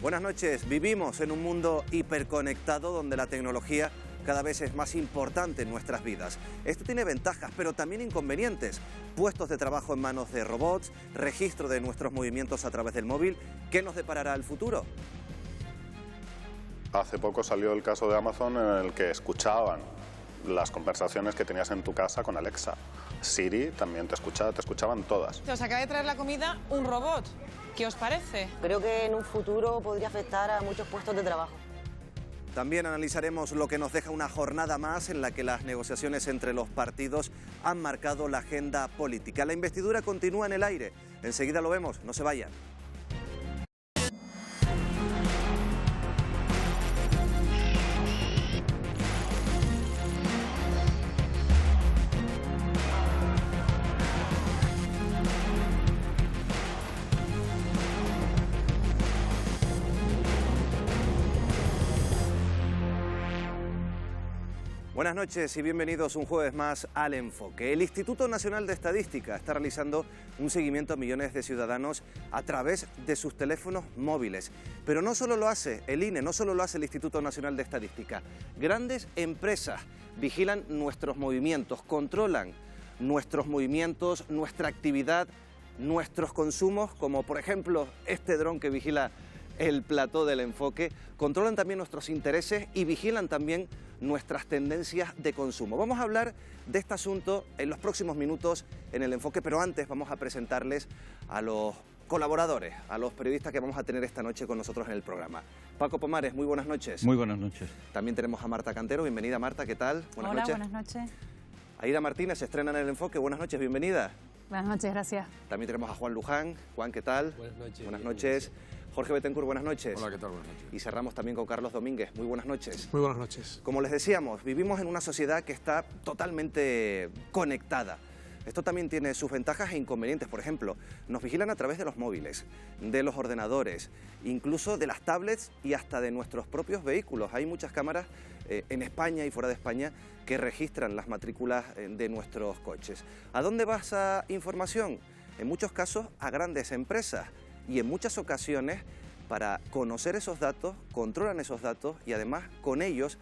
Buenas noches. Vivimos en un mundo hiperconectado donde la tecnología cada vez es más importante en nuestras vidas. Esto tiene ventajas, pero también inconvenientes. Puestos de trabajo en manos de robots, registro de nuestros movimientos a través del móvil. ¿Qué nos deparará el futuro? Hace poco salió el caso de Amazon en el que escuchaban las conversaciones que tenías en tu casa con Alexa. Siri también te escuchaban todas. Se os acaba de traer la comida un robot. ¿Qué os parece? Creo que en un futuro podría afectar a muchos puestos de trabajo. También analizaremos lo que nos deja una jornada más en la que las negociaciones entre los partidos han marcado la agenda política. La investidura continúa en el aire. Enseguida lo vemos, no se vayan. Buenas noches y bienvenidos un jueves más al Enfoque. El Instituto Nacional de Estadística está realizando un seguimiento a millones de ciudadanos a través de sus teléfonos móviles. Pero no solo lo hace el INE, no solo lo hace el Instituto Nacional de Estadística. Grandes empresas vigilan nuestros movimientos, controlan nuestros movimientos, nuestra actividad, nuestros consumos, como por ejemplo este dron que vigila el plató del Enfoque. Controlan también nuestros intereses y vigilan también nuestras tendencias de consumo. Vamos a hablar de este asunto en los próximos minutos en el Enfoque, pero antes vamos a presentarles a los colaboradores, a los periodistas que vamos a tener esta noche con nosotros en el programa. Paco Pomares, muy buenas noches. Muy buenas noches. También tenemos a Marta Cantero, bienvenida Marta, ¿qué tal? Buenas noches. Buenas noches. Aida Martínez se estrena en el Enfoque, buenas noches, bienvenida. Buenas noches, gracias. También tenemos a Juan Luján. Juan, ¿qué tal? Buenas noches. Buenas noches. Jorge Betancourt, buenas noches. Hola, ¿qué tal? Buenas noches. Y cerramos también con Carlos Domínguez. Muy buenas noches. Muy buenas noches. Como les decíamos, vivimos en una sociedad que está totalmente conectada. Esto también tiene sus ventajas e inconvenientes. Por ejemplo, nos vigilan a través de los móviles, de los ordenadores, incluso de las tablets y hasta de nuestros propios vehículos. Hay muchas cámaras en España y fuera de España que registran las matrículas de nuestros coches. ¿A dónde va esa información? En muchos casos a grandes empresas. Y en muchas ocasiones, para conocer esos datos, controlan esos datos y además con ellos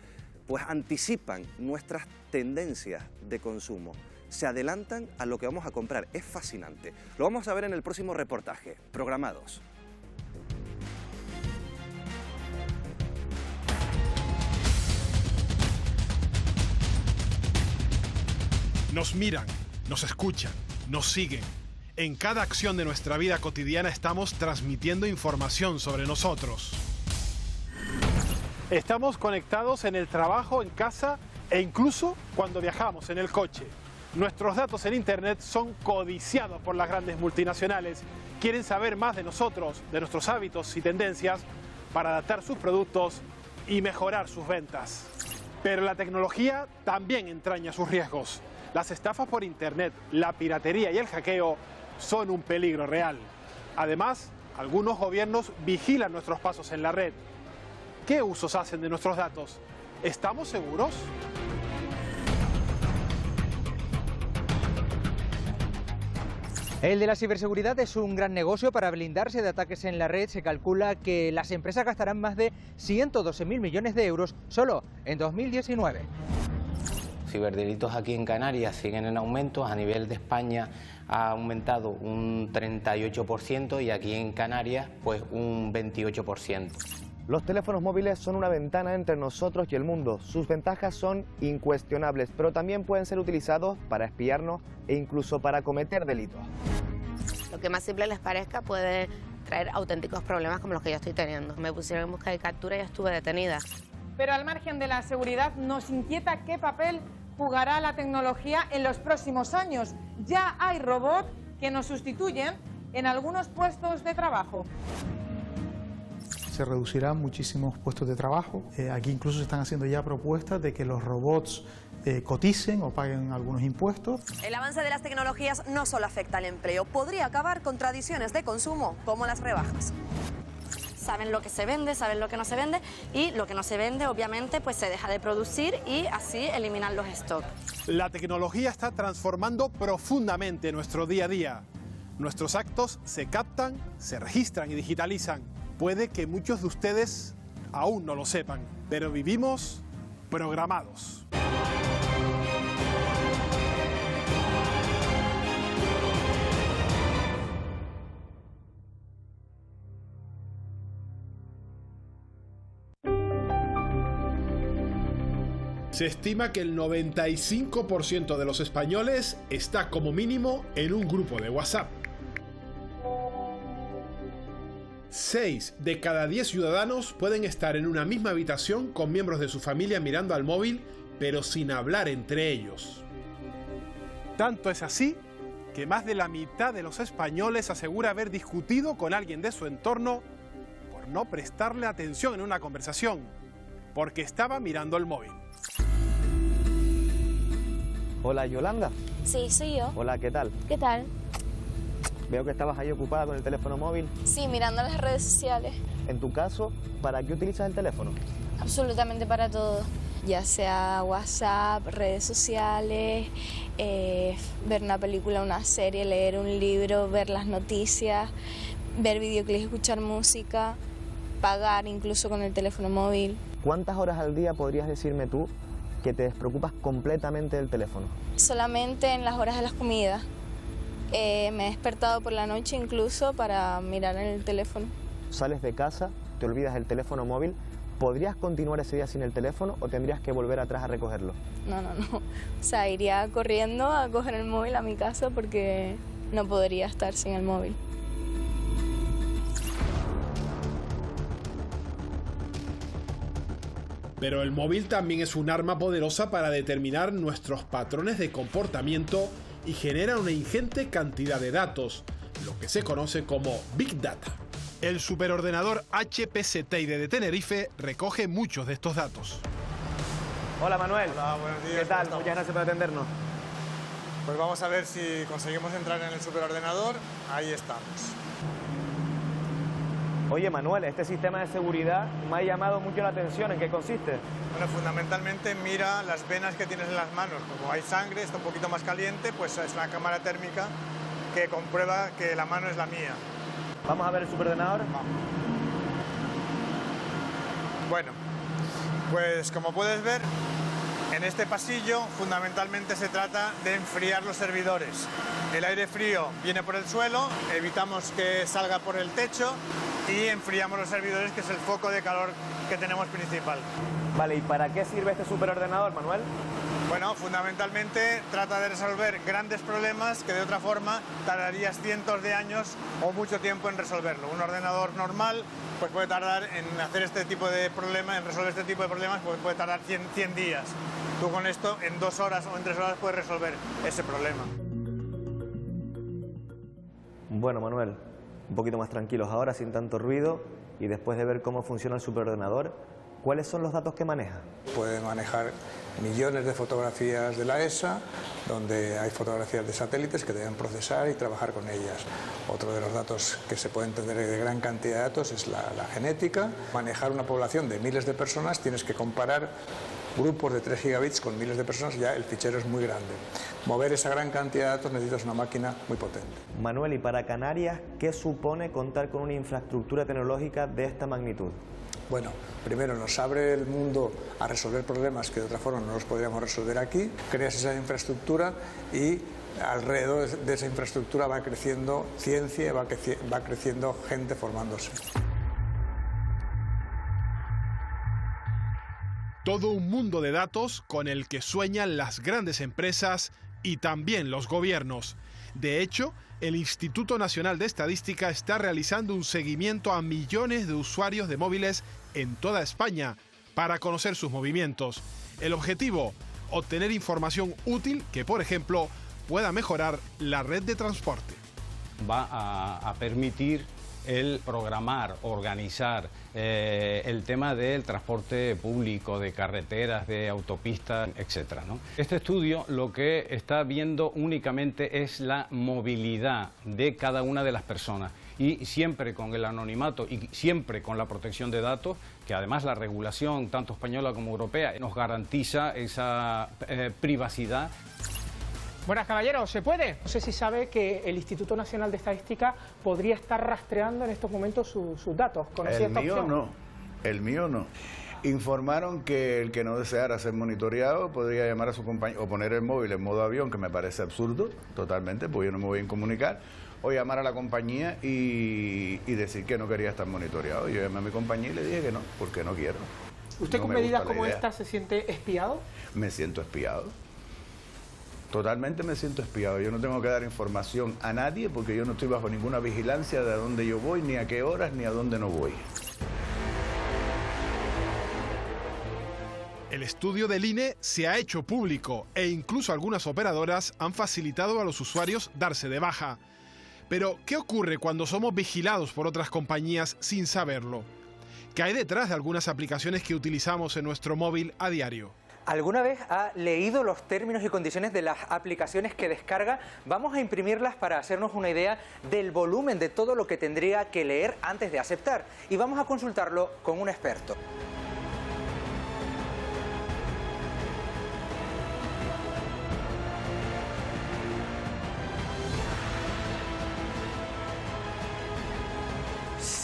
pues anticipan nuestras tendencias de consumo. Se adelantan a lo que vamos a comprar. Es fascinante. Lo vamos a ver en el próximo reportaje. Programados. Nos miran, nos escuchan, nos siguen. En cada acción de nuestra vida cotidiana estamos transmitiendo información sobre nosotros. Estamos conectados en el trabajo, en casa e incluso cuando viajamos en el coche. Nuestros datos en Internet son codiciados por las grandes multinacionales. Quieren saber más de nosotros, de nuestros hábitos y tendencias para adaptar sus productos y mejorar sus ventas. Pero la tecnología también entraña sus riesgos. Las estafas por Internet, la piratería y el hackeo son un peligro real. Además, algunos gobiernos vigilan nuestros pasos en la red. ¿Qué usos hacen de nuestros datos? ¿Estamos seguros? El de la ciberseguridad es un gran negocio para blindarse de ataques en la red. Se calcula que las empresas gastarán más de 112.000 millones de euros solo en 2019. Ciberdelitos aquí en Canarias siguen en aumento. A nivel de España ha aumentado un 38% y aquí en Canarias pues un 28%. Los teléfonos móviles son una ventana entre nosotros y el mundo. Sus ventajas son incuestionables, pero también pueden ser utilizados para espiarnos e incluso para cometer delitos. Lo que más simple les parezca puede traer auténticos problemas como los que yo estoy teniendo. Me pusieron en busca de captura y ya estuve detenida. Pero al margen de la seguridad nos inquieta qué papel jugará la tecnología en los próximos años. Ya hay robots que nos sustituyen en algunos puestos de trabajo. Se reducirán muchísimos puestos de trabajo. Aquí incluso se están haciendo ya propuestas de que los robots coticen o paguen algunos impuestos. El avance de las tecnologías no solo afecta al empleo, podría acabar con tradiciones de consumo como las rebajas. Saben lo que se vende, saben lo que no se vende y lo que no se vende obviamente pues se deja de producir y así eliminan los stocks. La tecnología está transformando profundamente nuestro día a día. Nuestros actos se captan, se registran y digitalizan. Puede que muchos de ustedes aún no lo sepan, pero vivimos programados. Se estima que el 95% de los españoles está como mínimo en un grupo de WhatsApp. 6 de cada 10 ciudadanos pueden estar en una misma habitación con miembros de su familia mirando al móvil, pero sin hablar entre ellos. Tanto es así que más de la mitad de los españoles asegura haber discutido con alguien de su entorno por no prestarle atención en una conversación, porque estaba mirando el móvil. Hola, Yolanda. Sí, soy yo. Hola, ¿qué tal? ¿Qué tal? Veo que estabas ahí ocupada con el teléfono móvil. Sí, mirando las redes sociales. En tu caso, ¿para qué utilizas el teléfono? Absolutamente para todo. Ya sea WhatsApp, redes sociales, ver una película, una serie, leer un libro, ver las noticias, ver videoclips, escuchar música, pagar incluso con el teléfono móvil. ¿Cuántas horas al día podrías decirme tú que te despreocupas completamente del teléfono? Solamente en las horas de las comidas. Me he despertado por la noche incluso para mirar en el teléfono. Sales de casa, te olvidas el teléfono móvil, ¿podrías continuar ese día sin el teléfono o tendrías que volver atrás a recogerlo? No. O sea, iría corriendo a coger el móvil a mi casa porque no podría estar sin el móvil. Pero el móvil también es un arma poderosa para determinar nuestros patrones de comportamiento y genera una ingente cantidad de datos, lo que se conoce como Big Data. El superordenador HP Teide de Tenerife recoge muchos de estos datos. Hola, Manuel. Hola, buenos días. ¿Qué tal? Muchas gracias por atendernos. Pues vamos a ver si conseguimos entrar en el superordenador. Ahí estamos. Oye, Manuel, este sistema de seguridad me ha llamado mucho la atención. ¿En qué consiste? Bueno, fundamentalmente mira las venas que tienes en las manos. Como hay sangre, está un poquito más caliente, pues es una cámara térmica que comprueba que la mano es la mía. ¿Vamos a ver el superordenador? Vamos. Bueno, pues como puedes ver, en este pasillo fundamentalmente se trata de enfriar los servidores. El aire frío viene por el suelo, evitamos que salga por el techo y enfriamos los servidores, que es el foco de calor que tenemos principal. Vale, ¿y para qué sirve este superordenador, Manuel? Bueno, fundamentalmente trata de resolver grandes problemas que de otra forma tardarías cientos de años o mucho tiempo en resolverlo. Un ordenador normal pues puede tardar en hacer este tipo de problemas, en resolver este tipo de problemas, pues puede tardar 100 días. Tú con esto en 2 horas o en 3 horas puedes resolver ese problema. Bueno, Manuel, un poquito más tranquilos ahora, sin tanto ruido, y después de ver cómo funciona el superordenador, ¿cuáles son los datos que maneja? Puede manejar millones de fotografías de la ESA, donde hay fotografías de satélites que deben procesar y trabajar con ellas. Otro de los datos que se puede entender de gran cantidad de datos es la genética. Manejar una población de miles de personas, tienes que comparar grupos de 3 gigabits con miles de personas, ya el fichero es muy grande. Mover esa gran cantidad de datos necesitas una máquina muy potente. Manuel, y para Canarias, ¿qué supone contar con una infraestructura tecnológica de esta magnitud? Bueno, primero nos abre el mundo a resolver problemas que de otra forma no los podríamos resolver aquí. Creas esa infraestructura y alrededor de esa infraestructura va creciendo ciencia, va creciendo gente formándose. Todo un mundo de datos con el que sueñan las grandes empresas y también los gobiernos. De hecho, el Instituto Nacional de Estadística está realizando un seguimiento a millones de usuarios de móviles en toda España para conocer sus movimientos. El objetivo, obtener información útil que, por ejemplo, pueda mejorar la red de transporte. Va a permitir el programar, organizar el tema del transporte público, de carreteras, de autopistas, etc., ¿no? Este estudio lo que está viendo únicamente es la movilidad de cada una de las personas y siempre con el anonimato y siempre con la protección de datos, que además la regulación, tanto española como europea, nos garantiza esa privacidad. Buenas, caballeros, ¿se puede? No sé si sabe que el Instituto Nacional de Estadística podría estar rastreando en estos momentos sus datos. ¿Conocía esta opción? No, el mío no. Informaron que el que no deseara ser monitoreado podría llamar a su compañía o poner el móvil en modo avión, que me parece absurdo totalmente, porque yo no me voy a incomunicar, o llamar a la compañía y decir que no quería estar monitoreado. Yo llamé a mi compañía y le dije que no, porque no quiero. ¿Usted con medidas como esta se siente espiado? Me siento espiado. Totalmente me siento espiado. Yo no tengo que dar información a nadie porque yo no estoy bajo ninguna vigilancia de a dónde yo voy, ni a qué horas, ni a dónde no voy. El estudio del INE se ha hecho público e incluso algunas operadoras han facilitado a los usuarios darse de baja. Pero, ¿qué ocurre cuando somos vigilados por otras compañías sin saberlo? ¿Qué hay detrás de algunas aplicaciones que utilizamos en nuestro móvil a diario? ¿Alguna vez ha leído los términos y condiciones de las aplicaciones que descarga? Vamos a imprimirlas para hacernos una idea del volumen de todo lo que tendría que leer antes de aceptar. Y vamos a consultarlo con un experto.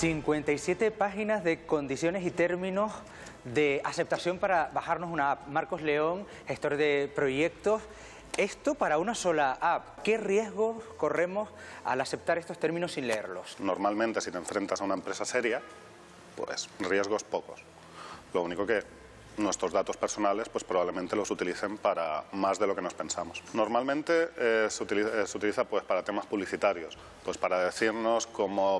...57 páginas de condiciones y términos de aceptación para bajarnos una app. Marcos León, gestor de proyectos. Esto para una sola app. ¿Qué riesgos corremos al aceptar estos términos sin leerlos? Normalmente, si te enfrentas a una empresa seria, pues riesgos pocos. Lo único que nuestros datos personales pues probablemente los utilicen para más de lo que nos pensamos. Normalmente se utiliza pues para temas publicitarios, pues para decirnos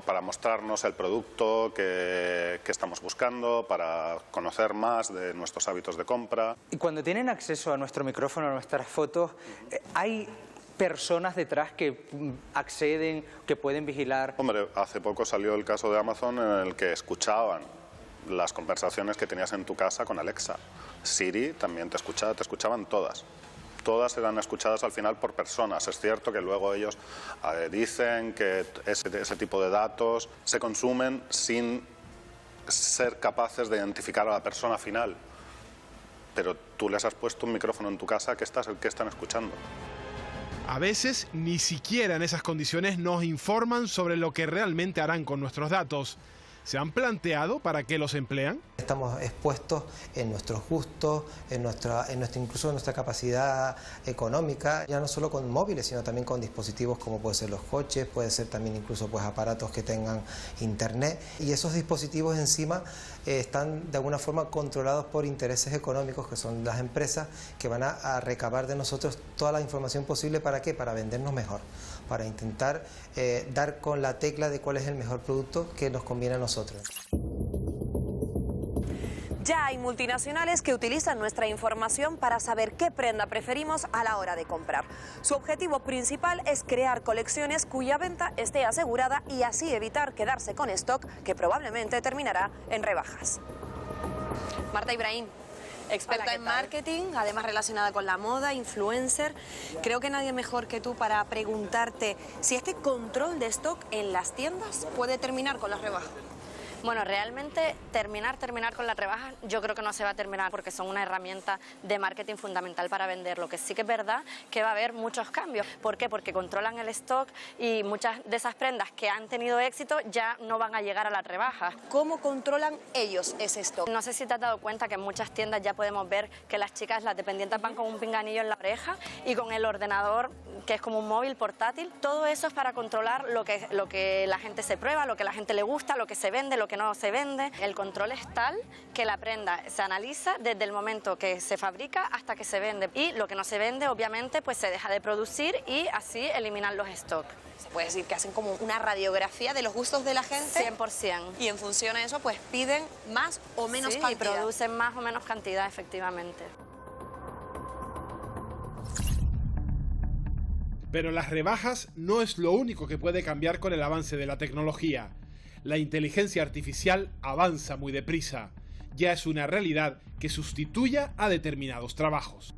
para mostrarnos el producto que estamos buscando, para conocer más de nuestros hábitos de compra. Y cuando tienen acceso a nuestro micrófono, a nuestras fotos, ¿hay personas detrás que acceden, que pueden vigilar? Hombre, hace poco salió el caso de Amazon en el que escuchaban las conversaciones que tenías en tu casa con Alexa. Siri también te escuchaban todas. Todas eran escuchadas al final por personas. Es cierto que luego ellos dicen que ese tipo de datos se consumen sin ser capaces de identificar a la persona final. Pero tú les has puesto un micrófono en tu casa, ¿qué están escuchando? A veces ni siquiera en esas condiciones nos informan sobre lo que realmente harán con nuestros datos. ¿Se han planteado para qué los emplean? Estamos expuestos en nuestros gustos, incluso en nuestra capacidad económica, ya no solo con móviles, sino también con dispositivos como pueden ser los coches, puede ser también incluso pues aparatos que tengan internet. Y esos dispositivos encima están de alguna forma controlados por intereses económicos, que son las empresas, que van a recabar de nosotros toda la información posible. ¿Para qué? Para vendernos mejor, para intentar dar con la tecla de cuál es el mejor producto que nos conviene a nosotros. Ya hay multinacionales que utilizan nuestra información para saber qué prenda preferimos a la hora de comprar. Su objetivo principal es crear colecciones cuya venta esté asegurada y así evitar quedarse con stock que probablemente terminará en rebajas. Marta Ibrahim, experta en marketing, además relacionada con la moda, influencer. Creo que nadie mejor que tú para preguntarte si este control de stock en las tiendas puede terminar con las rebajas. Bueno, realmente terminar con las rebajas yo creo que no se va a terminar porque son una herramienta de marketing fundamental para vender. Lo que sí que es verdad que va a haber muchos cambios. ¿Por qué? Porque controlan el stock y muchas de esas prendas que han tenido éxito ya no van a llegar a las rebajas. ¿Cómo controlan ellos ese stock? No sé si te has dado cuenta que en muchas tiendas ya podemos ver que las chicas, las dependientes, van con un pinganillo en la oreja y con el ordenador, que es como un móvil portátil. Todo eso es para controlar lo que la gente se prueba, lo que la gente le gusta, lo que se vende, lo que no se vende. El control es tal que la prenda se analiza desde el momento que se fabrica hasta que se vende. Y lo que no se vende, obviamente, pues se deja de producir y así eliminan los stocks. Se puede decir que hacen como una radiografía de los gustos de la gente. 100%. Y en función a eso, pues piden más o menos cantidad. Y producen más o menos cantidad, efectivamente. Pero las rebajas no es lo único que puede cambiar con el avance de la tecnología. La inteligencia artificial avanza muy deprisa. Ya es una realidad que sustituya a determinados trabajos.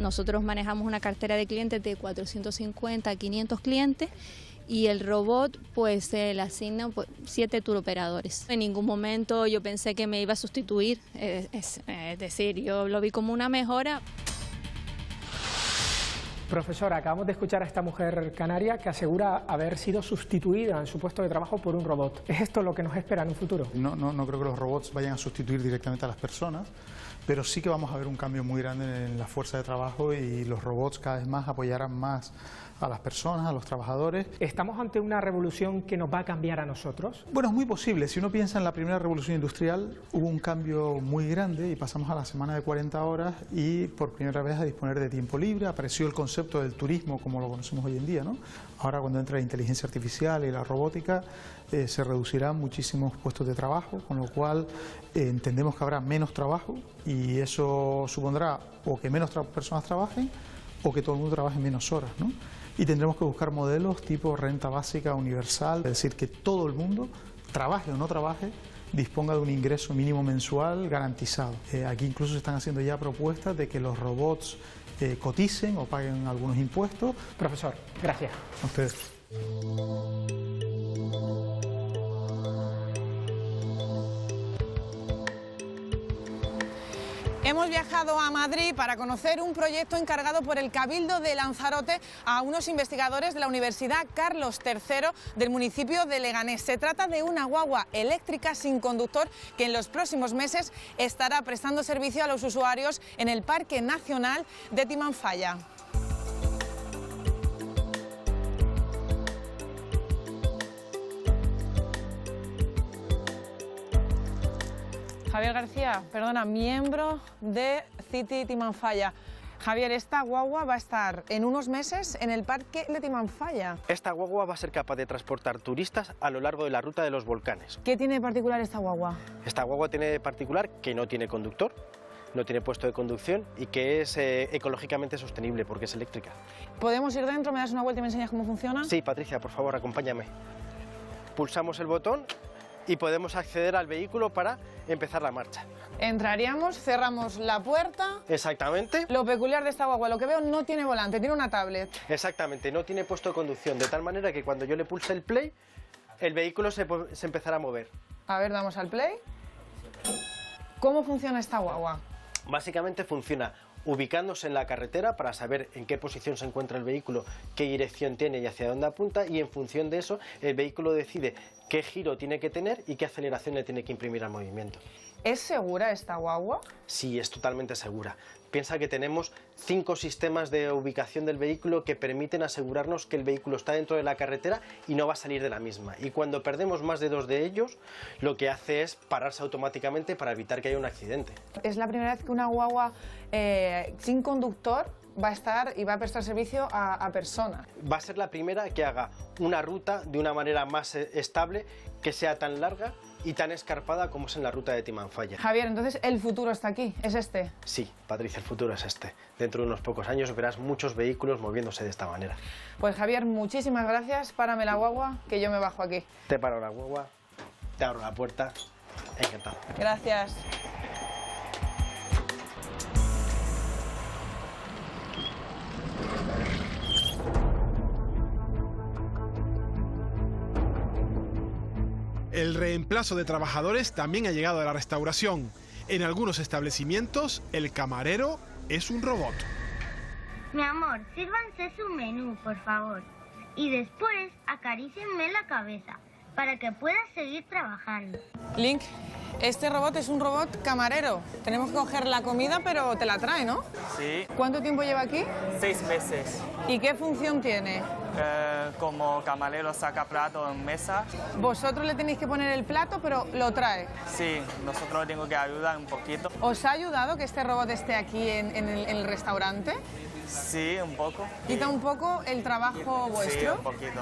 Nosotros manejamos una cartera de clientes de 450 a 500 clientes y el robot pues se le asignan 7 tour operadores. En ningún momento yo pensé que me iba a sustituir, es decir, yo lo vi como una mejora. Profesora, acabamos de escuchar a esta mujer canaria que asegura haber sido sustituida en su puesto de trabajo por un robot. ¿Es esto lo que nos espera en un futuro? No creo que los robots vayan a sustituir directamente a las personas, pero sí que vamos a ver un cambio muy grande en la fuerza de trabajo y los robots cada vez más apoyarán más a las personas, a los trabajadores. ¿Estamos ante una revolución que nos va a cambiar a nosotros? Bueno, es muy posible. Si uno piensa en la primera revolución industrial, hubo un cambio muy grande y pasamos a la semana de 40 horas y por primera vez a disponer de tiempo libre. Apareció el concepto del turismo como lo conocemos hoy en día, ¿no? Ahora, cuando entra la inteligencia artificial y la robótica, se reducirán muchísimos puestos de trabajo, con lo cual entendemos que habrá menos trabajo y eso supondrá o que menos personas trabajen o que todo el mundo trabaje menos horas, ¿no? Y tendremos que buscar modelos tipo renta básica universal, es decir, que todo el mundo, trabaje o no trabaje, disponga de un ingreso mínimo mensual garantizado. Aquí incluso se están haciendo ya propuestas de que los robots coticen o paguen algunos impuestos. Profesor, gracias. A ustedes. Hemos viajado a Madrid para conocer un proyecto encargado por el Cabildo de Lanzarote a unos investigadores de la Universidad Carlos III del municipio de Leganés. Se trata de una guagua eléctrica sin conductor que en los próximos meses estará prestando servicio a los usuarios en el Parque Nacional de Timanfaya. Javier García, perdona, miembro de City Timanfaya. Javier, esta guagua va a estar en unos meses en el Parque de Timanfaya. Esta guagua va a ser capaz de transportar turistas a lo largo de la ruta de los volcanes. ¿Qué tiene de particular esta guagua? Esta guagua tiene de particular que no tiene conductor, no tiene puesto de conducción y que es ecológicamente sostenible porque es eléctrica. ¿Podemos ir dentro? ¿Me das una vuelta y me enseñas cómo funciona? Sí, Patricia, por favor, acompáñame. Pulsamos el botón y podemos acceder al vehículo para empezar la marcha. Entraríamos, cerramos la puerta. Exactamente. Lo peculiar de esta guagua, lo que veo, no tiene volante, tiene una tablet. Exactamente, no tiene puesto de conducción, de tal manera que cuando yo le pulse el play, el vehículo se empezará a mover. A ver, damos al play. ¿Cómo funciona esta guagua? Básicamente funciona ubicándose en la carretera para saber en qué posición se encuentra el vehículo, qué dirección tiene y hacia dónde apunta, y en función de eso el vehículo decide qué giro tiene que tener y qué aceleración le tiene que imprimir al movimiento. ¿Es segura esta guagua? Sí, es totalmente segura. Piensa que tenemos 5 sistemas de ubicación del vehículo que permiten asegurarnos que el vehículo está dentro de la carretera y no va a salir de la misma. Y cuando perdemos más de 2 de ellos, lo que hace es pararse automáticamente para evitar que haya un accidente. Es la primera vez que una guagua sin conductor va a estar y va a prestar servicio a personas. Va a ser la primera que haga una ruta de una manera más estable, que sea tan larga y tan escarpada como es en la ruta de Timanfaya. Javier, entonces el futuro está aquí, ¿es este? Sí, Patricia, el futuro es este. Dentro de unos pocos años verás muchos vehículos moviéndose de esta manera. Pues Javier, muchísimas gracias. Párame la guagua, que yo me bajo aquí. Te paro la guagua, te abro la puerta. Encantado. Gracias. El reemplazo de trabajadores también ha llegado a la restauración. En algunos establecimientos, el camarero es un robot. Mi amor, sírvanse su menú, por favor. Y después acarícienme la cabeza para que pueda seguir trabajando. Link, este robot es un robot camarero. Tenemos que coger la comida, pero te la trae, ¿no? Sí. ¿Cuánto tiempo lleva aquí? 6 meses. ¿Y qué función tiene? Como camarero saca plato en mesa. Vosotros le tenéis que poner el plato, pero lo trae. Sí, nosotros tenemos que ayudar un poquito. ¿Os ha ayudado que este robot esté aquí en el restaurante? Sí, un poco. ¿Quita un poco el trabajo vuestro? Sí, un poquito.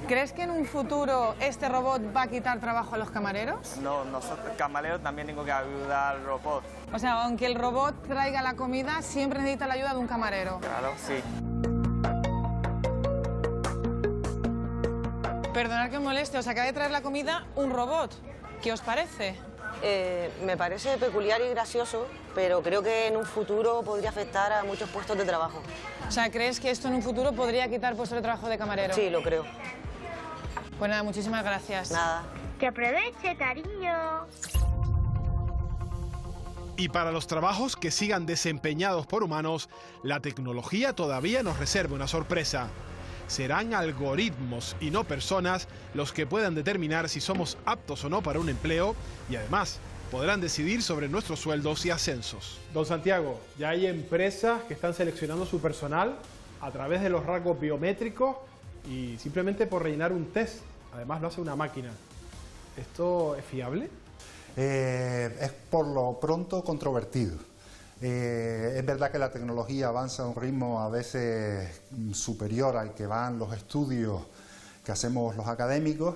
¿Crees que en un futuro este robot va a quitar trabajo a los camareros? No, nosotros camareros también tenemos que ayudar al robot. O sea, aunque el robot traiga la comida, siempre necesita la ayuda de un camarero. Claro, sí. Perdonad que os moleste, os acaba de traer la comida un robot. ¿Qué os parece? Me parece peculiar y gracioso, pero creo que en un futuro podría afectar a muchos puestos de trabajo. O sea, ¿crees que esto en un futuro podría quitar puestos de trabajo de camarero? Sí, lo creo. Pues nada, muchísimas gracias. Nada. Que aproveche, cariño. Y para los trabajos que sigan desempeñados por humanos, la tecnología todavía nos reserva una sorpresa. Serán algoritmos y no personas los que puedan determinar si somos aptos o no para un empleo y además podrán decidir sobre nuestros sueldos y ascensos. Don Santiago, ya hay empresas que están seleccionando su personal a través de los rasgos biométricos y simplemente por rellenar un test. Además lo hace una máquina. ¿Esto es fiable? Es por lo pronto controvertido. Es verdad que la tecnología avanza a un ritmo a veces superior al que van los estudios que hacemos los académicos,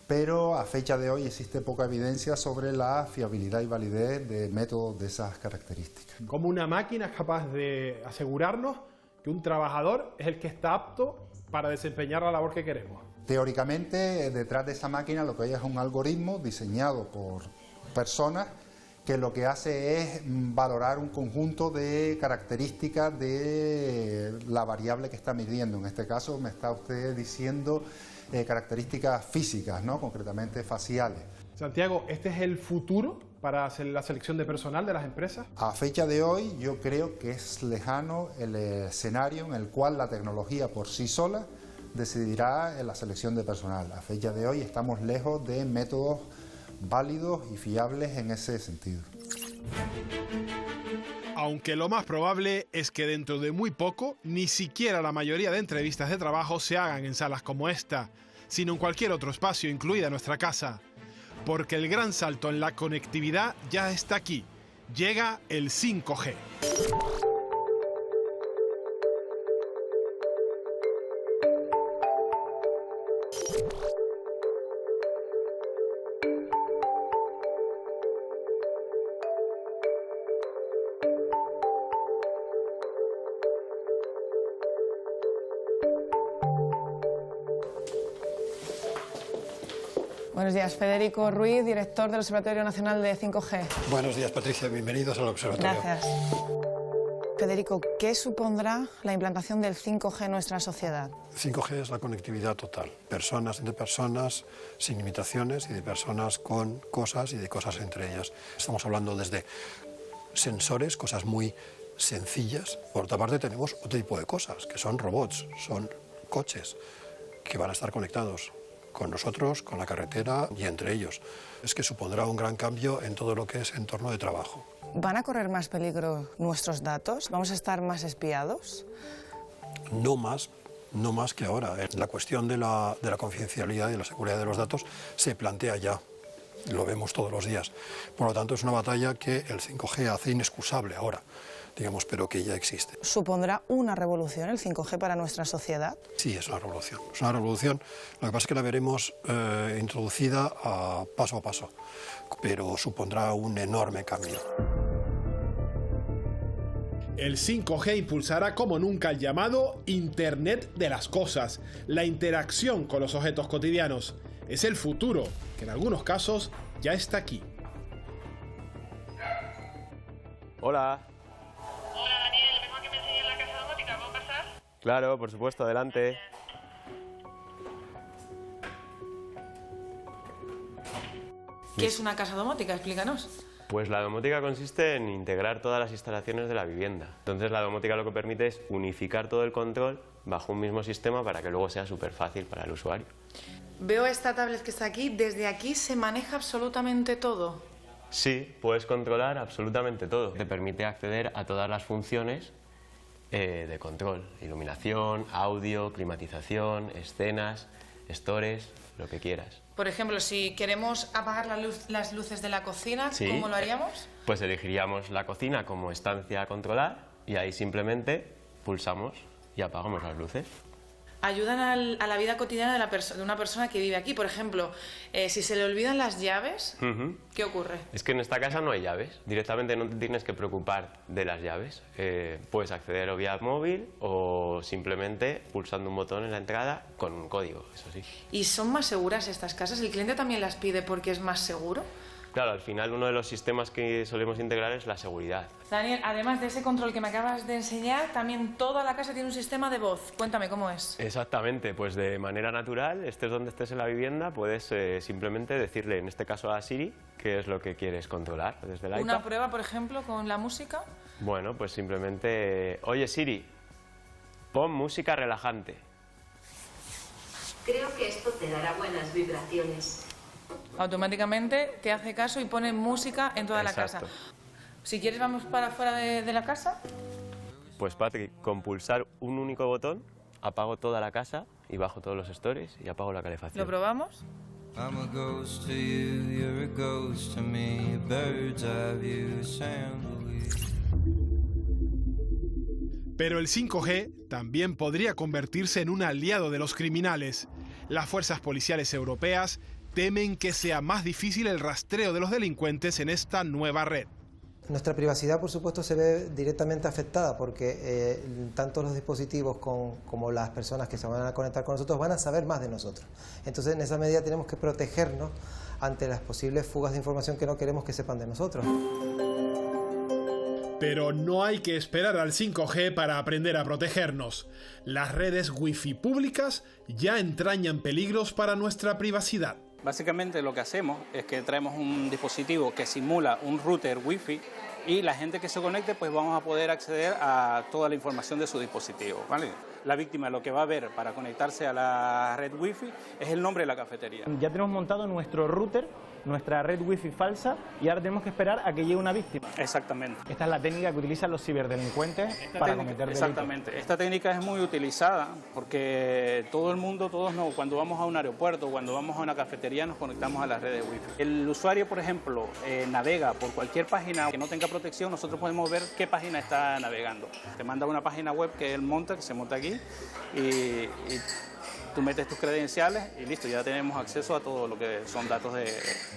pero a fecha de hoy existe poca evidencia sobre la fiabilidad y validez de métodos de esas características. ¿Cómo una máquina es capaz de asegurarnos que un trabajador es el que está apto para desempeñar la labor que queremos? Teóricamente, detrás de esa máquina lo que hay es un algoritmo diseñado por personas que lo que hace es valorar un conjunto de características de la variable que está midiendo. En este caso me está usted diciendo características físicas, ¿no? Concretamente faciales. Santiago, ¿este es el futuro para la selección de personal de las empresas? A fecha de hoy yo creo que es lejano el escenario en el cual la tecnología por sí sola decidirá en la selección de personal. A fecha de hoy estamos lejos de métodos válidos y fiables en ese sentido. Aunque lo más probable es que dentro de muy poco ni siquiera la mayoría de entrevistas de trabajo se hagan en salas como esta, sino en cualquier otro espacio, incluida nuestra casa. Porque el gran salto en la conectividad ya está aquí. Llega el 5G. Buenos días, Federico Ruiz, director del Observatorio Nacional de 5G. Buenos días, Patricia. Bienvenidos al observatorio. Gracias. Federico, ¿qué supondrá la implantación del 5G en nuestra sociedad? 5G es la conectividad total. Personas entre personas, sin limitaciones, y de personas con cosas y de cosas entre ellas. Estamos hablando desde sensores, cosas muy sencillas. Por otra parte tenemos otro tipo de cosas, que son robots, son coches, que van a estar conectados con nosotros, con la carretera y entre ellos. Es que supondrá un gran cambio en todo lo que es entorno de trabajo. ¿Van a correr más peligro nuestros datos? ¿Vamos a estar más espiados? No más que ahora. La cuestión de la confidencialidad y la seguridad de los datos se plantea ya. Lo vemos todos los días. Por lo tanto, es una batalla que el 5G hace inexcusable ahora, digamos, pero que ya existe. ¿Supondrá una revolución el 5G para nuestra sociedad? Sí, es una revolución. Es una revolución. Lo que pasa es que la veremos introducida a paso, pero supondrá un enorme cambio. El 5G impulsará como nunca el llamado Internet de las cosas, la interacción con los objetos cotidianos. Es el futuro, que en algunos casos ya está aquí. Hola. Hola, Daniel. Vengo a que me enseñes la casa domótica. ¿Puedo pasar? Claro, por supuesto. Adelante. ¿Qué es una casa domótica? Explícanos. Pues la domótica consiste en integrar todas las instalaciones de la vivienda. Entonces la domótica lo que permite es unificar todo el control bajo un mismo sistema para que luego sea súper fácil para el usuario. Veo esta tablet que está aquí. Desde aquí se maneja absolutamente todo. Sí, puedes controlar absolutamente todo. Te permite acceder a todas las funciones de control. Iluminación, audio, climatización, escenas, stores, lo que quieras. Por ejemplo, si queremos apagar las luces de la cocina, Sí. ¿cómo lo haríamos? Pues elegiríamos la cocina como estancia a controlar y ahí simplemente pulsamos y apagamos las luces. Ayudan a la vida cotidiana de una persona que vive aquí. Por ejemplo, si se le olvidan las llaves, ¿qué ocurre? Es que en esta casa no hay llaves. Directamente no te tienes que preocupar de las llaves. Puedes acceder o vía móvil o simplemente pulsando un botón en la entrada con un código, eso sí. ¿Y son más seguras estas casas? ¿El cliente también las pide porque es más seguro? Claro, al final uno de los sistemas que solemos integrar es la seguridad. Daniel, además de ese control que me acabas de enseñar, también toda la casa tiene un sistema de voz. Cuéntame, ¿cómo es? Exactamente, pues de manera natural, estés donde estés en la vivienda, puedes simplemente decirle, en este caso a Siri, qué es lo que quieres controlar desde el iPad. Una prueba, por ejemplo, con la música. Bueno, pues simplemente, oye Siri, pon música relajante. Creo que esto te dará buenas vibraciones. Automáticamente te hace caso y pone música en toda la casa. Si quieres, vamos para afuera de la casa. Pues Patrick, con pulsar un único botón, apago toda la casa y bajo todos los stories y apago la calefacción. ¿Lo probamos? I'm a ghost to you, you're a ghost to me, a bird's eye view, sandalwood. Pero el 5G también podría convertirse en un aliado de los criminales. Las fuerzas policiales europeas temen que sea más difícil el rastreo de los delincuentes en esta nueva red. Nuestra privacidad, por supuesto, se ve directamente afectada porque tanto los dispositivos como las personas que se van a conectar con nosotros van a saber más de nosotros. Entonces, en esa medida tenemos que protegernos ante las posibles fugas de información que no queremos que sepan de nosotros. Pero no hay que esperar al 5G para aprender a protegernos. Las redes Wi-Fi públicas ya entrañan peligros para nuestra privacidad. Básicamente lo que hacemos es que traemos un dispositivo que simula un router Wi-Fi y la gente que se conecte pues vamos a poder acceder a toda la información de su dispositivo, ¿vale? La víctima lo que va a ver para conectarse a la red Wi-Fi es el nombre de la cafetería. Ya tenemos montado nuestro router, nuestra red Wi-Fi falsa y ahora tenemos que esperar a que llegue una víctima. Exactamente. Esta es la técnica que utilizan los ciberdelincuentes para cometer delitos. Exactamente. Esta técnica es muy utilizada porque todo el mundo, cuando vamos a un aeropuerto, cuando vamos a una cafetería nos conectamos a las redes Wi-Fi. El usuario, por ejemplo, navega por cualquier página que no tenga protección, nosotros podemos ver qué página está navegando. Te manda una página web que él monta, que se monta aquí y tú metes tus credenciales y listo, ya tenemos acceso a todo lo que son datos de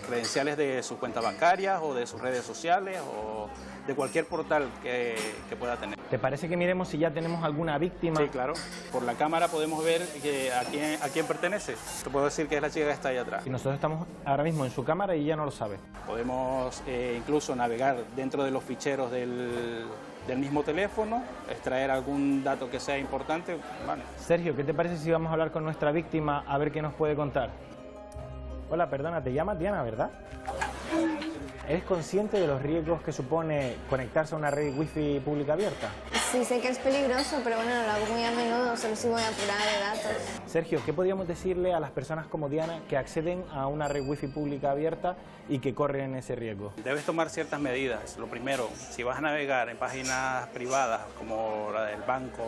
credenciales de sus cuentas bancarias o de sus redes sociales o de cualquier portal que pueda tener. ¿Te parece que miremos si ya tenemos alguna víctima? Sí, claro. Por la cámara podemos ver a quién pertenece. Te puedo decir que es la chica que está ahí atrás. Y nosotros estamos ahora mismo en su cámara y ella no lo sabe. Podemos incluso navegar dentro de los ficheros del mismo teléfono, extraer algún dato que sea importante. Vale. Sergio, ¿qué te parece si vamos a hablar con nuestra víctima a ver qué nos puede contar? Hola, perdona, te llamas Diana, ¿verdad? ¿Eres consciente de los riesgos que supone conectarse a una red Wi-Fi pública abierta? Sí, sé que es peligroso, pero bueno, lo hago muy a menudo, solo si voy a apurada de datos. Sergio, ¿qué podríamos decirle a las personas como Diana que acceden a una red Wi-Fi pública abierta y que corren ese riesgo? Debes tomar ciertas medidas. Lo primero, si vas a navegar en páginas privadas como la del banco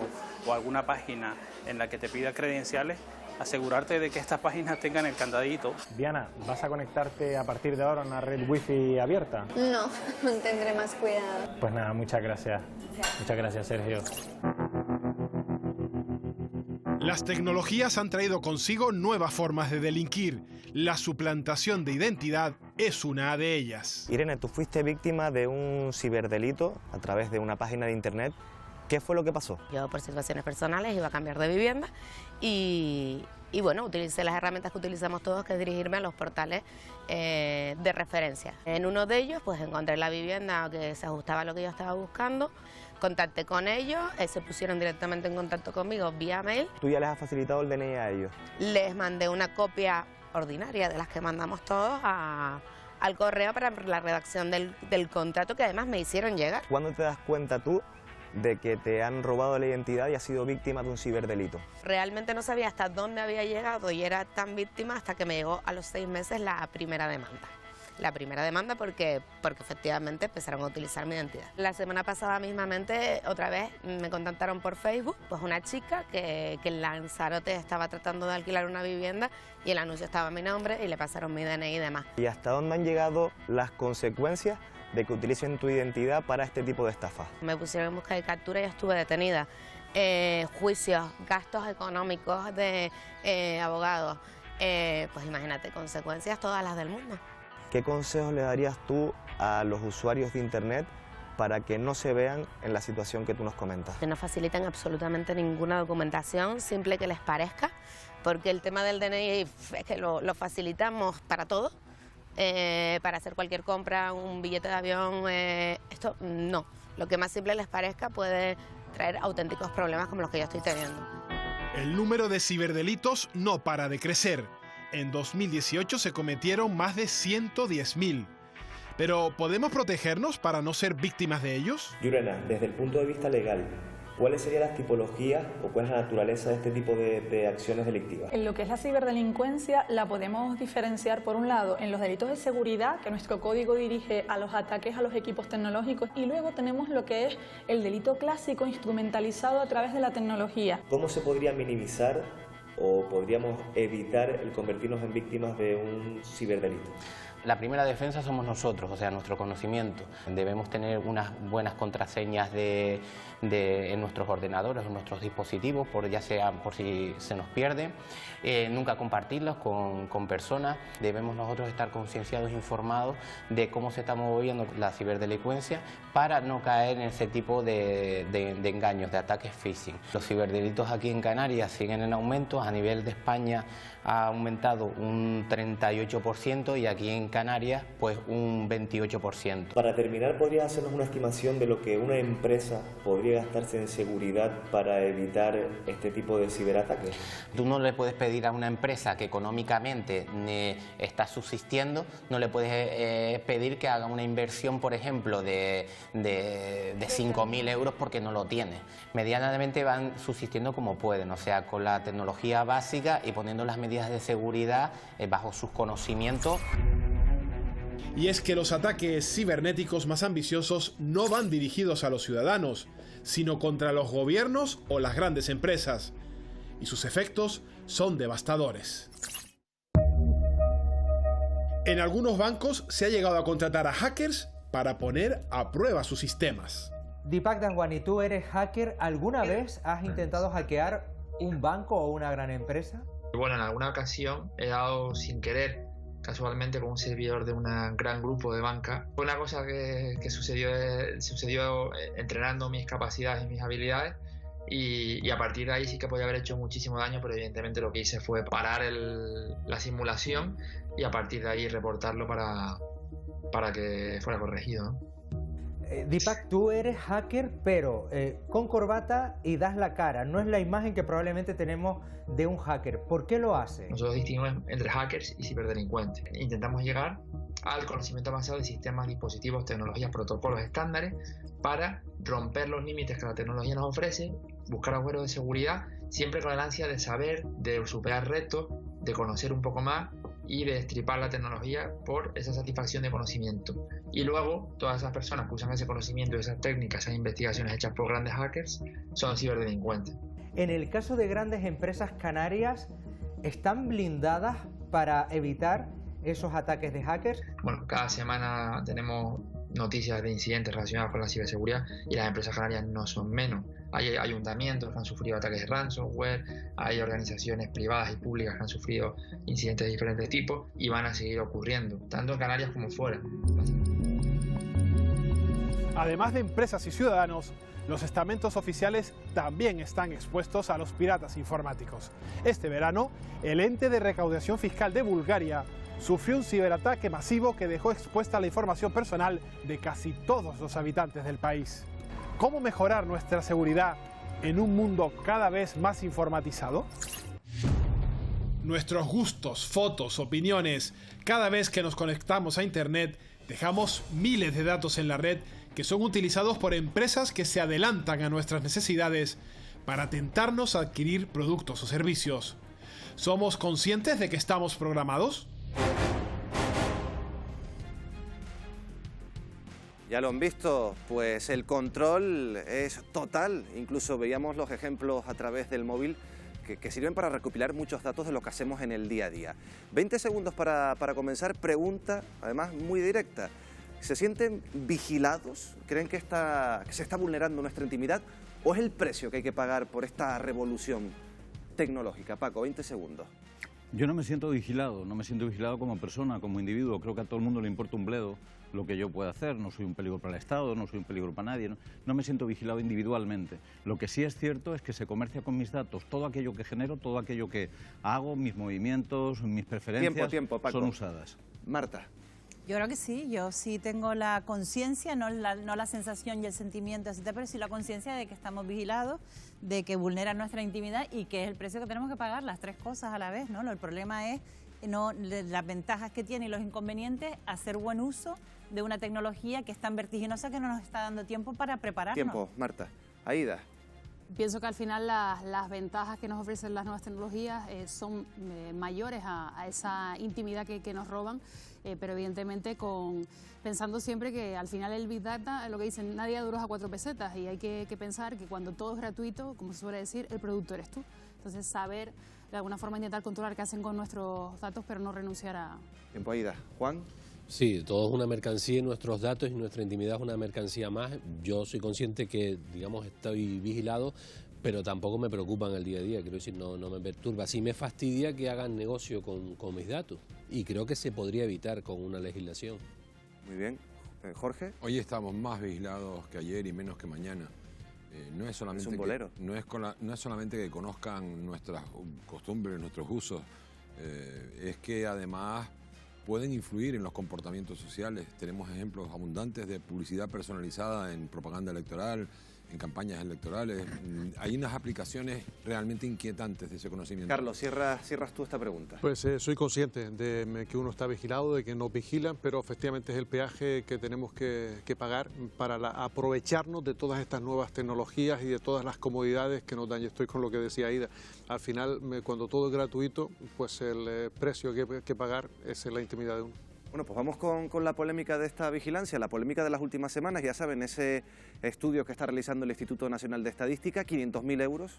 o alguna página en la que te pida credenciales, asegurarte de que estas páginas tengan el candadito. Diana, ¿vas a conectarte a partir de ahora a una red Wi-Fi abierta? No, tendré más cuidado. Pues nada, muchas gracias. Muchas gracias, Sergio. Las tecnologías han traído consigo nuevas formas de delinquir. La suplantación de identidad es una de ellas. Irene, tú fuiste víctima de un ciberdelito a través de una página de internet. ¿Qué fue lo que pasó? Yo por situaciones personales iba a cambiar de vivienda y bueno, utilicé las herramientas que utilizamos todos, que es dirigirme a los portales de referencia. En uno de ellos pues encontré la vivienda que se ajustaba a lo que yo estaba buscando, contacté con ellos, se pusieron directamente en contacto conmigo vía mail. ¿Tú ya les has facilitado el DNI a ellos? Les mandé una copia ordinaria de las que mandamos todos al correo para la redacción del contrato que además me hicieron llegar. ¿Cuándo te das cuenta tú de que te han robado la identidad y has sido víctima de un ciberdelito? Realmente no sabía hasta dónde había llegado y era tan víctima hasta que me llegó a los 6 meses la primera demanda. La primera demanda porque efectivamente empezaron a utilizar mi identidad. La semana pasada mismamente otra vez me contactaron por Facebook, pues una chica que en Lanzarote estaba tratando de alquilar una vivienda y el anuncio estaba a mi nombre y le pasaron mi DNI y demás. ¿Y hasta dónde han llegado las consecuencias de que utilicen tu identidad para este tipo de estafas? Me pusieron en busca de captura y estuve detenida. Juicios, gastos económicos de abogados, pues imagínate, consecuencias todas las del mundo. ¿Qué consejos le darías tú a los usuarios de internet para que no se vean en la situación que tú nos comentas? Que no faciliten absolutamente ninguna documentación, simple que les parezca, porque el tema del DNI es que lo facilitamos para todo. para hacer cualquier compra, un billete de avión, esto no. Lo que más simple les parezca puede traer auténticos problemas como los que yo estoy teniendo. El número de ciberdelitos no para de crecer. En 2018 se cometieron más de 110.000. Pero, ¿podemos protegernos para no ser víctimas de ellos? Yurena, desde el punto de vista legal, ¿cuáles serían las tipologías o cuál es la naturaleza de este tipo de acciones delictivas? En lo que es la ciberdelincuencia la podemos diferenciar, por un lado, en los delitos de seguridad, que nuestro código dirige a los ataques a los equipos tecnológicos, y luego tenemos lo que es el delito clásico instrumentalizado a través de la tecnología. ¿Cómo se podría minimizar o podríamos evitar el convertirnos en víctimas de un ciberdelito? La primera defensa somos nosotros, o sea, nuestro conocimiento. Debemos tener unas buenas contraseñas en nuestros ordenadores, en nuestros dispositivos, ya sea por si se nos pierde. Nunca compartirlos con personas. Debemos nosotros estar concienciados e informados de cómo se está moviendo la ciberdelincuencia para no caer en ese tipo de engaños, de ataques phishing. Los ciberdelitos aquí en Canarias siguen en aumento. A nivel de España ha aumentado un 38% y aquí en Canarias pues un 28%. Para terminar, ¿podrías hacernos una estimación de lo que una empresa podría gastarse en seguridad para evitar este tipo de ciberataques? Tú no le puedes pedir a una empresa que económicamente está subsistiendo, no le puedes pedir que haga una inversión, por ejemplo, de 5.000 euros porque no lo tiene. Medianamente van subsistiendo como pueden, o sea, con la tecnología básica y poniendo las medidas de seguridad bajo sus conocimientos. Y es que los ataques cibernéticos más ambiciosos no van dirigidos a los ciudadanos, sino contra los gobiernos o las grandes empresas. Y sus efectos son devastadores. En algunos bancos se ha llegado a contratar a hackers para poner a prueba sus sistemas. Deepak Dangwani, ¿tú eres hacker? ¿Alguna vez has intentado hackear un banco o una gran empresa? Bueno, en alguna ocasión he dado sin querer, casualmente, con un servidor de un gran grupo de banca. Fue una cosa que sucedió entrenando mis capacidades y mis habilidades, y a partir de ahí sí que podía haber hecho muchísimo daño, pero evidentemente lo que hice fue parar la simulación y a partir de ahí reportarlo para que fuera corregido, ¿no? Deepak, tú eres hacker, pero con corbata y das la cara. No es la imagen que probablemente tenemos de un hacker. ¿Por qué lo hace? Nosotros distinguimos entre hackers y ciberdelincuentes. Intentamos llegar al conocimiento avanzado de sistemas, dispositivos, tecnologías, protocolos, estándares para romper los límites que la tecnología nos ofrece, buscar agujeros de seguridad, siempre con el ansia de saber, de superar retos, de conocer un poco más y de destripar la tecnología por esa satisfacción de conocimiento. Y luego, todas esas personas que usan ese conocimiento, esas técnicas, esas investigaciones hechas por grandes hackers, son ciberdelincuentes. En el caso de grandes empresas canarias, ¿están blindadas para evitar esos ataques de hackers? Bueno, cada semana tenemos noticias de incidentes relacionados con la ciberseguridad y las empresas canarias no son menos. Hay ayuntamientos que han sufrido ataques de ransomware, hay organizaciones privadas y públicas que han sufrido incidentes de diferentes tipos y van a seguir ocurriendo, tanto en Canarias como fuera. Además de empresas y ciudadanos, los estamentos oficiales también están expuestos a los piratas informáticos. Este verano, el ente de recaudación fiscal de Bulgaria sufrió un ciberataque masivo que dejó expuesta la información personal de casi todos los habitantes del país. ¿Cómo mejorar nuestra seguridad en un mundo cada vez más informatizado? Nuestros gustos, fotos, opiniones, cada vez que nos conectamos a Internet, dejamos miles de datos en la red que son utilizados por empresas que se adelantan a nuestras necesidades para tentarnos a adquirir productos o servicios. ¿Somos conscientes de que estamos programados? Ya lo han visto, pues el control es total. Incluso veíamos los ejemplos a través del móvil que sirven para recopilar muchos datos de lo que hacemos en el día a día. 20 segundos para comenzar. Pregunta, además muy directa. ¿Se sienten vigilados? ¿Creen que se está vulnerando nuestra intimidad? ¿O es el precio que hay que pagar por esta revolución tecnológica? Paco, 20 segundos. Yo no me siento vigilado como persona, como individuo. Creo que a todo el mundo le importa un bledo lo que yo pueda hacer. No soy un peligro para el Estado, no soy un peligro para nadie. No me siento vigilado individualmente. Lo que sí es cierto es que se comercia con mis datos. Todo aquello que genero, todo aquello que hago, mis movimientos, mis preferencias, tiempo, Paco. son usadas. Marta. Yo creo que sí, yo sí tengo la conciencia, no la sensación y el sentimiento, etcétera, pero sí la conciencia de que estamos vigilados, de que vulnera nuestra intimidad y que es el precio que tenemos que pagar, las tres cosas a la vez, ¿no? El problema es las ventajas que tiene y los inconvenientes, hacer buen uso de una tecnología que es tan vertiginosa que no nos está dando tiempo para prepararnos. Tiempo, Marta. Aída. Pienso que al final las ventajas que nos ofrecen las nuevas tecnologías son mayores a esa intimidad que nos roban, pero evidentemente pensando siempre que al final el Big Data, lo que dicen, nadie da duros a 4 pesetas y hay que pensar que cuando todo es gratuito, como se suele decir, el producto eres tú. Entonces saber de alguna forma intentar controlar qué hacen con nuestros datos, pero no renunciar a... Tiempo, Aída. Juan. Sí, todo es una mercancía y nuestros datos y nuestra intimidad es una mercancía más. Yo soy consciente que, digamos, estoy vigilado, pero tampoco me preocupa en el día a día, quiero decir, no me perturba. Sí me fastidia que hagan negocio con mis datos y creo que se podría evitar con una legislación. Muy bien. Jorge. Hoy estamos más vigilados que ayer y menos que mañana. No es solamente es un bolero. No es solamente que conozcan nuestras costumbres, nuestros usos, es que además pueden influir en los comportamientos sociales. Tenemos ejemplos abundantes de publicidad personalizada en propaganda electoral, en campañas electorales. Hay unas aplicaciones realmente inquietantes de ese conocimiento. Carlos, cierras tú esta pregunta. Pues soy consciente de que uno está vigilado, de que nos vigilan, pero efectivamente es el peaje que tenemos que pagar para aprovecharnos de todas estas nuevas tecnologías y de todas las comodidades que nos dan. Y estoy con lo que decía Aída. Al final, cuando todo es gratuito, pues el precio que hay que pagar es la intimidad de uno. Bueno, pues vamos con la polémica de esta vigilancia, la polémica de las últimas semanas. Ya saben, ese estudio que está realizando el Instituto Nacional de Estadística, 500.000 euros,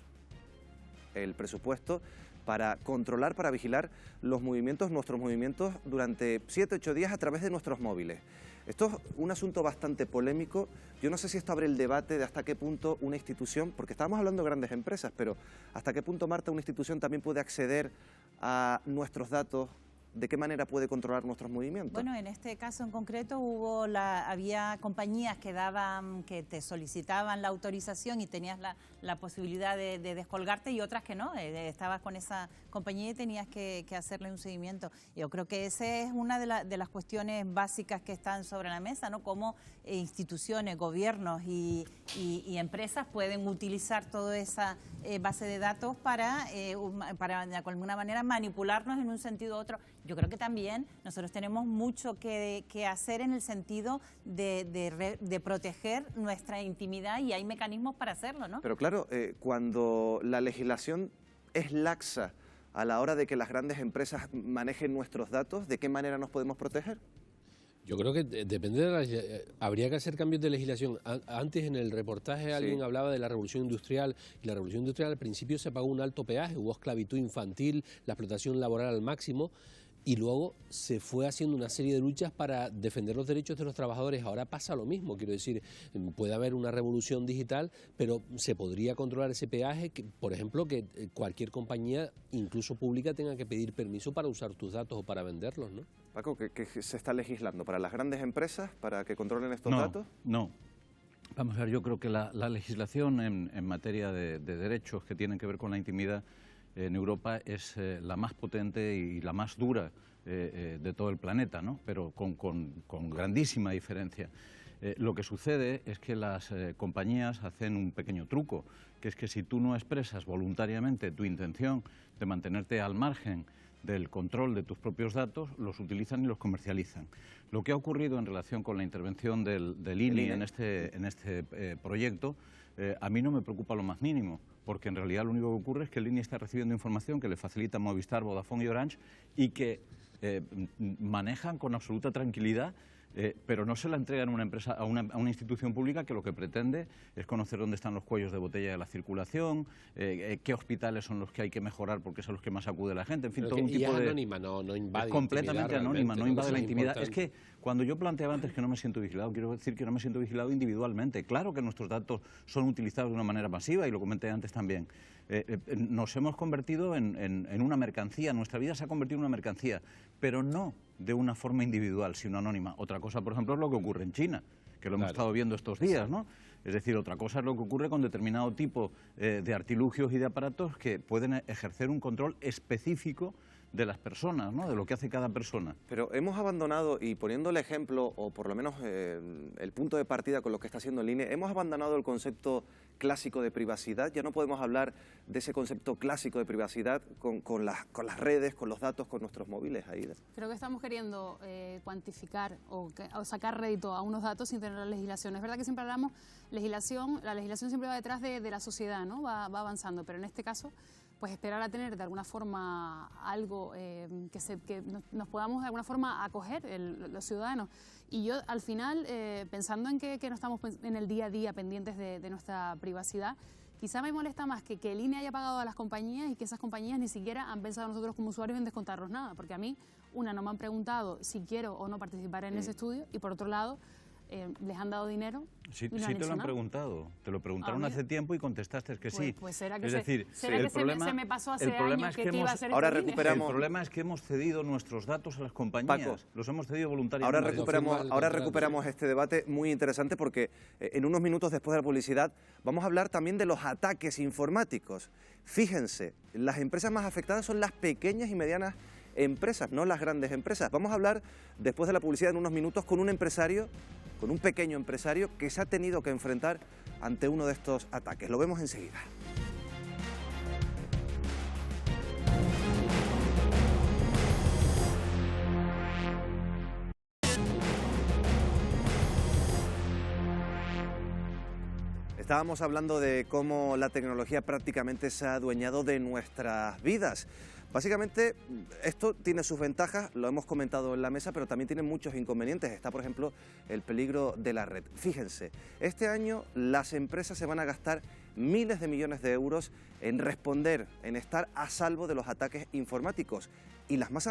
el presupuesto para controlar, para vigilar nuestros movimientos durante 7-8 días a través de nuestros móviles. Esto es un asunto bastante polémico. Yo no sé si esto abre el debate de hasta qué punto una institución, porque estábamos hablando de grandes empresas, pero hasta qué punto, Marta, una institución también puede acceder a nuestros datos. ¿De qué manera puede controlar nuestros movimientos? Bueno, en este caso en concreto había compañías que te solicitaban la autorización y tenías la posibilidad de descolgarte y otras que no. Estabas con esa compañía y tenías que hacerle un seguimiento. Yo creo que esa es una de las cuestiones básicas que están sobre la mesa, ¿no? Cómo instituciones, gobiernos y empresas pueden utilizar toda esa base de datos para de alguna manera manipularnos en un sentido u otro. Yo creo que también nosotros tenemos mucho que hacer en el sentido de proteger nuestra intimidad y hay mecanismos para hacerlo, ¿no? Pero claro, cuando la legislación es laxa a la hora de que las grandes empresas manejen nuestros datos, ¿de qué manera nos podemos proteger? Yo creo que depende habría que hacer cambios de legislación. Antes en el reportaje alguien hablaba de la revolución industrial y la revolución industrial al principio se pagó un alto peaje, hubo esclavitud infantil, la explotación laboral al máximo y luego se fue haciendo una serie de luchas para defender los derechos de los trabajadores. Ahora pasa lo mismo, quiero decir, puede haber una revolución digital, pero se podría controlar ese peaje, por ejemplo, que cualquier compañía, incluso pública, tenga que pedir permiso para usar tus datos o para venderlos, ¿no? Paco, ¿qué se está legislando? ¿Para las grandes empresas, para que controlen estos datos? No. Vamos a ver, yo creo que la legislación en materia de derechos que tienen que ver con la intimidad en Europa es la más potente y la más dura de todo el planeta, ¿no? Pero con grandísima diferencia. Lo que sucede es que las compañías hacen un pequeño truco, que es que si tú no expresas voluntariamente tu intención de mantenerte al margen del control de tus propios datos, los utilizan y los comercializan. Lo que ha ocurrido en relación con la intervención del INI en este proyecto, a mí no me preocupa lo más mínimo, porque en realidad lo único que ocurre es que el INI está recibiendo información que le facilita Movistar, Vodafone y Orange y que manejan con absoluta tranquilidad, pero no se la entregan a una empresa, a una institución pública que lo que pretende es conocer dónde están los cuellos de botella de la circulación, qué hospitales son los que hay que mejorar porque son los que más acude la gente, en fin, pero todo un tipo de... anónima, no invade. Es completamente anónima, no invade la intimidad. Importante. Es que cuando yo planteaba antes que no me siento vigilado, quiero decir que no me siento vigilado individualmente. Claro que nuestros datos son utilizados de una manera masiva y lo comenté antes también. Nos hemos convertido en una mercancía, nuestra vida se ha convertido en una mercancía, pero no de una forma individual, sino anónima. Otra cosa, por ejemplo, es lo que ocurre en China, que lo hemos estado viendo estos días, ¿no? Es decir, otra cosa es lo que ocurre con determinado tipo de artilugios y de aparatos que pueden ejercer un control específico de las personas, ¿no? De lo que hace cada persona. Pero hemos abandonado, y poniendo el ejemplo, o por lo menos el punto de partida con lo que está haciendo el INE, hemos abandonado el concepto clásico de privacidad. Ya no podemos hablar de ese concepto clásico de privacidad con las redes, con los datos, con nuestros móviles, Aida. Creo que estamos queriendo cuantificar o sacar rédito a unos datos sin tener la legislación. Es verdad que siempre hablamos legislación, la legislación siempre va detrás de la sociedad, ¿no? Va avanzando, pero en este caso, pues esperar a tener de alguna forma algo que nos podamos de alguna forma acoger los ciudadanos. Y yo al final, pensando en que no estamos en el día a día pendientes de nuestra privacidad, quizá me molesta más que el INE haya pagado a las compañías y que esas compañías ni siquiera han pensado nosotros como usuarios en descontarnos nada, porque a mí, no me han preguntado si quiero o no participar en ese estudio, y por otro lado, les han dado dinero. Sí, y no sí te lo han preguntado, te lo preguntaron hace tiempo y contestaste que sí. Pues será que, es decir, el problema, se me pasó hace años que iba a ser ahora recuperamos. El problema es que hemos cedido nuestros datos a las compañías, Paco, los hemos cedido voluntariamente. Ahora recuperamos este debate muy interesante porque en unos minutos después de la publicidad vamos a hablar también de los ataques informáticos. Fíjense, las empresas más afectadas son las pequeñas y medianas empresas, no las grandes empresas. Vamos a hablar después de la publicidad en unos minutos con un empresario, con un pequeño empresario que se ha tenido que enfrentar ante uno de estos ataques. Lo vemos enseguida. Estábamos hablando de cómo la tecnología prácticamente se ha adueñado de nuestras vidas. Básicamente, esto tiene sus ventajas, lo hemos comentado en la mesa, pero también tiene muchos inconvenientes. Está, por ejemplo, el peligro de la red. Fíjense, este año las empresas se van a gastar miles de millones de euros en responder, en estar a salvo de los ataques informáticos. Y las más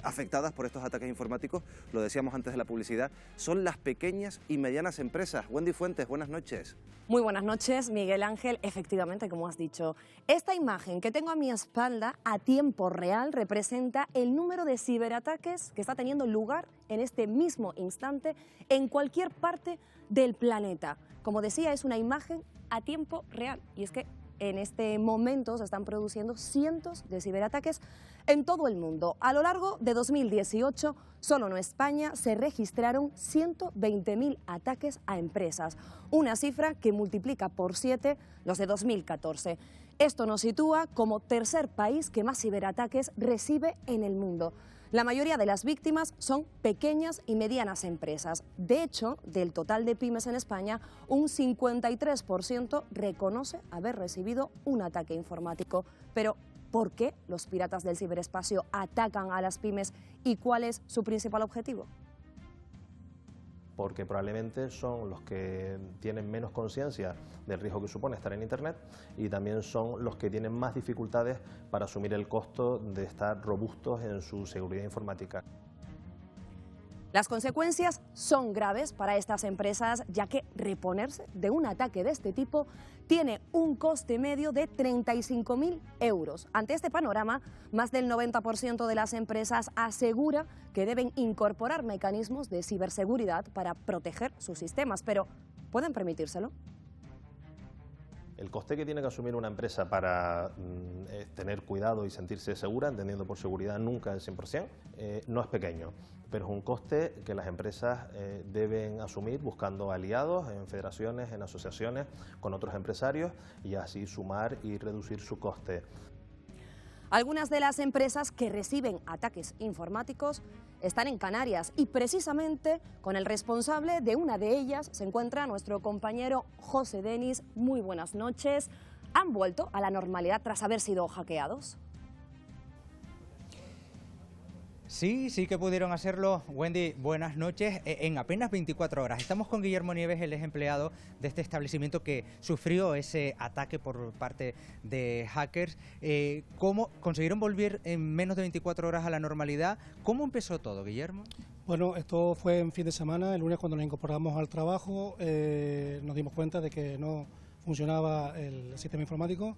afectadas por estos ataques informáticos, lo decíamos antes de la publicidad, son las pequeñas y medianas empresas. Wendy Fuentes, buenas noches. Muy buenas noches, Miguel Ángel. Efectivamente, como has dicho, esta imagen que tengo a mi espalda a tiempo real representa el número de ciberataques que está teniendo lugar en este mismo instante en cualquier parte del planeta. Como decía, es una imagen a tiempo real, y es que en este momento se están produciendo cientos de ciberataques en todo el mundo. A lo largo de 2018, solo en España se registraron 120.000 ataques a empresas, una cifra que multiplica por 7 los de 2014. Esto nos sitúa como tercer país que más ciberataques recibe en el mundo. La mayoría de las víctimas son pequeñas y medianas empresas. De hecho, del total de pymes en España, un 53% reconoce haber recibido un ataque informático. Pero, ¿por qué los piratas del ciberespacio atacan a las pymes y cuál es su principal objetivo? Porque probablemente son los que tienen menos conciencia del riesgo que supone estar en Internet y también son los que tienen más dificultades para asumir el costo de estar robustos en su seguridad informática. Las consecuencias son graves para estas empresas, ya que reponerse de un ataque de este tipo tiene un coste medio de 35.000 euros. Ante este panorama, más del 90% de las empresas asegura que deben incorporar mecanismos de ciberseguridad para proteger sus sistemas, pero ¿pueden permitírselo? El coste que tiene que asumir una empresa para tener cuidado y sentirse segura, entendiendo por seguridad nunca el 100%, no es pequeño, pero es un coste que las empresas deben asumir buscando aliados en federaciones, en asociaciones con otros empresarios y así sumar y reducir su coste. Algunas de las empresas que reciben ataques informáticos están en Canarias y precisamente con el responsable de una de ellas se encuentra nuestro compañero José Denis. Muy buenas noches. ¿Han vuelto a la normalidad tras haber sido hackeados? Sí, sí que pudieron hacerlo. Wendy, buenas noches. En apenas 24 horas. Estamos con Guillermo Nieves, el ex empleado de este establecimiento que sufrió ese ataque por parte de hackers. ¿Cómo consiguieron volver en menos de 24 horas a la normalidad? ¿Cómo empezó todo, Guillermo? Bueno, esto fue en fin de semana. El lunes, cuando nos incorporamos al trabajo, nos dimos cuenta de que no funcionaba el sistema informático.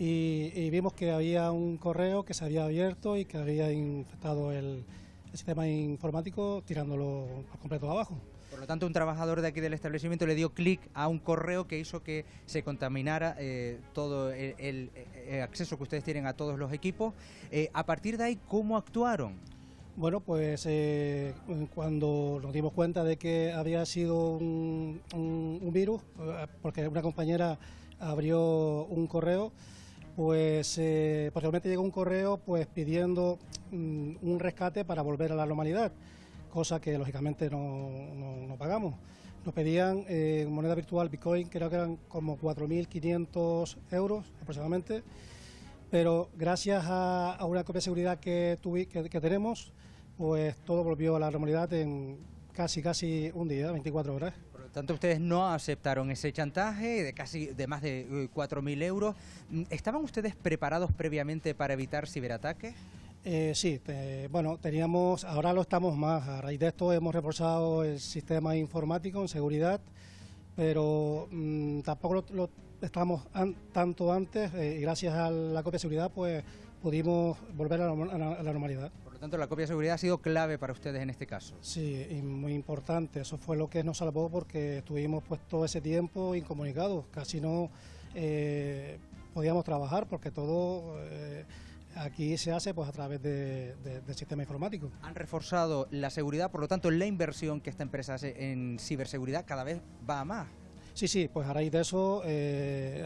Y vimos que había un correo que se había abierto y que había infectado el sistema informático tirándolo por completo abajo. Por lo tanto, un trabajador de aquí del establecimiento le dio clic a un correo que hizo que se contaminara todo el acceso que ustedes tienen a todos los equipos. A partir de ahí, ¿cómo actuaron? Bueno, pues cuando nos dimos cuenta de que había sido un virus, porque una compañera abrió un correo, pues posteriormente llegó un correo pues pidiendo un rescate para volver a la normalidad, cosa que lógicamente no pagamos. Nos pedían moneda virtual Bitcoin, creo que eran como 4.500 euros aproximadamente, pero gracias a una copia de seguridad que tenemos, pues todo volvió a la normalidad en casi un día, 24 horas. Por lo tanto, ustedes no aceptaron ese chantaje de más de 4.000 euros. ¿Estaban ustedes preparados previamente para evitar ciberataques? Sí, bueno, teníamos, ahora lo estamos más. A raíz de esto hemos reforzado el sistema informático en seguridad, pero tampoco lo estábamos tanto antes y gracias a la copia de seguridad pues pudimos volver a la normalidad. Por lo tanto, la copia de seguridad ha sido clave para ustedes en este caso. Sí, y muy importante. Eso fue lo que nos salvó porque estuvimos pues todo ese tiempo incomunicados. Casi no podíamos trabajar porque todo aquí se hace pues a través del sistema informático. Han reforzado la seguridad, por lo tanto la inversión que esta empresa hace en ciberseguridad cada vez va a más. Sí, pues a raíz de eso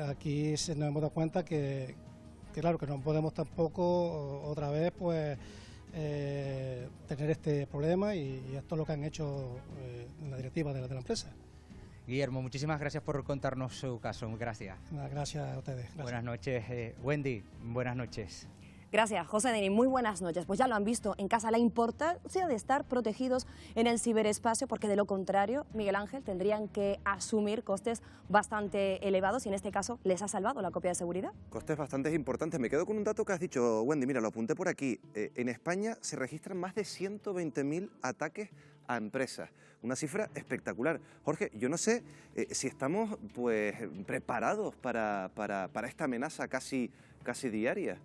aquí nos hemos dado cuenta que claro que no podemos tampoco otra vez pues tener este problema y esto es lo que han hecho en la directiva de la empresa. Guillermo, muchísimas gracias por contarnos su caso. Gracias. Gracias a ustedes. Gracias. Buenas noches, Wendy. Buenas noches. Gracias, José Denis. Muy buenas noches. Pues ya lo han visto en casa, la importancia de estar protegidos en el ciberespacio, porque de lo contrario, Miguel Ángel, tendrían que asumir costes bastante elevados y en este caso les ha salvado la copia de seguridad. Costes bastante importantes. Me quedo con un dato que has dicho, Wendy, mira, lo apunté por aquí. En España se registran más de 120.000 ataques a empresas. Una cifra espectacular. Jorge, yo no sé si estamos pues preparados para esta amenaza casi diaria.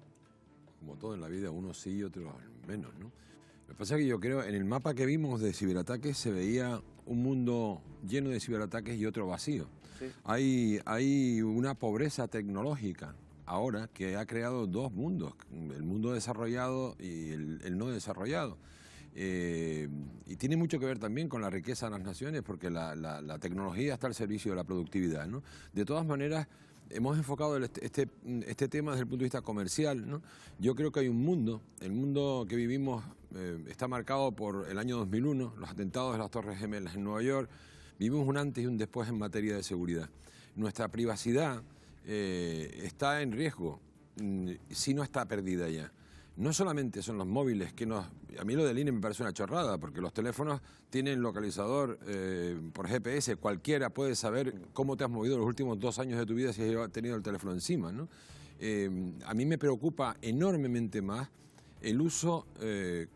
Como todo en la vida, unos sí y otros menos, ¿no? Lo que pasa es que yo creo, en el mapa que vimos de ciberataques se veía un mundo lleno de ciberataques y otro vacío. Sí. Hay una pobreza tecnológica ahora que ha creado dos mundos, el mundo desarrollado y el no desarrollado. Y tiene mucho que ver también con la riqueza de las naciones, porque la tecnología está al servicio de la productividad, ¿no? De todas maneras, hemos enfocado este tema desde el punto de vista comercial, ¿no? Yo creo que hay un mundo, el mundo que vivimos está marcado por el año 2001, los atentados de las Torres Gemelas en Nueva York. Vivimos un antes y un después en materia de seguridad. Nuestra privacidad está en riesgo, si no está perdida ya. No solamente son los móviles, a mí lo del INE me parece una chorrada, porque los teléfonos tienen localizador por GPS, cualquiera puede saber cómo te has movido los últimos 2 años de tu vida si has tenido el teléfono encima, ¿no? A mí me preocupa enormemente más el uso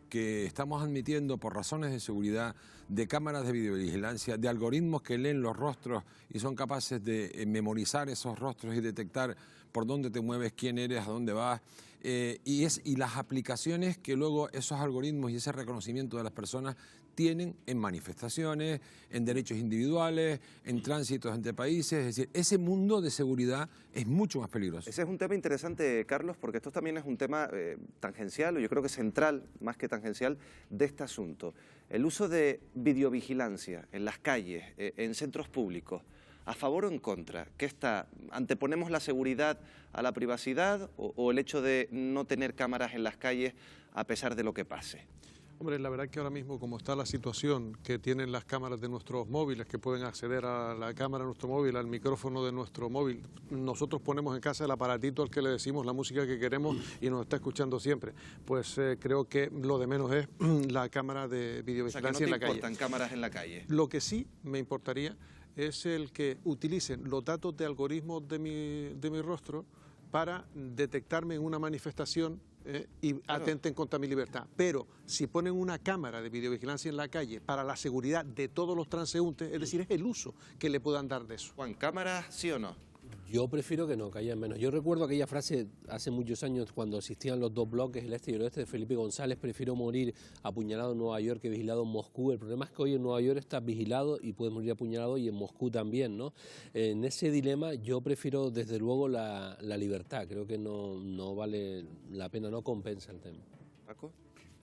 que estamos admitiendo por razones de seguridad de cámaras de videovigilancia, de algoritmos que leen los rostros y son capaces de memorizar esos rostros y detectar por dónde te mueves, quién eres, a dónde vas, y las aplicaciones que luego esos algoritmos y ese reconocimiento de las personas tienen en manifestaciones, en derechos individuales, en tránsitos entre países. Es decir, ese mundo de seguridad es mucho más peligroso. Ese es un tema interesante, Carlos, porque esto también es un tema tangencial, o yo creo que central, más que tangencial, de este asunto. El uso de videovigilancia en las calles, en centros públicos, ¿a favor o en contra? ¿Qué está? ¿Anteponemos la seguridad a la privacidad o el hecho de no tener cámaras en las calles a pesar de lo que pase? Hombre, la verdad que ahora mismo, como está la situación, que tienen las cámaras de nuestros móviles, que pueden acceder a la cámara de nuestro móvil, al micrófono de nuestro móvil, nosotros ponemos en casa el aparatito al que le decimos la música que queremos y nos está escuchando siempre. Pues creo que lo de menos es la cámara de videovigilancia en la calle. O sea, que no te importan cámaras en la calle. Lo que sí me importaría es el que utilicen los datos de algoritmos de mi rostro para detectarme en una manifestación y atenten contra mi libertad. Pero si ponen una cámara de videovigilancia en la calle para la seguridad de todos los transeúntes, es decir, es el uso que le puedan dar de eso. Juan, ¿cámaras sí o no? Yo prefiero que no, que haya menos. Yo recuerdo aquella frase hace muchos años cuando existían los dos bloques, el este y el oeste, de Felipe González: prefiero morir apuñalado en Nueva York que vigilado en Moscú. El problema es que hoy en Nueva York estás vigilado y puedes morir apuñalado, y en Moscú también, ¿no? En ese dilema yo prefiero desde luego la libertad. Creo que no vale la pena, no compensa el tema. ¿Paco?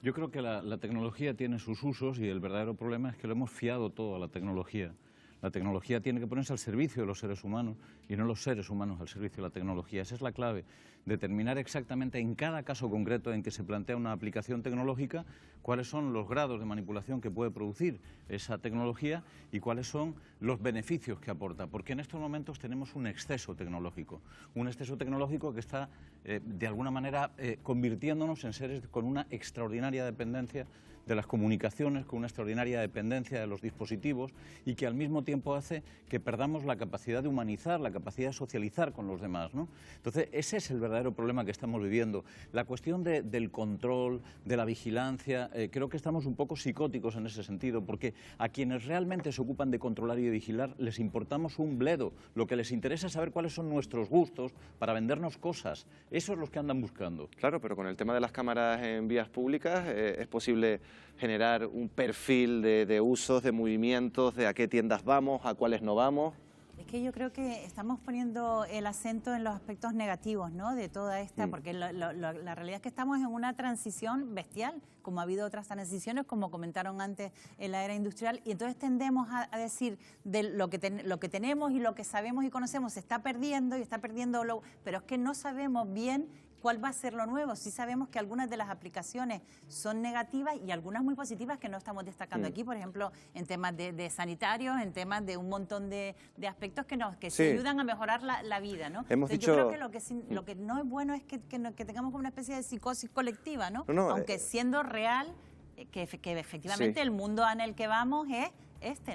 Yo creo que la tecnología tiene sus usos y el verdadero problema es que lo hemos fiado todo a la tecnología. La tecnología tiene que ponerse al servicio de los seres humanos y no los seres humanos al servicio de la tecnología. Esa es la clave, determinar exactamente en cada caso concreto en que se plantea una aplicación tecnológica cuáles son los grados de manipulación que puede producir esa tecnología y cuáles son los beneficios que aporta, porque en estos momentos tenemos un exceso tecnológico que está de alguna manera convirtiéndonos en seres con una extraordinaria dependencia de las comunicaciones, con una extraordinaria dependencia de los dispositivos, y que al mismo tiempo hace que perdamos la capacidad de humanizar, la capacidad de socializar con los demás, ¿no? Entonces, ese es el verdadero problema que estamos viviendo. La cuestión del control, de la vigilancia, creo que estamos un poco psicóticos en ese sentido, porque a quienes realmente se ocupan de controlar y de vigilar les importamos un bledo. Lo que les interesa es saber cuáles son nuestros gustos para vendernos cosas. Eso es lo que andan buscando. Claro, pero con el tema de las cámaras en vías públicas es posible generar un perfil de usos, de movimientos, de a qué tiendas vamos, a cuáles no vamos. Es que yo creo que estamos poniendo el acento en los aspectos negativos, ¿no?, de toda esta, porque la realidad es que estamos en una transición bestial, como ha habido otras transiciones, como comentaron antes, en la era industrial, y entonces tendemos a decir de lo que tenemos y lo que sabemos y conocemos se está perdiendo, pero es que no sabemos bien cuál va a ser lo nuevo. Sí sabemos que algunas de las aplicaciones son negativas y algunas muy positivas que no estamos destacando aquí, por ejemplo, en temas de sanitarios, en temas de un montón de aspectos que sí, ayudan a mejorar la vida, ¿no? Yo creo que lo que no es bueno es que tengamos como una especie de psicosis colectiva, ¿no? Aunque siendo real, que efectivamente el mundo en el que vamos es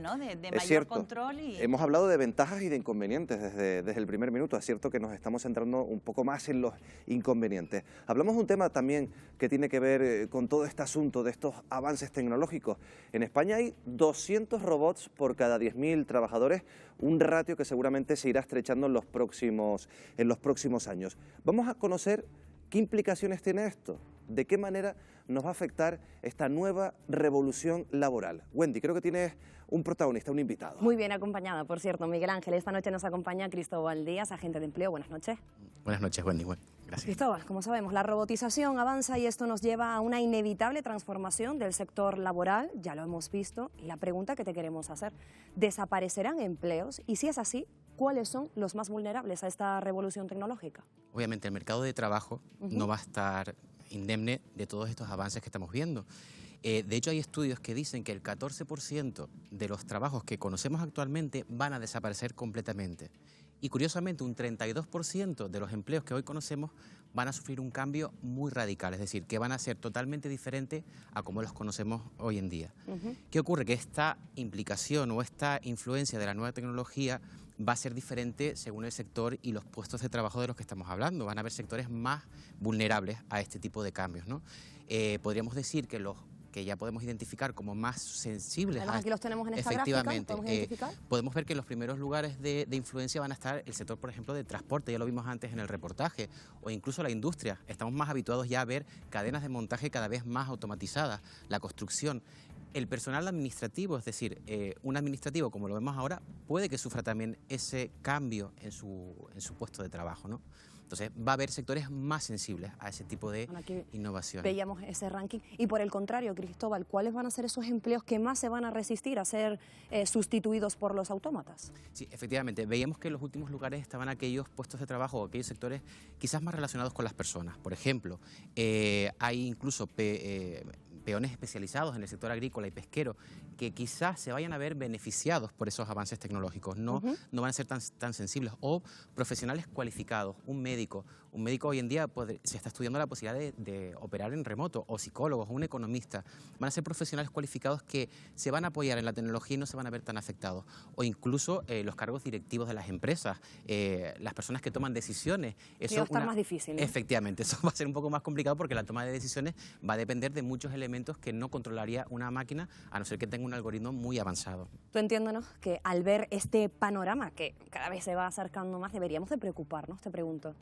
¿no?, de mayor cierto. Control. Hemos hablado de ventajas y de inconvenientes desde el primer minuto. Es cierto que nos estamos centrando un poco más en los inconvenientes. Hablamos de un tema también que tiene que ver con todo este asunto de estos avances tecnológicos. En España hay 200 robots por cada 10.000 trabajadores, un ratio que seguramente se irá estrechando en los próximos años. Vamos a conocer qué implicaciones tiene esto, de qué manera nos va a afectar esta nueva revolución laboral. Wendy, creo que tienes un protagonista, un invitado. Muy bien acompañada, por cierto, Miguel Ángel. Esta noche nos acompaña Cristóbal Díaz, agente de empleo. Buenas noches. Buenas noches, Wendy. Gracias. Cristóbal, como sabemos, la robotización avanza y esto nos lleva a una inevitable transformación del sector laboral, ya lo hemos visto, y la pregunta que te queremos hacer: ¿desaparecerán empleos? Y si es así, ¿cuáles son los más vulnerables a esta revolución tecnológica? Obviamente el mercado de trabajo no va a estar indemne de todos estos avances que estamos viendo. De hecho, hay estudios que dicen que el 14% de los trabajos que conocemos actualmente van a desaparecer completamente. Y curiosamente, un 32% de los empleos que hoy conocemos van a sufrir un cambio muy radical, es decir, que van a ser totalmente diferentes a como los conocemos hoy en día. ¿Qué ocurre? Que esta implicación o esta influencia de la nueva tecnología va a ser diferente según el sector y los puestos de trabajo de los que estamos hablando. Van a haber sectores más vulnerables a este tipo de cambios, ¿no? Podríamos decir que los que ya podemos identificar como más sensibles. Además, aquí los tenemos en esta gráfica, ¿podemos identificar? Podemos ver que en los primeros lugares de influencia van a estar el sector, por ejemplo, de transporte, ya lo vimos antes en el reportaje, o incluso la industria. Estamos más habituados ya a ver cadenas de montaje cada vez más automatizadas, la construcción. El personal administrativo, es decir, un administrativo, como lo vemos ahora, puede que sufra también ese cambio en su puesto de trabajo, ¿no? Entonces, va a haber sectores más sensibles a ese tipo de innovaciones. Veíamos ese ranking. Y por el contrario, Cristóbal, ¿cuáles van a ser esos empleos que más se van a resistir a ser sustituidos por los autómatas? Sí, efectivamente. Veíamos que en los últimos lugares estaban aquellos puestos de trabajo o aquellos sectores quizás más relacionados con las personas. Por ejemplo, hay incluso peones especializados en el sector agrícola y pesquero que quizás se vayan a ver beneficiados por esos avances tecnológicos, no van a ser tan sensibles. O profesionales cualificados, un médico hoy en día se está estudiando la posibilidad de operar en remoto, o psicólogos, o un economista. Van a ser profesionales cualificados que se van a apoyar en la tecnología y no se van a ver tan afectados. O incluso los cargos directivos de las empresas, las personas que toman decisiones. Eso va a estar más difícil, ¿no? Efectivamente, eso va a ser un poco más complicado porque la toma de decisiones va a depender de muchos elementos elementos que no controlaría una máquina, a no ser que tenga un algoritmo muy avanzado. Tú entiéndonos que al ver este panorama que cada vez se va acercando más, deberíamos de preocuparnos, te pregunto.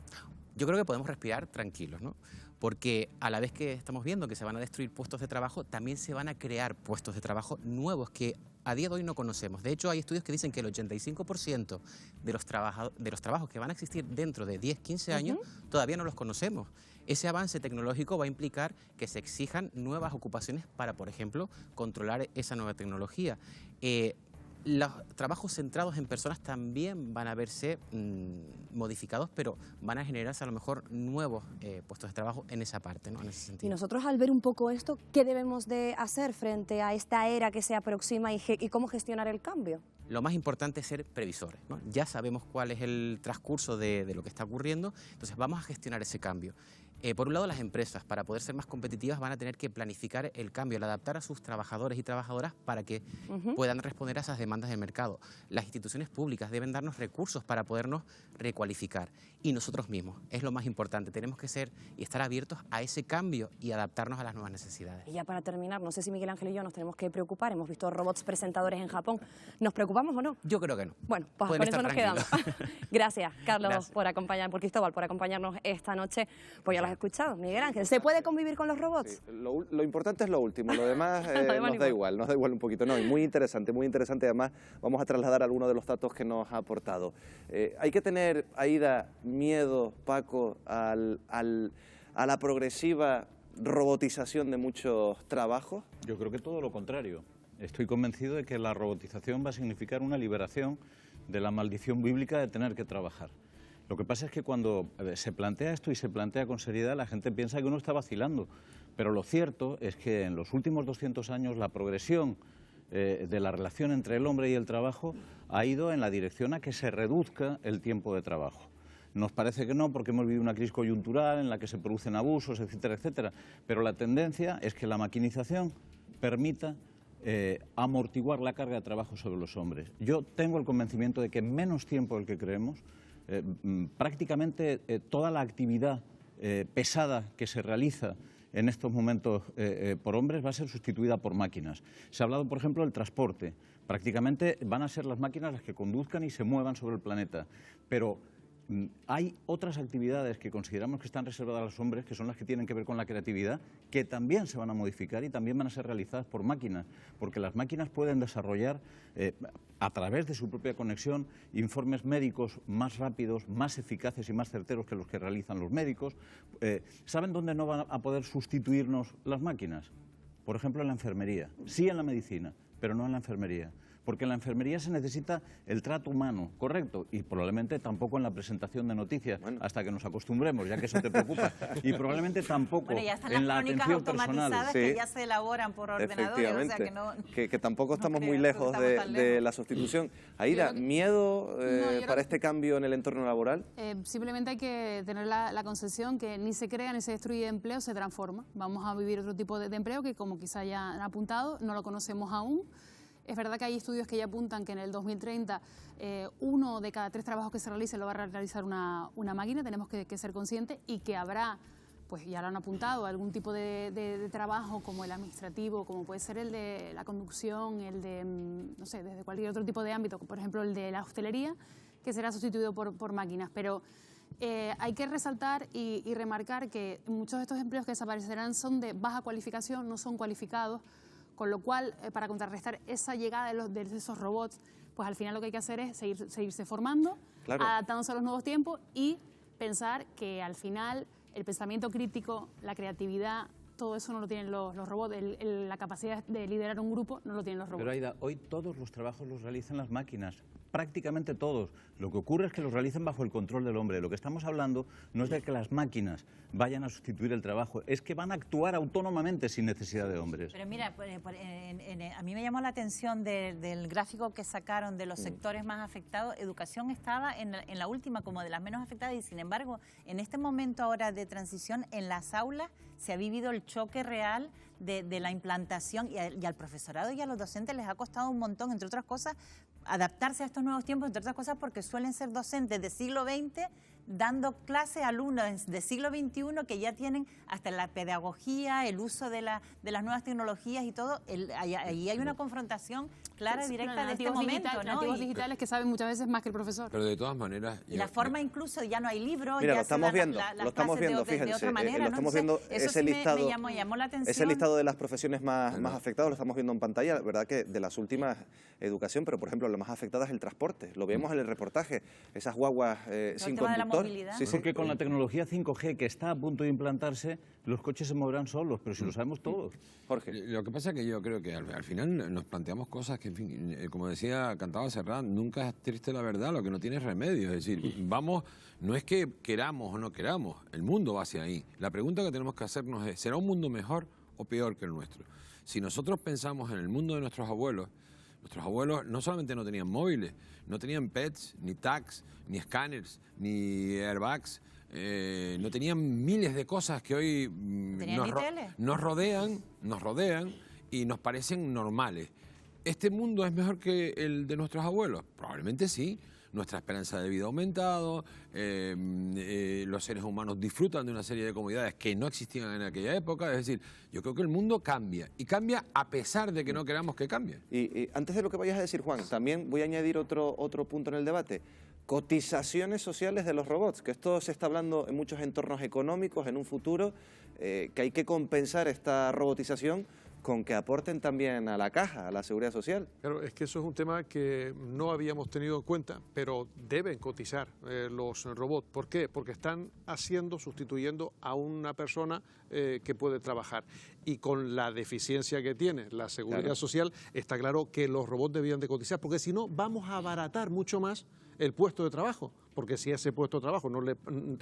Yo creo que podemos respirar tranquilos, ¿no? Porque a la vez que estamos viendo que se van a destruir puestos de trabajo, también se van a crear puestos de trabajo nuevos que a día de hoy no conocemos. De hecho, hay estudios que dicen que el 85% de los trabajos que van a existir dentro de 10, 15 años todavía no los conocemos. Ese avance tecnológico va a implicar que se exijan nuevas ocupaciones para, por ejemplo, controlar esa nueva tecnología. Los trabajos centrados en personas también van a verse modificados, pero van a generarse a lo mejor nuevos puestos de trabajo en esa parte, ¿no? En ese sentido. Y nosotros al ver un poco esto, ¿qué debemos de hacer frente a esta era que se aproxima y cómo gestionar el cambio? Lo más importante es ser previsores, ¿no? Ya sabemos cuál es el transcurso de lo que está ocurriendo, entonces vamos a gestionar ese cambio. Por un lado, las empresas, para poder ser más competitivas, van a tener que planificar el cambio, el adaptar a sus trabajadores y trabajadoras para que puedan responder a esas demandas del mercado. Las instituciones públicas deben darnos recursos para podernos recualificar. Y nosotros mismos, es lo más importante, tenemos que ser y estar abiertos a ese cambio y adaptarnos a las nuevas necesidades. Y ya para terminar, no sé si Miguel Ángel y yo nos tenemos que preocupar, hemos visto robots presentadores en Japón, ¿nos preocupamos o no? Yo creo que no. Bueno, pues con eso nos quedamos. Gracias, Carlos, por Cristóbal, por acompañarnos esta noche. Pues ya lo has escuchado, Miguel Ángel, ¿se puede convivir con los robots? Sí, lo importante es lo último, lo demás nos da igual un poquito. No, y muy interesante, además vamos a trasladar algunos de los datos que nos ha aportado. Hay que tener, Aida, miedo, Paco, a la progresiva robotización de muchos trabajos. Yo creo que todo lo contrario. Estoy convencido de que la robotización va a significar una liberación de la maldición bíblica de tener que trabajar. Lo que pasa es que cuando se plantea esto y se plantea con seriedad, la gente piensa que uno está vacilando. Pero lo cierto es que en los últimos 200 años la progresión de la relación entre el hombre y el trabajo ha ido en la dirección a que se reduzca el tiempo de trabajo. Nos parece que no, porque hemos vivido una crisis coyuntural en la que se producen abusos, etcétera, etcétera. Pero la tendencia es que la maquinización permita amortiguar la carga de trabajo sobre los hombres. Yo tengo el convencimiento de que en menos tiempo del que creemos, prácticamente toda la actividad pesada que se realiza en estos momentos por hombres va a ser sustituida por máquinas. Se ha hablado, por ejemplo, del transporte. Prácticamente van a ser las máquinas las que conduzcan y se muevan sobre el planeta. Pero hay otras actividades que consideramos que están reservadas a los hombres, que son las que tienen que ver con la creatividad, que también se van a modificar y también van a ser realizadas por máquinas, porque las máquinas pueden desarrollar, a través de su propia conexión, informes médicos más rápidos, más eficaces y más certeros que los que realizan los médicos. ¿Saben dónde no van a poder sustituirnos las máquinas? Por ejemplo, en la enfermería. Sí en la medicina, pero no en la enfermería. Porque en la enfermería se necesita el trato humano, correcto, y probablemente tampoco en la presentación de noticias, hasta que nos acostumbremos, ya que eso te preocupa, y probablemente tampoco en la atención personal. Que ya se elaboran por ordenadores, o sea que no... Que tampoco estamos muy lejos de la sustitución. Aida, ¿miedo para este cambio en el entorno laboral? Simplemente hay que tener la concepción que ni se crea ni se destruye empleo, se transforma. Vamos a vivir otro tipo de empleo que, como quizá ya han apuntado, no lo conocemos aún. Es verdad que hay estudios que ya apuntan que en el 2030 1 de cada 3 trabajos que se realicen lo va a realizar una máquina, tenemos que ser conscientes, y que habrá, pues ya lo han apuntado, algún tipo de trabajo como el administrativo, como puede ser el de la conducción, el de, no sé, desde cualquier otro tipo de ámbito, por ejemplo el de la hostelería, que será sustituido por máquinas. Pero hay que resaltar y remarcar que muchos de estos empleos que desaparecerán son de baja cualificación, no son cualificados. Con lo cual, para contrarrestar esa llegada de esos robots, pues al final lo que hay que hacer es seguirse formando, adaptándose a los nuevos tiempos y pensar que al final el pensamiento crítico, la creatividad, todo eso no lo tienen los robots, la capacidad de liderar un grupo no lo tienen los robots. Pero Aida, hoy todos los trabajos los realizan las máquinas, prácticamente todos. Lo que ocurre es que los realicen bajo el control del hombre. Lo que estamos hablando no es de que las máquinas vayan a sustituir el trabajo, es que van a actuar autónomamente sin necesidad de hombres. Pero mira, a mí me llamó la atención del gráfico que sacaron de los sectores más afectados. Educación estaba en la última como de las menos afectadas, y sin embargo, en este momento ahora de transición, en las aulas se ha vivido el choque real de la implantación, y al profesorado y a los docentes les ha costado un montón, entre otras cosas, adaptarse a estos nuevos tiempos, entre otras cosas porque suelen ser docentes del siglo XX dando clases a alumnos de siglo XXI que ya tienen hasta la pedagogía, el uso de las nuevas tecnologías y todo. Ahí hay una confrontación clara y directa de este momento, ¿no? Nativos digitales que saben muchas veces más que el profesor. Pero de todas maneras... Y la forma incluso, ya no hay libros, mira, ya lo estamos viendo, de otra manera, lo estamos viendo, ese listado, me llamó la atención. Ese listado de las profesiones más afectadas lo estamos viendo en pantalla, la verdad que de las últimas educación, pero por ejemplo la más afectada es el transporte, lo vemos en el reportaje, esas guaguas sin conductor. Sí, porque con la tecnología 5G que está a punto de implantarse, los coches se moverán solos, pero si lo sabemos todos. Jorge. Lo que pasa es que yo creo que al final nos planteamos cosas que, en fin, como decía, cantaba Serrat, nunca es triste la verdad, lo que no tiene remedio. Es decir, vamos, no es que queramos o no queramos, el mundo va hacia ahí. La pregunta que tenemos que hacernos es, ¿será un mundo mejor o peor que el nuestro? Si nosotros pensamos en el mundo de nuestros abuelos no solamente no tenían móviles, no tenían pets, ni tags, ni escáneres, ni airbags, no tenían miles de cosas que hoy nos rodean y nos parecen normales. ¿Este mundo es mejor que el de nuestros abuelos? Probablemente sí. Nuestra esperanza de vida ha aumentado, los seres humanos disfrutan de una serie de comodidades que no existían en aquella época. Es decir, yo creo que el mundo cambia, y cambia a pesar de que no queramos que cambie. Y antes de lo que vayas a decir, Juan, también voy a añadir otro punto en el debate. Cotizaciones sociales de los robots, que esto se está hablando en muchos entornos económicos en un futuro, que hay que compensar esta robotización con que aporten también a la caja, a la seguridad social. Claro, es que eso es un tema que no habíamos tenido en cuenta, pero deben cotizar los robots. ¿Por qué? Porque están sustituyendo a una persona que puede trabajar. Y con la deficiencia que tiene la seguridad social, está claro que los robots debían de cotizar, porque si no vamos a abaratar mucho más el puesto de trabajo, porque si ese puesto de trabajo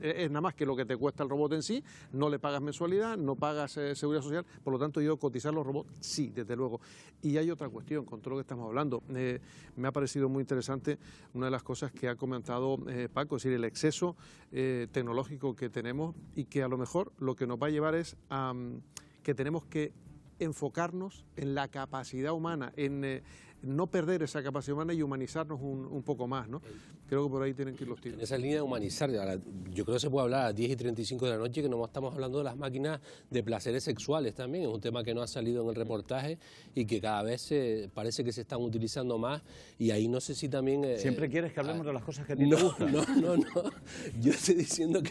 es nada más que lo que te cuesta el robot en sí, no le pagas mensualidad, no pagas seguridad social, por lo tanto yo cotizar los robots sí, desde luego. Y hay otra cuestión con todo lo que estamos hablando. Me ha parecido muy interesante una de las cosas que ha comentado Paco, es decir, el exceso tecnológico que tenemos, y que a lo mejor lo que nos va a llevar es a que tenemos que enfocarnos en la capacidad humana, en no perder esa capacidad humana y humanizarnos un poco más, ¿no? Creo que por ahí tienen que ir los tiros. En esa línea de humanizar, yo creo que se puede hablar a las 10:35 de la noche, que no estamos hablando de las máquinas de placeres sexuales también, es un tema que no ha salido en el reportaje y que cada vez parece que se están utilizando más, y ahí no sé si también... Siempre quieres que hablemos de las cosas que a ti te gustan. No, yo estoy diciendo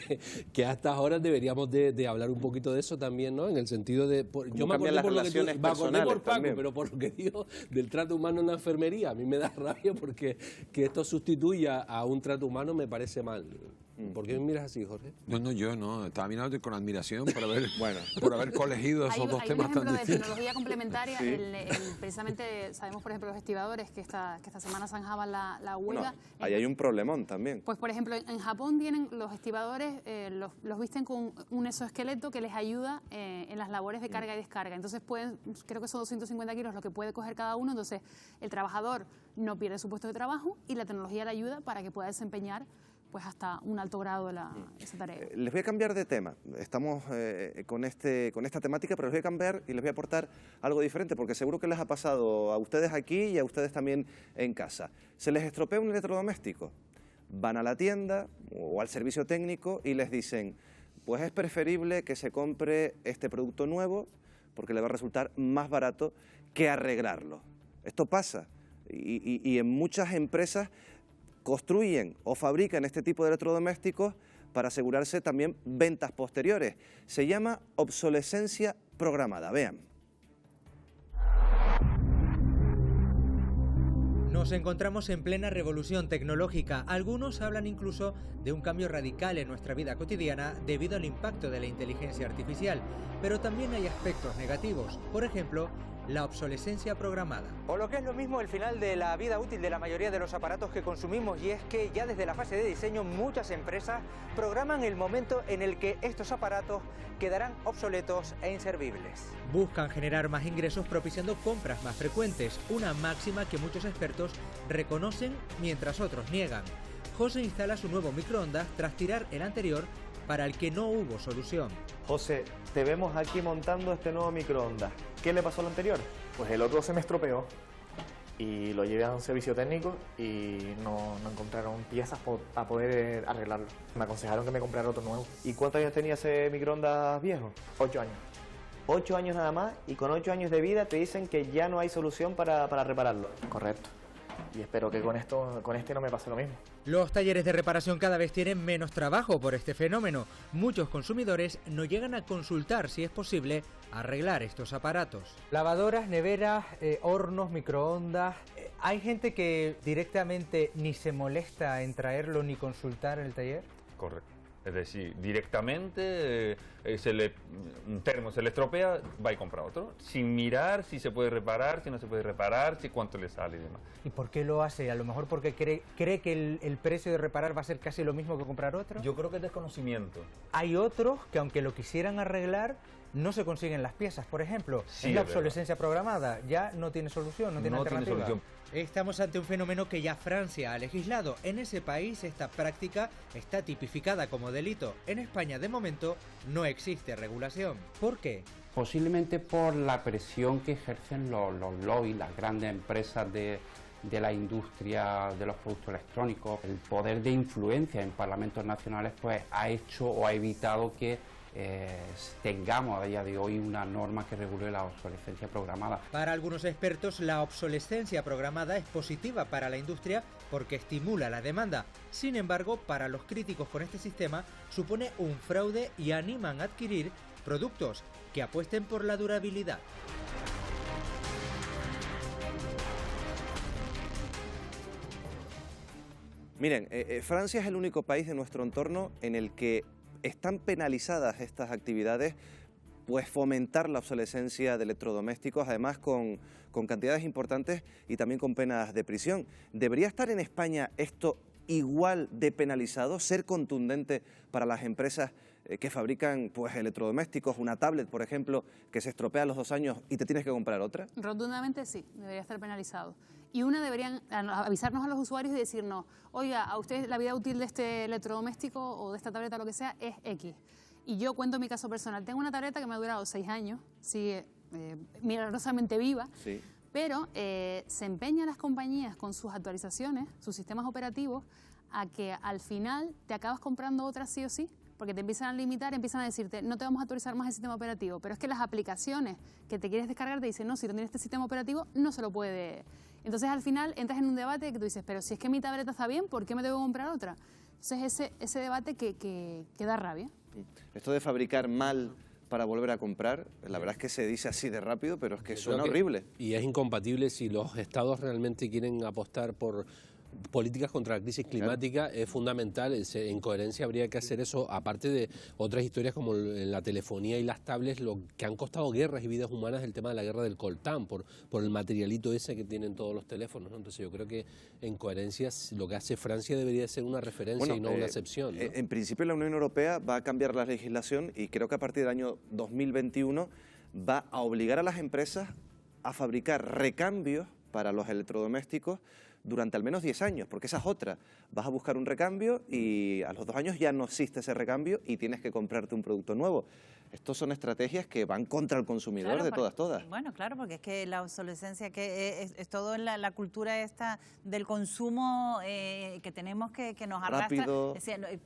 que a estas horas deberíamos de hablar un poquito de eso también, ¿no? En el sentido de... Yo me acordé por lo que tú... Me acordé por Paco, pero por lo que digo del trato humano en la enfermería, a mí me da rabia porque que esto sustituya a un trato humano me parece mal. ¿Por qué me miras así, Jorge? No, yo no. Estaba mirando con admiración por haber colegido esos dos temas tan distintos. Hay un ejemplo de tecnología complementaria. Sí. Precisamente sabemos, por ejemplo, los estibadores que esta semana zanjaban la huelga. Ahí hay un problemón también. Pues, por ejemplo, en Japón tienen los estibadores, los visten con un exoesqueleto que les ayuda en las labores de carga y descarga. Entonces, creo que son 250 kilos lo que puede coger cada uno. Entonces, el trabajador no pierde su puesto de trabajo y la tecnología le ayuda para que pueda desempeñar pues hasta un alto grado de esa tarea. Les voy a cambiar de tema. Estamos con esta temática, pero les voy a cambiar y les voy a aportar algo diferente, porque seguro que les ha pasado a ustedes aquí y a ustedes también en casa. Se les estropea un electrodoméstico. Van a la tienda o al servicio técnico y les dicen, pues es preferible que se compre este producto nuevo porque le va a resultar más barato que arreglarlo. Esto pasa y en muchas empresas construyen o fabrican este tipo de electrodomésticos para asegurarse también ventas posteriores. Se llama obsolescencia programada. Vean. Nos encontramos en plena revolución tecnológica. Algunos hablan incluso de un cambio radical en nuestra vida cotidiana debido al impacto de la inteligencia artificial. Pero también hay aspectos negativos. Por ejemplo, la obsolescencia programada. O lo que es lo mismo, el final de la vida útil de la mayoría de los aparatos que consumimos, y es que ya desde la fase de diseño muchas empresas programan el momento en el que estos aparatos quedarán obsoletos e inservibles. Buscan generar más ingresos propiciando compras más frecuentes, una máxima que muchos expertos reconocen mientras otros niegan. José instala su nuevo microondas tras tirar el anterior para el que no hubo solución. José, te vemos aquí montando este nuevo microondas. ¿Qué le pasó al anterior? Pues el otro se me estropeó y lo llevé a un servicio técnico y no encontraron piezas para poder arreglarlo. Me aconsejaron que me comprara otro nuevo. ¿Y cuántos años tenía ese microondas viejo? 8 años. 8 años nada más, y con 8 años de vida te dicen que ya no hay solución para repararlo. Correcto. Y espero que con este no me pase lo mismo. Los talleres de reparación cada vez tienen menos trabajo por este fenómeno. Muchos consumidores no llegan a consultar si es posible arreglar estos aparatos. Lavadoras, neveras, hornos, microondas. ¿Hay gente que directamente ni se molesta en traerlo ni consultar en el taller? Correcto. Es decir, directamente un termo se le estropea, va y compra otro, sin mirar si se puede reparar, si no se puede reparar, si cuánto le sale y demás. ¿Y por qué lo hace? A lo mejor porque cree que el precio de reparar va a ser casi lo mismo que comprar otro. Yo creo que es desconocimiento. Hay otros que aunque lo quisieran arreglar, no se consiguen las piezas. Por ejemplo, Sí, es la es obsolescencia programada. Ya no tiene solución, no tiene alternativa. Estamos ante un fenómeno que ya Francia ha legislado. En ese país esta práctica está tipificada como delito. En España, de momento, no existe regulación. ¿Por qué? Posiblemente por la presión que ejercen los lobbies, las grandes empresas de la industria de los productos electrónicos. El poder de influencia en parlamentos nacionales pues ha hecho o ha evitado que tengamos a día de hoy una norma que regule la obsolescencia programada. Para algunos expertos, la obsolescencia programada es positiva para la industria porque estimula la demanda. Sin embargo, para los críticos con este sistema, supone un fraude y animan a adquirir productos que apuesten por la durabilidad. Miren, Francia es el único país de nuestro entorno en el que están penalizadas estas actividades, pues fomentar la obsolescencia de electrodomésticos, además con cantidades importantes y también con penas de prisión. ¿Debería estar en España esto igual de penalizado, ser contundente para las empresas que fabrican pues electrodomésticos, una tablet, por ejemplo, que se estropea a los 2 años y te tienes que comprar otra? Rotundamente sí, debería estar penalizado. Y deberían avisarnos a los usuarios y decirnos, oiga, a usted la vida útil de este electrodoméstico o de esta tableta, lo que sea, es X. Y yo cuento mi caso personal. Tengo una tableta que me ha durado 6 años, sigue milagrosamente viva, sí. Pero se empeñan las compañías con sus actualizaciones, sus sistemas operativos, a que al final te acabas comprando otra sí o sí, porque te empiezan a limitar, empiezan a decirte, no te vamos a actualizar más el sistema operativo, pero es que las aplicaciones que te quieres descargar te dicen, no, si no tienes este sistema operativo, no se lo puede. Entonces al final entras en un debate que tú dices, pero si es que mi tableta está bien, ¿por qué me debo comprar otra? Entonces ese debate que da rabia. Esto de fabricar mal para volver a comprar, la verdad es que se dice así de rápido, pero es que suena horrible. Y es incompatible si los estados realmente quieren apostar por políticas contra la crisis climática, es fundamental, en coherencia habría que hacer eso, aparte de otras historias como la telefonía y las tablets, lo que han costado guerras y vidas humanas, el tema de la guerra del coltán, por el materialito ese que tienen todos los teléfonos, ¿no? Entonces yo creo que en coherencia lo que hace Francia debería ser una referencia y no una excepción, ¿no? En principio la Unión Europea va a cambiar la legislación y creo que a partir del año 2021 va a obligar a las empresas a fabricar recambios para los electrodomésticos durante al menos 10 años, porque esa es otra. Vas a buscar un recambio y a los 2 años ya no existe ese recambio y tienes que comprarte un producto nuevo. Estos son estrategias que van contra el consumidor, claro, de todas. Bueno, claro, porque es que la obsolescencia que es todo en la cultura esta del consumo que tenemos que nos arrastra. Rápido.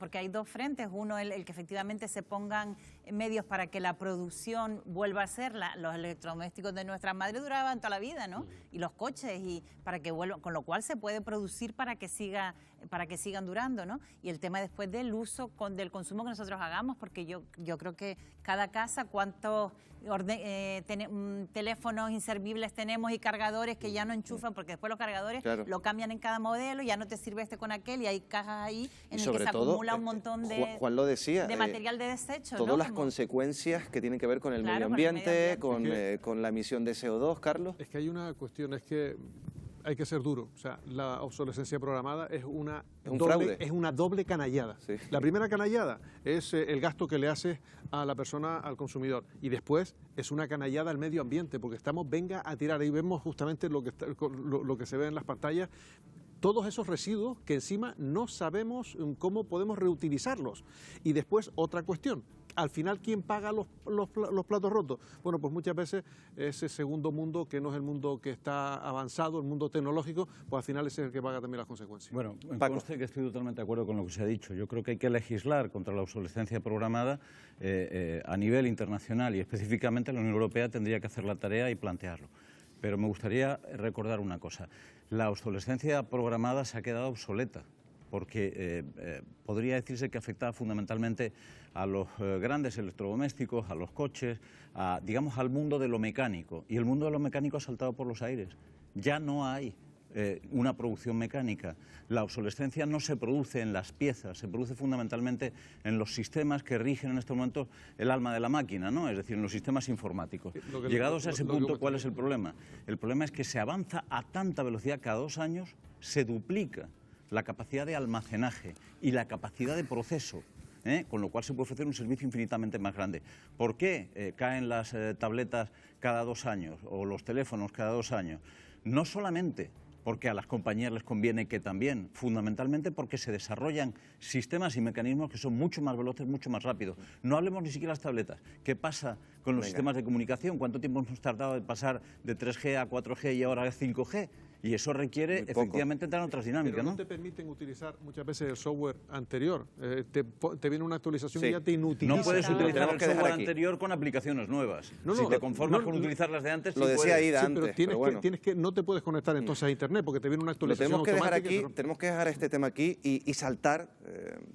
Porque hay dos frentes. Uno, el que efectivamente se pongan medios para que la producción vuelva a ser los electrodomésticos de nuestras madres duraban toda la vida, ¿no? Y los coches, y para que vuelvan, con lo cual se puede producir para que sigan durando, ¿no? Y el tema después del uso del consumo que nosotros hagamos, porque yo creo que cada casa cuántos teléfonos inservibles tenemos y cargadores que ya no enchufan, porque después los cargadores lo cambian en cada modelo, ya no te sirve este con aquel y hay cajas ahí en el que se acumula un montón de, Juan lo decía, de material de desecho. Todas las consecuencias que tienen que ver con el medio ambiente, con la emisión de CO2, Carlos. Es que hay una cuestión, es que hay que ser duro. O sea, la obsolescencia programada es una doble canallada. Sí. La primera canallada es el gasto que le haces a la persona, al consumidor. Y después es una canallada al medio ambiente, porque venga a tirar. Ahí vemos justamente lo que se ve en las pantallas. todos esos residuos que encima no sabemos cómo podemos reutilizarlos. Y después otra cuestión, al final, ¿quién paga los platos rotos? Bueno, pues muchas veces ese segundo mundo, que no es el mundo que está avanzado, el mundo tecnológico, pues al final ese es el que paga también las consecuencias. Bueno, conste que estoy totalmente de acuerdo con lo que se ha dicho. Yo creo que hay que legislar contra la obsolescencia programada a nivel internacional, y específicamente la Unión Europea tendría que hacer la tarea y plantearlo. Pero me gustaría recordar una cosa. La obsolescencia programada se ha quedado obsoleta, porque podría decirse que afectaba fundamentalmente a los grandes electrodomésticos, a los coches, digamos al mundo de lo mecánico. Y el mundo de lo mecánico ha saltado por los aires. Ya no hay una producción mecánica. La obsolescencia no se produce en las piezas, se produce fundamentalmente en los sistemas que rigen en estos momentos el alma de la máquina, ¿no? Es decir, en los sistemas informáticos. Llegados a ese punto, ¿cuál es el problema? El problema es que se avanza a tanta velocidad, cada 2 años se duplica la capacidad de almacenaje y la capacidad de proceso, con lo cual se puede ofrecer un servicio infinitamente más grande. ¿Por qué caen las tabletas cada 2 años o los teléfonos cada 2 años? No solamente porque a las compañías les conviene que también, fundamentalmente porque se desarrollan sistemas y mecanismos que son mucho más veloces, mucho más rápidos. No hablemos ni siquiera de las tabletas. ¿Qué pasa con los sistemas de comunicación? ¿Cuánto tiempo hemos tardado de pasar de 3G a 4G y ahora a 5G? Y eso requiere efectivamente entrar en otras dinámicas, ¿no? No te permiten utilizar muchas veces el software anterior. Te viene una actualización y ya te inutiliza. No puedes utilizar el software anterior con aplicaciones nuevas. Si te conformas con utilizar las de antes, lo decía Ida antes. Pero tienes que, no te puedes conectar entonces a Internet porque te viene una actualización automática. Tenemos que dejar este tema aquí y saltar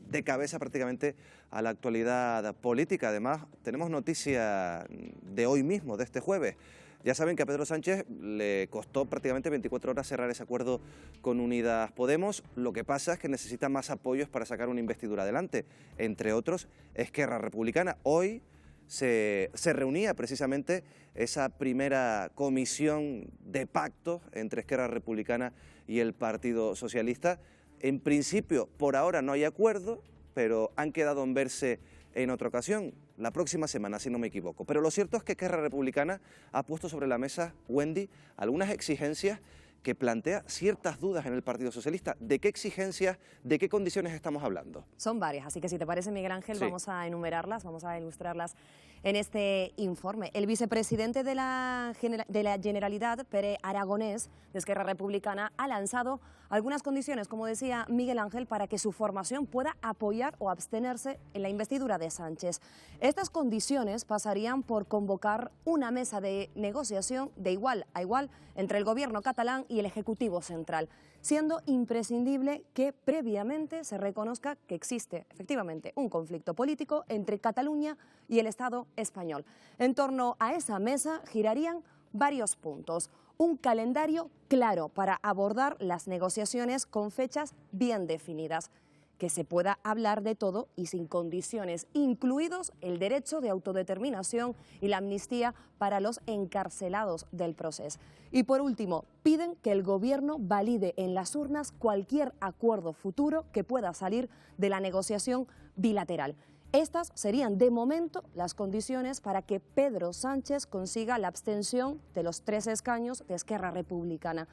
de cabeza prácticamente a la actualidad política. Además, tenemos noticia de hoy mismo, de este jueves. Ya saben que a Pedro Sánchez le costó prácticamente 24 horas cerrar ese acuerdo con Unidas Podemos. Lo que pasa es que necesita más apoyos para sacar una investidura adelante, entre otros Esquerra Republicana. Hoy se reunía precisamente esa primera comisión de pacto entre Esquerra Republicana y el Partido Socialista. En principio, por ahora no hay acuerdo, pero han quedado en verse en otra ocasión, la próxima semana, si no me equivoco. Pero lo cierto es que Esquerra Republicana ha puesto sobre la mesa, Wendy, algunas exigencias que plantea ciertas dudas en el Partido Socialista. ¿De qué exigencias, de qué condiciones estamos hablando? Son varias, así que si te parece, Miguel Ángel, vamos a enumerarlas, vamos a ilustrarlas en este informe. El vicepresidente de la Generalitat, Pere Aragonés, de Esquerra Republicana, ha lanzado algunas condiciones, como decía Miguel Ángel, para que su formación pueda apoyar o abstenerse en la investidura de Sánchez. Estas condiciones pasarían por convocar una mesa de negociación de igual a igual entre el gobierno catalán y el Ejecutivo Central, siendo imprescindible que previamente se reconozca que existe efectivamente un conflicto político entre Cataluña y el Estado español. En torno a esa mesa girarían varios puntos. Un calendario claro para abordar las negociaciones con fechas bien definidas, que se pueda hablar de todo y sin condiciones, incluidos el derecho de autodeterminación y la amnistía para los encarcelados del proceso. Y por último, piden que el Gobierno valide en las urnas cualquier acuerdo futuro que pueda salir de la negociación bilateral. Estas serían, de momento, las condiciones para que Pedro Sánchez consiga la abstención de los 3 escaños de Esquerra Republicana.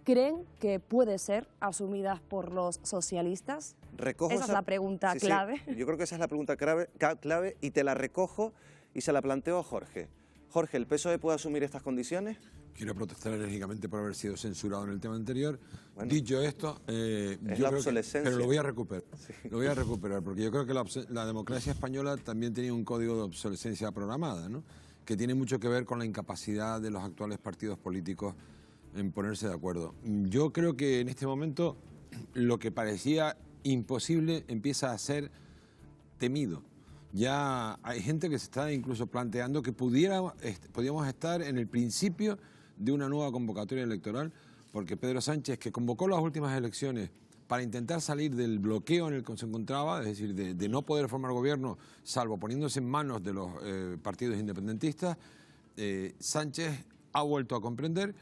¿Creen que puede ser asumida por los socialistas? Esa es la pregunta clave. Sí, yo creo que esa es la pregunta clave y te la recojo y se la planteo a Jorge. Jorge, ¿el PSOE puede asumir estas condiciones? Quiero protestar enérgicamente por haber sido censurado en el tema anterior. Bueno, dicho esto, yo creo que, pero lo voy a recuperar. Lo voy a recuperar porque yo creo que la democracia española también tenía un código de obsolescencia programada, ¿no? Que tiene mucho que ver con la incapacidad de los actuales partidos políticos en ponerse de acuerdo. Yo creo que en este momento lo que parecía imposible empieza a ser temido. Ya hay gente que se está incluso planteando que podíamos estar en el principio de una nueva convocatoria electoral, porque Pedro Sánchez, que convocó las últimas elecciones para intentar salir del bloqueo en el que se encontraba, es decir, de no poder formar gobierno, salvo poniéndose en manos de los partidos independentistas, Sánchez ha vuelto a comprender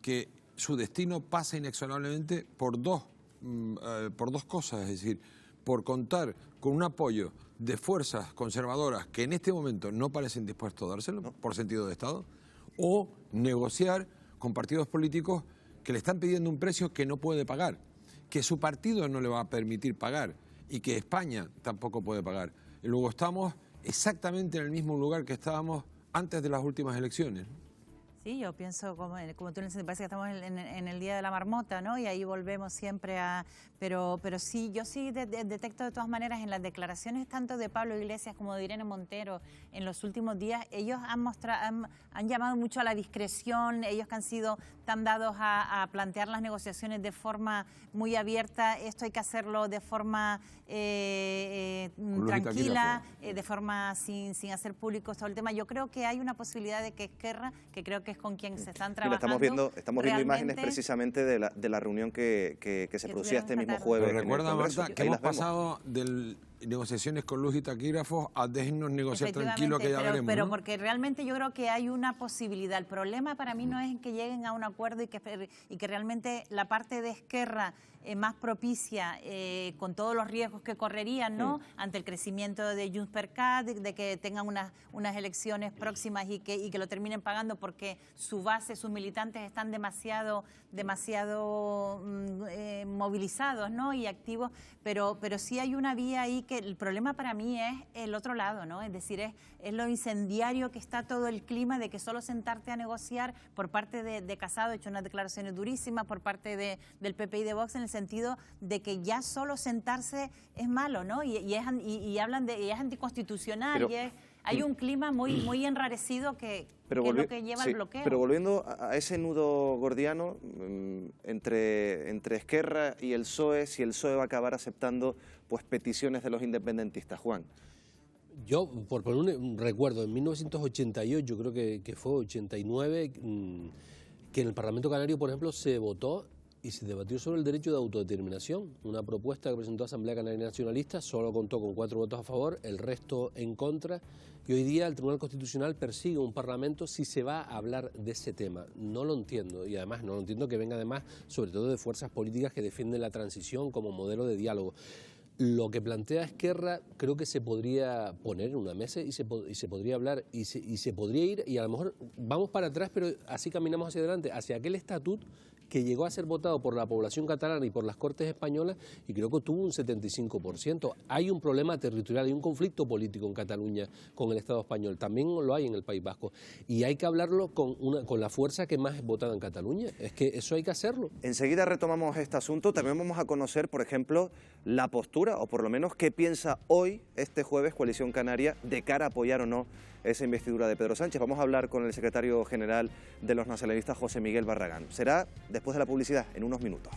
que su destino pasa inexorablemente por dos cosas, es decir, por contar con un apoyo de fuerzas conservadoras que en este momento no parecen dispuestos a dárselo, por sentido de Estado, o negociar con partidos políticos que le están pidiendo un precio que no puede pagar. que su partido no le va a permitir pagar y que España tampoco puede pagar. Y luego estamos exactamente en el mismo lugar que estábamos antes de las últimas elecciones. Sí, yo pienso, como tú dices, me parece que estamos en el Día de la Marmota, ¿no? Y ahí volvemos siempre a... Pero sí, yo sí detecto de todas maneras en las declaraciones tanto de Pablo Iglesias como de Irene Montero en los últimos días, ellos han llamado mucho a la discreción, ellos que han sido tan dados a plantear las negociaciones de forma muy abierta, esto hay que hacerlo de forma tranquila, de forma sin hacer público todo el tema. Yo creo que hay una posibilidad de que Esquerra, que creo que es con quien se están trabajando. Mira, estamos viendo imágenes precisamente de la reunión que se producía este mismo jueves. Pero recuerda, Marta, que hemos pasado de negociaciones con luz y taquígrafos a déjennos negociar tranquilo que ya veremos. Pero porque realmente yo creo que hay una posibilidad. El problema para mí no es en que lleguen a un acuerdo y que realmente la parte de Esquerra más propicia, con todos los riesgos que correrían, ¿no? Ante el crecimiento de Junts per Cat, de que tengan unas elecciones próximas y que lo terminen pagando porque su base, sus militantes están demasiado movilizados, ¿no? Y activos, pero sí hay una vía ahí que el problema para mí es el otro lado, ¿no? Es decir, es lo incendiario que está todo el clima de que solo sentarte a negociar por parte de Casado, he hecho unas declaraciones durísimas por parte del PP y de Vox en el sentido de que ya solo sentarse es malo, ¿no? Y hablan de y es anticonstitucional, hay un clima muy enrarecido que es lo que lleva al bloqueo. Pero volviendo a ese nudo gordiano entre Esquerra y el PSOE, si el PSOE va a acabar aceptando pues peticiones de los independentistas, Juan. Yo, por poner un recuerdo, en 1988, creo que fue 89, que en el Parlamento Canario, por ejemplo, se votó y se debatió sobre el derecho de autodeterminación, una propuesta que presentó Asamblea Canaria Nacionalista, solo contó con 4 votos a favor, el resto en contra, y hoy día el Tribunal Constitucional persigue un Parlamento si se va a hablar de ese tema. No lo entiendo, y además no lo entiendo que venga además sobre todo de fuerzas políticas que defienden la transición como modelo de diálogo. Lo que plantea Esquerra creo que se podría poner en una mesa y se podría hablar y se podría ir, y a lo mejor vamos para atrás, pero así caminamos hacia adelante, hacia aquel estatut que llegó a ser votado por la población catalana y por las Cortes españolas y creo que tuvo un 75%. Hay un problema territorial, hay un conflicto político en Cataluña con el Estado español, también lo hay en el País Vasco y hay que hablarlo con la fuerza que más es votada en Cataluña, es que eso hay que hacerlo. Enseguida retomamos este asunto, también vamos a conocer, por ejemplo, la postura o por lo menos qué piensa hoy, este jueves, Coalición Canaria, de cara a apoyar o no esa investidura de Pedro Sánchez. Vamos a hablar con el secretario general de los nacionalistas, José Miguel Barragán. Será después de la publicidad, en unos minutos.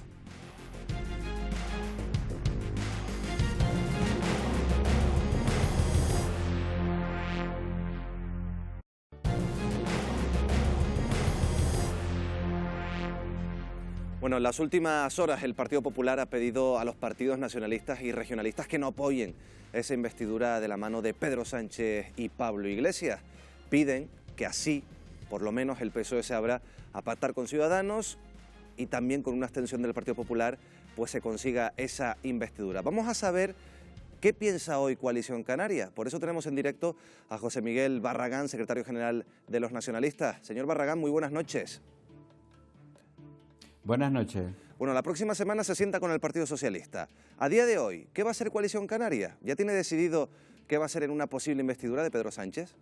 Bueno, en las últimas horas el Partido Popular ha pedido a los partidos nacionalistas y regionalistas que no apoyen esa investidura de la mano de Pedro Sánchez y Pablo Iglesias. Piden que así, por lo menos, el PSOE se abra a pactar con Ciudadanos y también con una abstención del Partido Popular, pues se consiga esa investidura. Vamos a saber qué piensa hoy Coalición Canaria. Por eso tenemos en directo a José Miguel Barragán, secretario general de los nacionalistas. Señor Barragán, muy buenas noches. Buenas noches. Bueno, la próxima semana se sienta con el Partido Socialista. A día de hoy, ¿qué va a hacer Coalición Canaria? ¿Ya tiene decidido qué va a hacer en una posible investidura de Pedro Sánchez?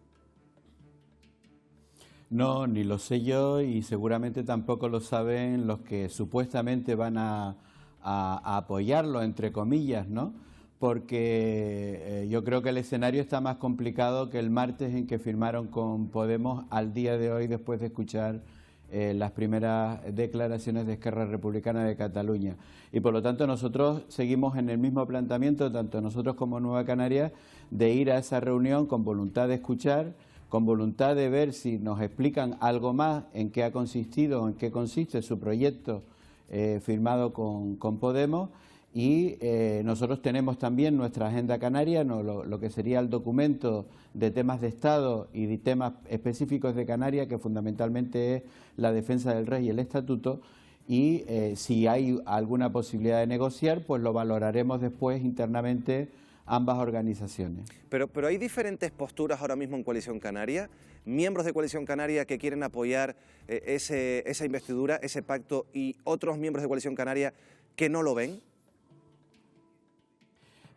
No, ni lo sé yo y seguramente tampoco lo saben los que supuestamente van a apoyarlo, entre comillas, ¿no? Porque yo creo que el escenario está más complicado que el martes en que firmaron con Podemos al día de hoy después de escuchar las primeras declaraciones de Esquerra Republicana de Cataluña. Y por lo tanto nosotros seguimos en el mismo planteamiento, tanto nosotros como Nueva Canarias, de ir a esa reunión con voluntad de escuchar, con voluntad de ver si nos explican algo más en qué ha consistido, en qué consiste su proyecto firmado con Podemos. Y nosotros tenemos también nuestra agenda canaria, lo que sería el documento de temas de Estado y de temas específicos de Canarias, que fundamentalmente es la defensa del rey y el estatuto, y si hay alguna posibilidad de negociar, pues lo valoraremos después internamente ambas organizaciones. Pero hay diferentes posturas ahora mismo en Coalición Canaria, miembros de Coalición Canaria que quieren apoyar esa investidura, ese pacto, y otros miembros de Coalición Canaria que no lo ven?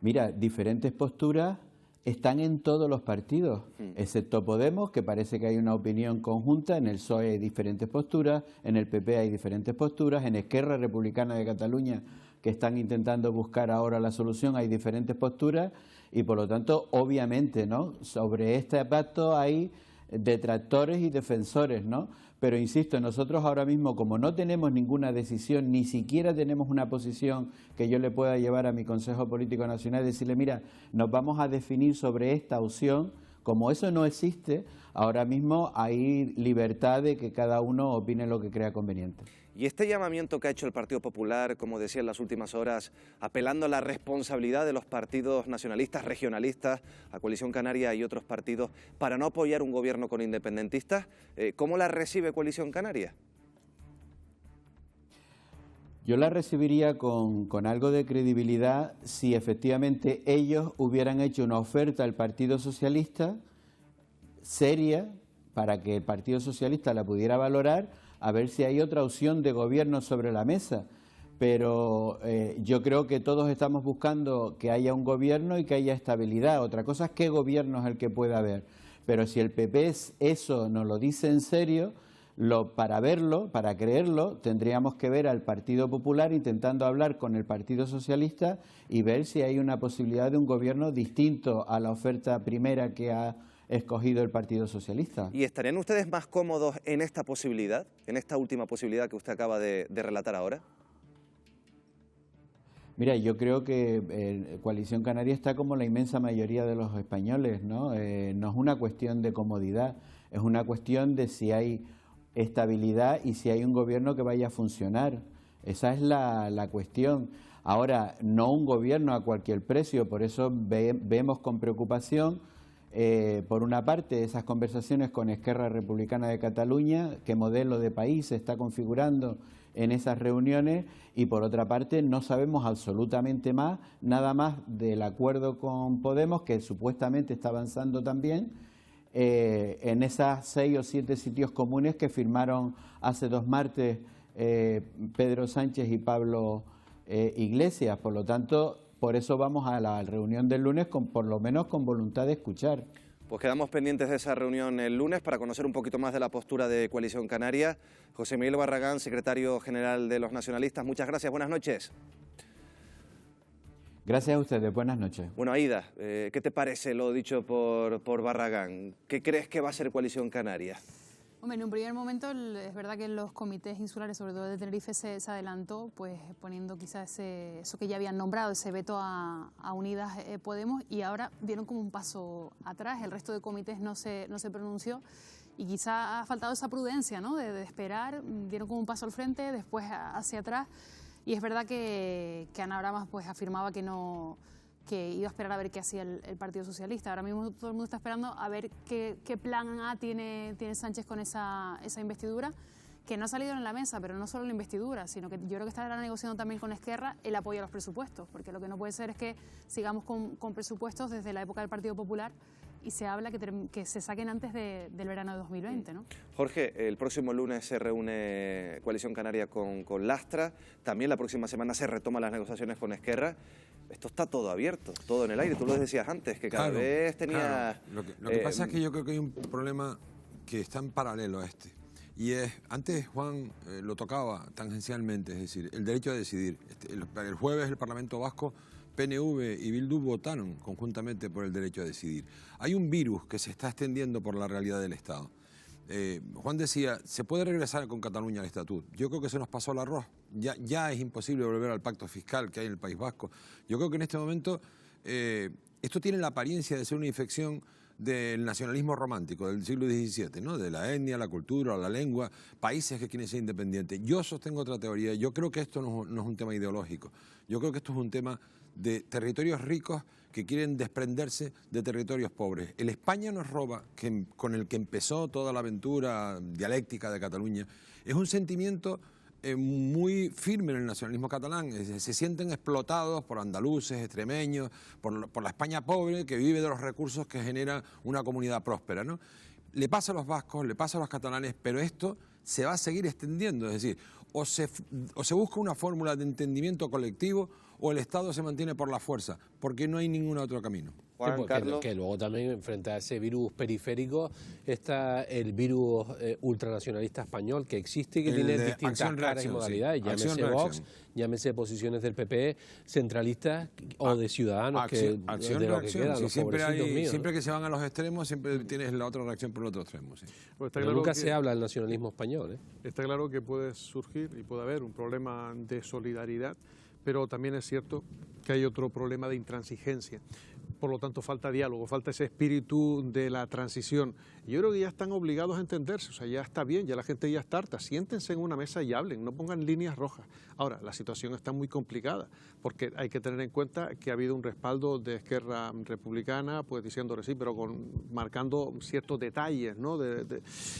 Mira, diferentes posturas están en todos los partidos, excepto Podemos, que parece que hay una opinión conjunta. En el PSOE hay diferentes posturas, en el PP hay diferentes posturas, en Esquerra Republicana de Cataluña, que están intentando buscar ahora la solución, hay diferentes posturas y, por lo tanto, obviamente, ¿no?, sobre este pacto hay detractores y defensores, ¿no? Pero insisto, nosotros ahora mismo, como no tenemos ninguna decisión, ni siquiera tenemos una posición que yo le pueda llevar a mi Consejo Político Nacional y decirle, mira, nos vamos a definir sobre esta opción, como eso no existe, ahora mismo hay libertad de que cada uno opine lo que crea conveniente. Y este llamamiento que ha hecho el Partido Popular, como decía en las últimas horas, apelando a la responsabilidad de los partidos nacionalistas, regionalistas, a Coalición Canaria y otros partidos, para no apoyar un gobierno con independentistas, ¿cómo la recibe Coalición Canaria? Yo la recibiría con algo de credibilidad si efectivamente ellos hubieran hecho una oferta al Partido Socialista seria para que el Partido Socialista la pudiera valorar, a ver si hay otra opción de gobierno sobre la mesa. Pero yo creo que todos estamos buscando que haya un gobierno y que haya estabilidad. Otra cosa es qué gobierno es el que pueda haber. Pero si el PP eso nos lo dice en serio, para verlo, para creerlo, tendríamos que ver al Partido Popular intentando hablar con el Partido Socialista y ver si hay una posibilidad de un gobierno distinto a la oferta primera que ha escogido el Partido Socialista. ¿Y estarían ustedes más cómodos en esta posibilidad, en esta última posibilidad que usted acaba de relatar ahora? Mira, yo creo que Coalición Canaria está como la inmensa mayoría de los españoles, ¿no? No es una cuestión de comodidad, es una cuestión de si hay estabilidad y si hay un gobierno que vaya a funcionar. Esa es la cuestión. Ahora, no un gobierno a cualquier precio, por eso vemos con preocupación, por una parte, esas conversaciones con Esquerra Republicana de Cataluña, qué modelo de país se está configurando en esas reuniones, y por otra parte no sabemos absolutamente nada más del acuerdo con Podemos, que supuestamente está avanzando también, en esas 6 o 7 sitios comunes que firmaron hace 2 martes Pedro Sánchez y Pablo Iglesias. Por lo tanto, por eso vamos a la reunión del lunes por lo menos con voluntad de escuchar. Pues quedamos pendientes de esa reunión el lunes para conocer un poquito más de la postura de Coalición Canaria. José Miguel Barragán, secretario general de los nacionalistas, muchas gracias, buenas noches. Gracias a ustedes, buenas noches. Bueno, Aida, ¿qué te parece lo dicho por Barragán? ¿Qué crees que va a ser Coalición Canaria? Hombre, en un primer momento es verdad que en los comités insulares, sobre todo de Tenerife, se adelantó, pues poniendo quizás eso que ya habían nombrado, ese veto a Unidas Podemos, y ahora dieron como un paso atrás. El resto de comités no se pronunció y quizá ha faltado esa prudencia, ¿no?, de esperar. Dieron como un paso al frente, después hacia atrás, y es verdad que Ana Bramas pues afirmaba que iba a esperar a ver qué hacía el Partido Socialista. Ahora mismo todo el mundo está esperando a ver qué plan A tiene Sánchez con esa investidura, que no ha salido en la mesa, pero no solo la investidura, sino que yo creo que estará negociando también con Esquerra el apoyo a los presupuestos, porque lo que no puede ser es que sigamos con presupuestos desde la época del Partido Popular y se habla que se saquen antes del verano de 2020, ¿no? Jorge, el próximo lunes se reúne Coalición Canaria con Lastra, también la próxima semana se retoman las negociaciones con Esquerra. Esto está todo abierto, todo en el aire. Tú lo decías antes, que cada vez tenía... Claro. Lo que pasa es que yo creo que hay un problema que está en paralelo a este. Y es, antes Juan lo tocaba tangencialmente, es decir, el derecho a decidir. El jueves el Parlamento Vasco, PNV y Bildu votaron conjuntamente por el derecho a decidir. Hay un virus que se está extendiendo por la realidad del Estado. Juan decía, se puede regresar con Cataluña al estatuto. Yo creo que se nos pasó el arroz. Ya es imposible volver al pacto fiscal que hay en el País Vasco. Yo creo que en este momento esto tiene la apariencia de ser una infección del nacionalismo romántico del siglo XVII, ¿no? De la etnia, la cultura, la lengua, países que quieren ser independientes. Yo sostengo otra teoría. Yo creo que esto no es un tema ideológico. Yo creo que esto es un tema de territorios ricos que quieren desprenderse de territorios pobres. El España nos roba, con el que empezó toda la aventura dialéctica de Cataluña, es un sentimiento muy firme en el nacionalismo catalán. Se sienten explotados por andaluces, extremeños, por la España pobre que vive de los recursos que genera una comunidad próspera, ¿no? Le pasa a los vascos, le pasa a los catalanes, pero esto se va a seguir extendiendo. Es decir, o se busca una fórmula de entendimiento colectivo o el Estado se mantiene por la fuerza, porque no hay ningún otro camino. Juan Carlos. Que luego también frente a ese virus periférico está el virus ultranacionalista español que existe y que tiene distintas caras y modalidades, llámese Vox, llámese posiciones del PP centralistas o de Ciudadanos, de lo que quedan, los pobrecitos míos. Siempre que se van a los extremos, siempre tienes la otra reacción por el otro extremo. Sí. Pues pero nunca se habla del nacionalismo español. Está claro que puede surgir y puede haber un problema de solidaridad, pero también es cierto que hay otro problema de intransigencia. Por lo tanto, falta diálogo, falta ese espíritu de la transición. Yo creo que ya están obligados a entenderse, o sea, ya está bien, ya la gente ya está harta. Siéntense en una mesa y hablen, no pongan líneas rojas. Ahora, la situación está muy complicada, porque hay que tener en cuenta que ha habido un respaldo de Esquerra Republicana, pues diciéndole sí, pero marcando ciertos detalles, ¿no?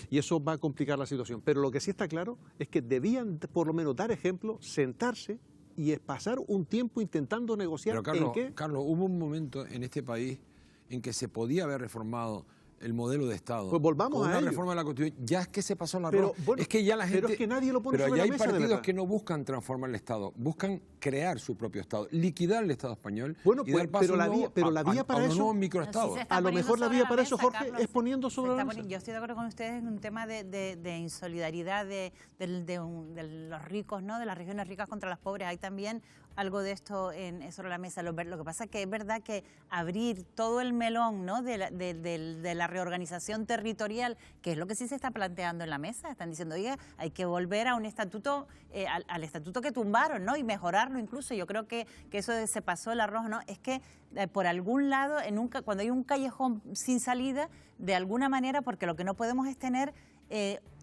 Y eso va a complicar la situación. Pero lo que sí está claro es que debían, por lo menos, dar ejemplo, sentarse y es pasar un tiempo intentando negociar. Pero Carlos, ¿en qué? Carlos, hubo un momento en este país en que se podía haber reformado el modelo de Estado. Pues volvamos con a una ello. reforma de la Constitución. Ya es que se pasó la Pero, arroz. bueno, es que ya la gente. pero es que nadie lo pone pero sobre ya la hay mesa, de partidos verdad. que no buscan transformar el Estado, buscan crear su propio Estado, liquidar el Estado español. Bueno, y pues, dar paso pero a la un vía, nuevo- pero la vía a para un eso, nuevo microestado. Sí, se está a lo poniendo mejor la sobre vía la para eso, mesa, Jorge, Carlos. es poniendo sobre la mesa. Yo estoy de acuerdo con ustedes en un tema de insolidaridad de los ricos, ¿no? De las regiones ricas contra las pobres. Hay también algo de esto sobre la mesa. Lo que pasa es que es verdad que abrir todo el melón, ¿no? de la reorganización territorial, que es lo que sí se está planteando en la mesa. Están diciendo, oiga, hay que volver a un estatuto, al estatuto que tumbaron, ¿no? Y mejorarlo incluso. Yo creo que eso se pasó el arroz, ¿no? Es que por algún lado, cuando hay un callejón sin salida, de alguna manera, porque lo que no podemos es tener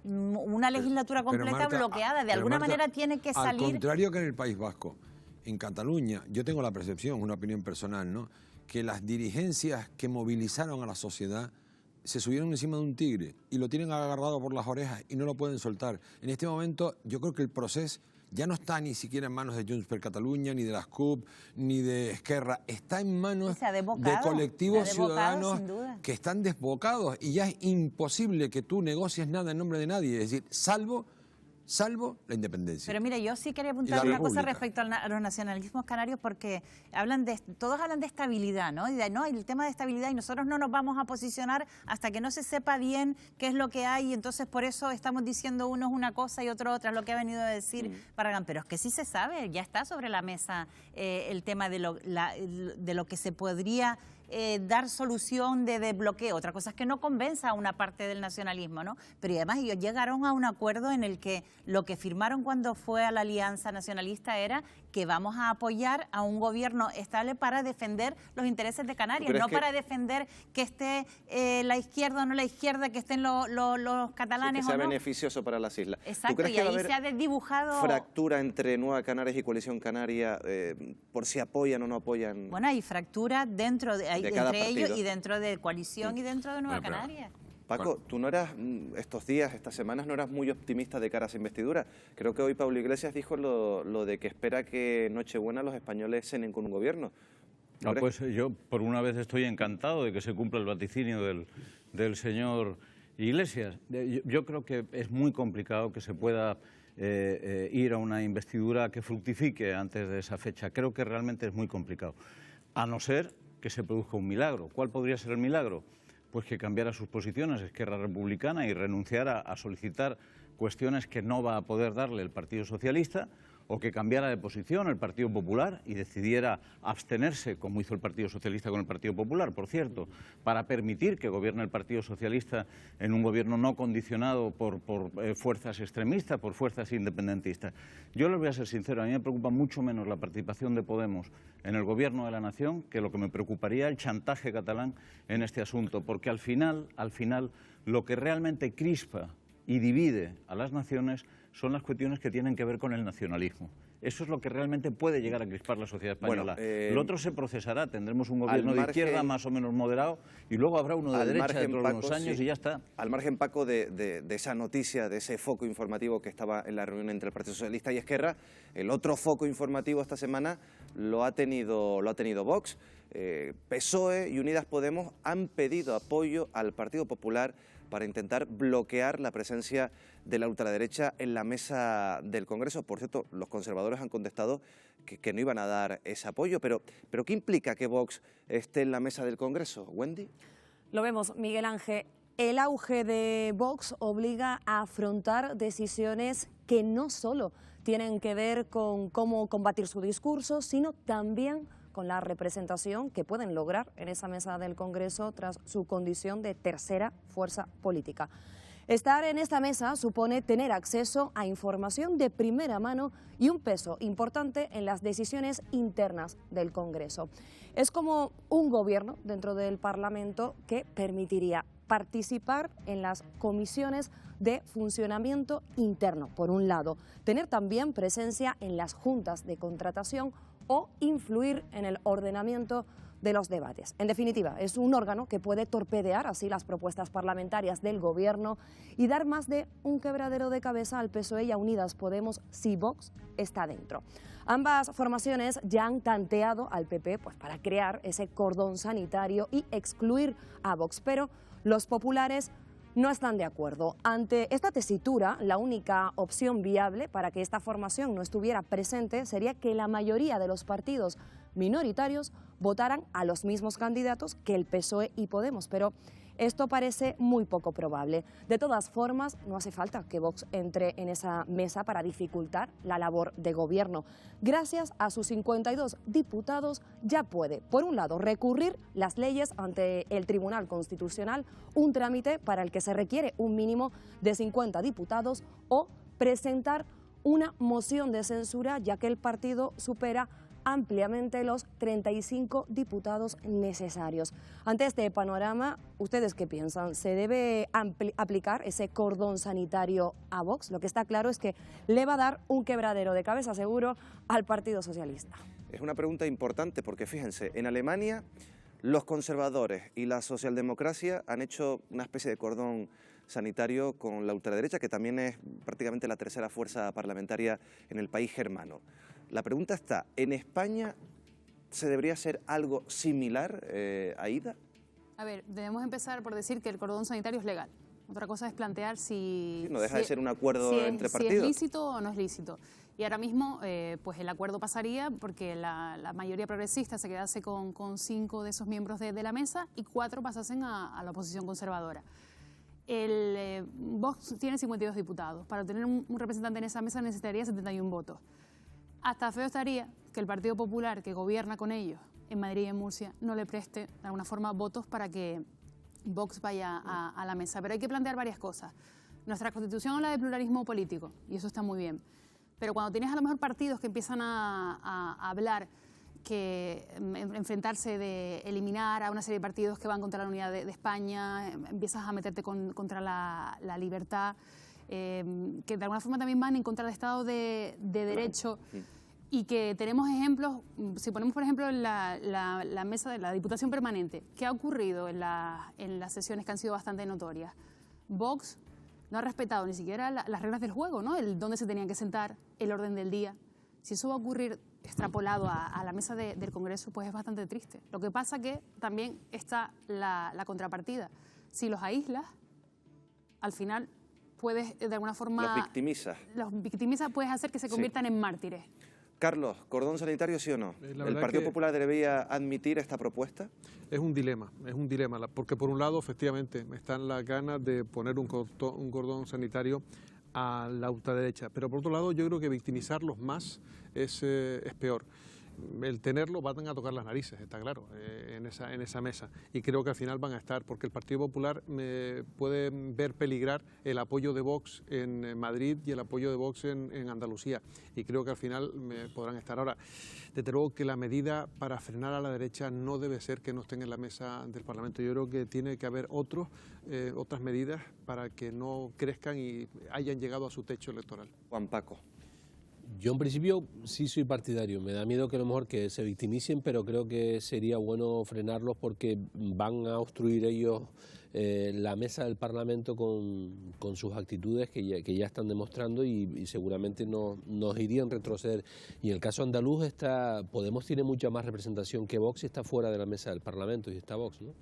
una legislatura completa Marta, bloqueada. De alguna manera tiene que salir. Al contrario que en el País Vasco, en Cataluña, yo tengo la percepción, una opinión personal, ¿no? Que las dirigencias que movilizaron a la sociedad se subieron encima de un tigre y lo tienen agarrado por las orejas y no lo pueden soltar. En este momento yo creo que el proceso ya no está ni siquiera en manos de Junts per Catalunya, ni de las CUP, ni de Esquerra. Está en manos de colectivos ciudadanos que están desbocados y ya es imposible que tú negocies nada en nombre de nadie. Es decir, salvo la independencia. Pero mira, yo sí quería apuntar una cosa respecto a los nacionalismos canarios, porque todos hablan de estabilidad, ¿no? Y el tema de estabilidad, y nosotros no nos vamos a posicionar hasta que no se sepa bien qué es lo que hay, y entonces por eso estamos diciendo unos una cosa y otro otra, es lo que ha venido a decir Barragán. Pero es que sí se sabe, ya está sobre la mesa el tema de lo que se podría dar solución de desbloqueo. Otra cosa es que no convenza a una parte del nacionalismo, ¿no? Pero además ellos llegaron a un acuerdo en el que lo que firmaron cuando fue a la Alianza Nacionalista era que vamos a apoyar a un gobierno estable para defender los intereses de Canarias, no para defender que esté la izquierda o no la izquierda, que estén los catalanes que sea o no. beneficioso para las islas. Exacto, y ahí se ha desdibujado fractura entre Nueva Canarias y Coalición Canaria por si apoyan o no apoyan. Bueno, hay fractura entre ellos y dentro de Coalición y dentro de Nueva Canarias. Paco, tú no eras, estos días, estas semanas, no eras muy optimista de cara a esa investidura. Creo que hoy Pablo Iglesias dijo lo de que espera que Nochebuena los españoles cenen con un gobierno. No, pues yo por una vez estoy encantado de que se cumpla el vaticinio del señor Iglesias. Yo creo que es muy complicado que se pueda ir a una investidura que fructifique antes de esa fecha. Creo que realmente es muy complicado, a no ser que se produzca un milagro. ¿Cuál podría ser el milagro? Pues que cambiara sus posiciones Esquerra Republicana y renunciara a solicitar cuestiones que no va a poder darle el Partido Socialista, o que cambiara de posición el Partido Popular y decidiera abstenerse, como hizo el Partido Socialista con el Partido Popular, por cierto, para permitir que gobierne el Partido Socialista en un gobierno no condicionado por fuerzas extremistas, por fuerzas independentistas. Yo les voy a ser sincero, a mí me preocupa mucho menos la participación de Podemos en el gobierno de la nación que lo que me preocuparía el chantaje catalán en este asunto, porque al final, lo que realmente crispa y divide a las naciones son las cuestiones que tienen que ver con el nacionalismo. Eso es lo que realmente puede llegar a crispar la sociedad española. Lo otro se procesará, tendremos un gobierno de izquierda más o menos moderado y luego habrá uno de derecha dentro de unos años y ya está. Al margen, Paco, de esa noticia, de ese foco informativo que estaba en la reunión entre el Partido Socialista y Esquerra, el otro foco informativo esta semana lo ha tenido Vox. PSOE y Unidas Podemos han pedido apoyo al Partido Popular para intentar bloquear la presencia de la ultraderecha en la mesa del Congreso. Por cierto, los conservadores han contestado que no iban a dar ese apoyo, pero ¿qué implica que Vox esté en la mesa del Congreso? Wendy. Lo vemos, Miguel Ángel. El auge de Vox obliga a afrontar decisiones que no solo tienen que ver con cómo combatir su discurso, sino también con la representación que pueden lograr en esa mesa del Congreso tras su condición de tercera fuerza política. Estar en esta mesa supone tener acceso a información de primera mano y un peso importante en las decisiones internas del Congreso. Es como un gobierno dentro del Parlamento que permitiría participar en las comisiones de funcionamiento interno, por un lado, tener también presencia en las juntas de contratación o influir en el ordenamiento de los debates. En definitiva, es un órgano que puede torpedear así las propuestas parlamentarias del Gobierno y dar más de un quebradero de cabeza al PSOE y a Unidas Podemos si Vox está dentro. Ambas formaciones ya han tanteado al PP para crear ese cordón sanitario y excluir a Vox, pero los populares no están de acuerdo. Ante esta tesitura, la única opción viable para que esta formación no estuviera presente sería que la mayoría de los partidos minoritarios votaran a los mismos candidatos que el PSOE y Podemos, pero esto parece muy poco probable. De todas formas, no hace falta que Vox entre en esa mesa para dificultar la labor de gobierno. Gracias a sus 52 diputados ya puede, por un lado, recurrir las leyes ante el Tribunal Constitucional, un trámite para el que se requiere un mínimo de 50 diputados, o presentar una moción de censura, ya que el partido supera ampliamente los 35 diputados necesarios. Ante este panorama, ¿ustedes qué piensan? ¿Se debe aplicar ese cordón sanitario a Vox? Lo que está claro es que le va a dar un quebradero de cabeza seguro al Partido Socialista. Es una pregunta importante porque fíjense, en Alemania los conservadores y la socialdemocracia han hecho una especie de cordón sanitario con la ultraderecha, que también es prácticamente la tercera fuerza parlamentaria en el país germano. La pregunta está, ¿en España se debería hacer algo similar, Aida? A ver, debemos empezar por decir que el cordón sanitario es legal. Otra cosa es plantear si... No deja de ser un acuerdo entre partidos. Si es lícito o no es lícito. Y ahora mismo, pues el acuerdo pasaría porque la mayoría progresista se quedase con 5 de esos miembros de la mesa y 4 pasasen a la oposición conservadora. El Vox tiene 52 diputados. Para tener un representante en esa mesa necesitaría 71 votos. Hasta feo estaría que el Partido Popular, que gobierna con ellos en Madrid y en Murcia, no le preste de alguna forma votos para que Vox vaya a la mesa. Pero hay que plantear varias cosas. Nuestra Constitución habla de pluralismo político y eso está muy bien. Pero cuando tienes a lo mejor partidos que empiezan a hablar que enfrentarse de eliminar a una serie de partidos que van contra la unidad de España, empiezas a meterte contra la libertad, que de alguna forma también van en contra del Estado de Derecho, y que tenemos ejemplos, si ponemos por ejemplo la mesa de la Diputación Permanente, ¿qué ha ocurrido en las sesiones que han sido bastante notorias? Vox no ha respetado ni siquiera las reglas del juego, ¿no? El dónde se tenían que sentar, el orden del día. Si eso va a ocurrir extrapolado a la mesa del Congreso, pues es bastante triste. Lo que pasa que también está la contrapartida. Si los aíslas, al final puedes de alguna forma... Los victimizas. Los victimizas, puedes hacer que se conviertan en mártires. Carlos, ¿cordón sanitario sí o no? ¿El Partido Popular debería admitir esta propuesta? Es un dilema, porque por un lado, efectivamente, están las ganas de poner un cordón sanitario a la ultraderecha, pero por otro lado yo creo que victimizarlos más es peor. El tenerlo van a tocar las narices, está claro, en esa mesa, y creo que al final van a estar, porque el Partido Popular puede ver peligrar el apoyo de Vox en Madrid y el apoyo de Vox en Andalucía, y creo que al final podrán estar. Ahora, desde luego que la medida para frenar a la derecha no debe ser que no estén en la mesa del Parlamento. Yo creo que tiene que haber otras medidas para que no crezcan y hayan llegado a su techo electoral. Juan Paco. Yo en principio sí soy partidario, me da miedo que a lo mejor que se victimicen, pero creo que sería bueno frenarlos porque van a obstruir ellos la mesa del Parlamento con sus actitudes que ya están demostrando y seguramente nos irían retroceder. Y en el caso andaluz, Podemos tiene mucha más representación que Vox y está fuera de la mesa del Parlamento y está Vox, ¿no?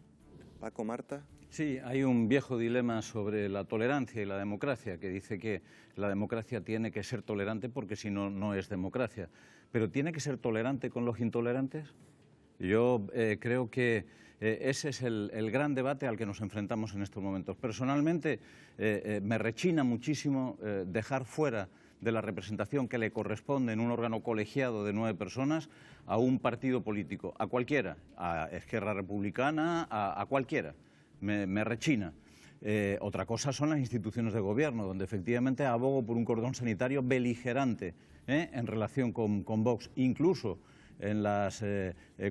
Paco, Marta. Sí, hay un viejo dilema sobre la tolerancia y la democracia, que dice que la democracia tiene que ser tolerante porque si no, no es democracia. Pero ¿tiene que ser tolerante con los intolerantes? Yo creo que ese es el gran debate al que nos enfrentamos en estos momentos. Personalmente, me rechina muchísimo dejar fuera de la representación que le corresponde en un órgano colegiado de 9 personas a un partido político, a cualquiera, a Esquerra Republicana, a cualquiera. Me rechina. Otra cosa son las instituciones de gobierno, donde efectivamente abogo por un cordón sanitario beligerante en relación con Vox, incluso en las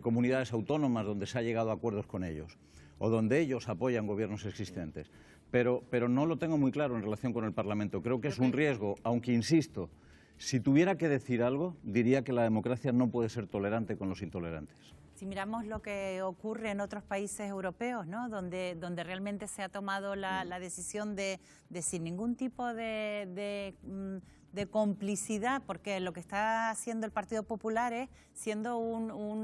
comunidades autónomas donde se ha llegado a acuerdos con ellos, o donde ellos apoyan gobiernos existentes. Pero no lo tengo muy claro en relación con el Parlamento. Creo que es un riesgo, aunque insisto, si tuviera que decir algo, diría que la democracia no puede ser tolerante con los intolerantes. Si miramos lo que ocurre en otros países europeos, ¿no? donde realmente se ha tomado la decisión de sin ningún tipo de complicidad, porque lo que está haciendo el Partido Popular es siendo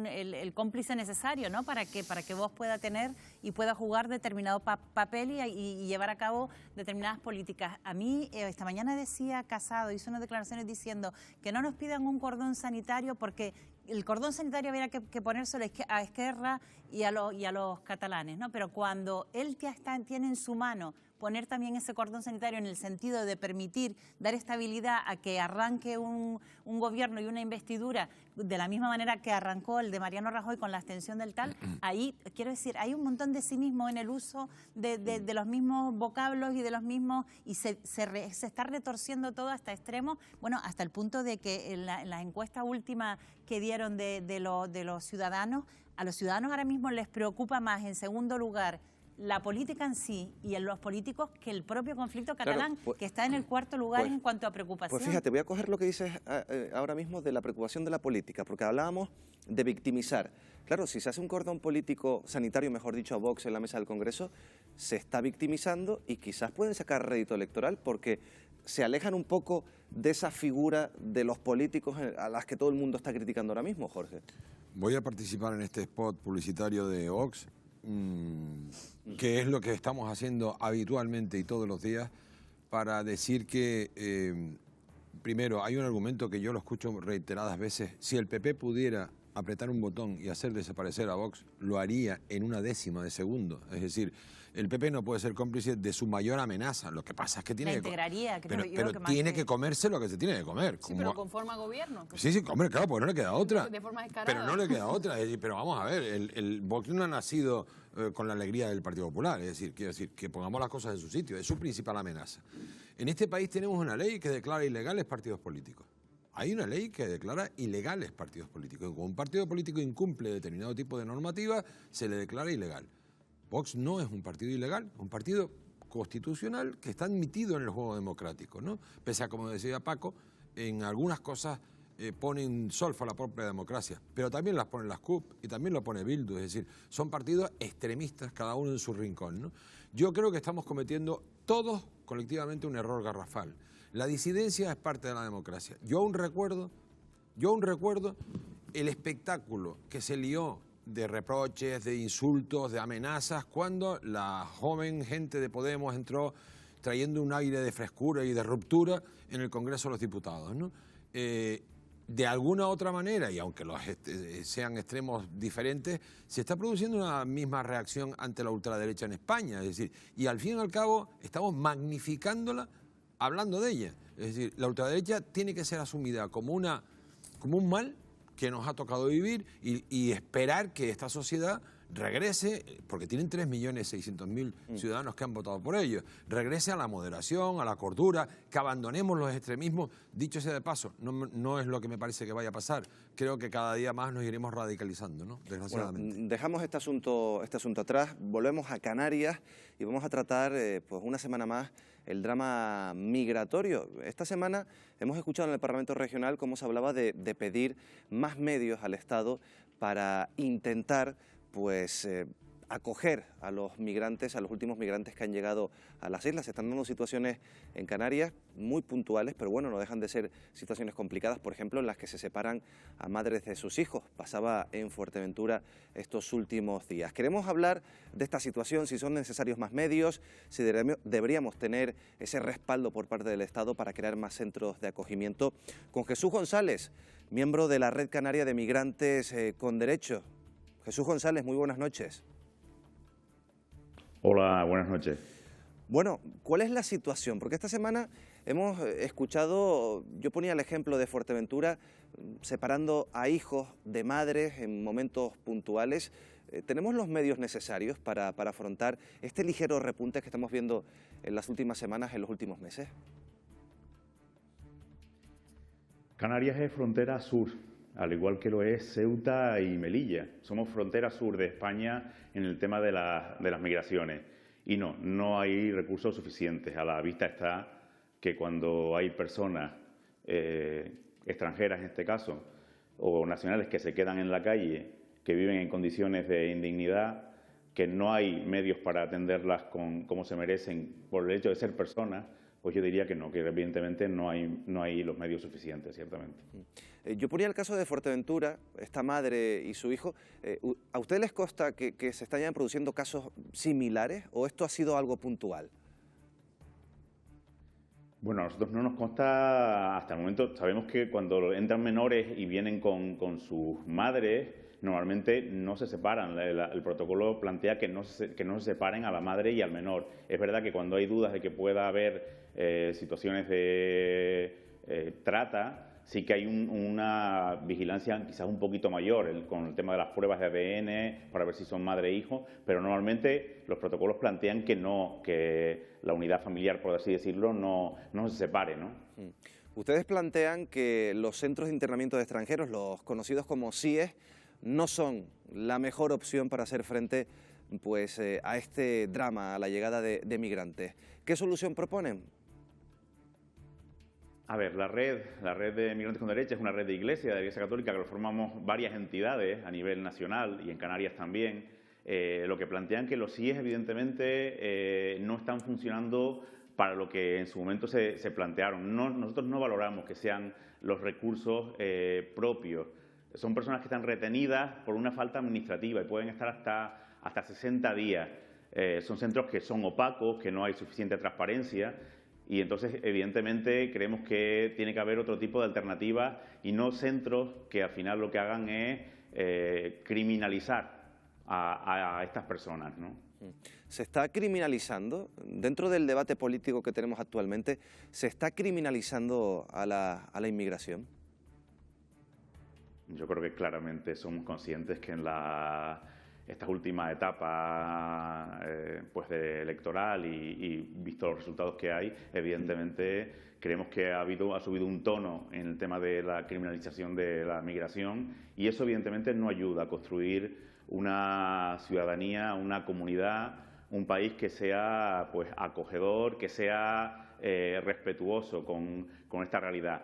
el cómplice necesario, ¿no? para que vos pueda tener y pueda jugar determinado papel y llevar a cabo determinadas políticas. A mí, esta mañana decía Casado, hizo unas declaraciones diciendo que no nos pidan un cordón sanitario porque el cordón sanitario habría que ponérselo a Esquerra y a los catalanes, ¿no? Pero cuando él tiene en su mano poner también ese cordón sanitario en el sentido de permitir, dar estabilidad a que arranque un gobierno y una investidura de la misma manera que arrancó el de Mariano Rajoy con la abstención del tal, ahí, quiero decir, hay un montón de cinismo en el uso de los mismos vocablos y de los mismos, y se está retorciendo todo hasta extremos, bueno, hasta el punto de que en la encuesta última que dieron de los ciudadanos, a los ciudadanos ahora mismo les preocupa más, en segundo lugar, la política en sí y en los políticos que el propio conflicto catalán, claro, que está en el cuarto lugar en cuanto a preocupación. Pues fíjate, voy a coger lo que dices ahora mismo de la preocupación de la política, porque hablábamos de victimizar. Claro, si se hace un cordón político sanitario, mejor dicho, a Vox en la mesa del Congreso, se está victimizando y quizás pueden sacar rédito electoral porque se alejan un poco de esa figura de los políticos a las que todo el mundo está criticando ahora mismo, Jorge. Voy a participar en este spot publicitario de Vox, que es lo que estamos haciendo habitualmente y todos los días, para decir que, primero, hay un argumento que yo lo escucho reiteradas veces: si el PP pudiera apretar un botón y hacer desaparecer a Vox, lo haría en una décima de segundo. Es decir, el PP no puede ser cómplice de su mayor amenaza. Lo que pasa es que tiene la integraría, pero tiene que comerse lo que se tiene que comer. Sí, pero conforma gobierno. Sí, hombre, claro, porque no le queda otra. De forma descarada. Pero no le queda otra. Es decir, pero vamos a ver, el Vox no ha nacido con la alegría del Partido Popular. Es decir, quiero decir, que pongamos las cosas en su sitio. Es su principal amenaza. En este país tenemos una ley que declara ilegales partidos políticos. Hay una ley que declara ilegales partidos políticos. Cuando un partido político incumple determinado tipo de normativa, se le declara ilegal. Vox no es un partido ilegal, es un partido constitucional que está admitido en el juego democrático, ¿no? Pese a, como decía Paco, en algunas cosas ponen solfa a la propia democracia, pero también las ponen las CUP y también lo pone Bildu, es decir, son partidos extremistas, cada uno en su rincón, ¿no? Yo creo que estamos cometiendo todos colectivamente un error garrafal. La disidencia es parte de la democracia. Yo aún recuerdo el espectáculo que se lió de reproches, de insultos, de amenazas, cuando la joven gente de Podemos entró trayendo un aire de frescura y de ruptura en el Congreso de los Diputados, ¿no? De alguna otra manera, y aunque sean extremos diferentes, se está produciendo una misma reacción ante la ultraderecha en España. Es decir, y al fin y al cabo estamos magnificándola hablando de ella. Es decir, la ultraderecha tiene que ser asumida como un mal que nos ha tocado vivir y esperar que esta sociedad regrese, porque tienen 3.600.000 ciudadanos que han votado por ellos, regrese a la moderación, a la cordura, que abandonemos los extremismos. Dicho sea de paso, no es lo que me parece que vaya a pasar. Creo que cada día más nos iremos radicalizando, ¿no? Desgraciadamente. Bueno, dejamos este asunto atrás, volvemos a Canarias y vamos a tratar pues una semana más el drama migratorio. Esta semana hemos escuchado en el Parlamento Regional cómo se hablaba de pedir más medios al Estado para intentar pues acoger a los migrantes, a los últimos migrantes que han llegado a las islas. Se están dando situaciones en Canarias muy puntuales, pero bueno, no dejan de ser situaciones complicadas, por ejemplo, en las que se separan a madres de sus hijos. Pasaba en Fuerteventura estos últimos días. Queremos hablar de esta situación, si son necesarios más medios, si deberíamos tener ese respaldo por parte del Estado para crear más centros de acogimiento, con Jesús González, miembro de la Red Canaria de Migrantes con Derecho. Jesús González, muy buenas noches. Hola, buenas noches. Bueno, ¿cuál es la situación? Porque esta semana hemos escuchado, yo ponía el ejemplo de Fuerteventura, separando a hijos de madres en momentos puntuales. ¿Tenemos los medios necesarios para afrontar este ligero repunte que estamos viendo en las últimas semanas, en los últimos meses? Canarias es frontera sur, al igual que lo es Ceuta y Melilla. Somos frontera sur de España en el tema de las migraciones. Y no hay recursos suficientes. A la vista está que cuando hay personas extranjeras, en este caso, o nacionales que se quedan en la calle, que viven en condiciones de indignidad, que no hay medios para atenderlas como se merecen por el hecho de ser personas, pues yo diría que no, que evidentemente no hay los medios suficientes, ciertamente. Yo ponía el caso de Fuerteventura, esta madre y su hijo. ¿A ustedes les consta que se están ya produciendo casos similares o esto ha sido algo puntual? Bueno, a nosotros no nos consta hasta el momento. Sabemos que cuando entran menores y vienen con sus madres, normalmente no se separan. El protocolo plantea que no se separen a la madre y al menor. Es verdad que cuando hay dudas de que pueda haber situaciones de trata, sí que hay una vigilancia quizás un poquito mayor con el tema de las pruebas de ADN para ver si son madre e hijo, pero normalmente los protocolos plantean que la unidad familiar, por así decirlo, no se separe, ¿no? Ustedes plantean que los centros de internamiento de extranjeros, los conocidos como CIES, no son la mejor opción para hacer frente pues, a este drama, a la llegada de migrantes. ¿Qué solución proponen? A ver, la red de Migrantes con Derecho es una red de Iglesia Católica, que lo formamos varias entidades a nivel nacional y en Canarias también. Lo que plantean que los CIES evidentemente no están funcionando para lo que en su momento se plantearon. Nosotros no valoramos que sean los recursos propios. Son personas que están retenidas por una falta administrativa y pueden estar hasta 60 días. Son centros que son opacos, que no hay suficiente transparencia. Y entonces, evidentemente, creemos que tiene que haber otro tipo de alternativas y no centros que al final lo que hagan es criminalizar a estas personas, ¿no? ¿Se está criminalizando, dentro del debate político que tenemos actualmente, se está criminalizando a la inmigración? Yo creo que claramente somos conscientes que en estas últimas etapas pues electoral y visto los resultados que hay, evidentemente creemos que ha subido un tono en el tema de la criminalización de la migración y eso evidentemente no ayuda a construir una ciudadanía, una comunidad, un país que sea pues acogedor, que sea respetuoso con esta realidad.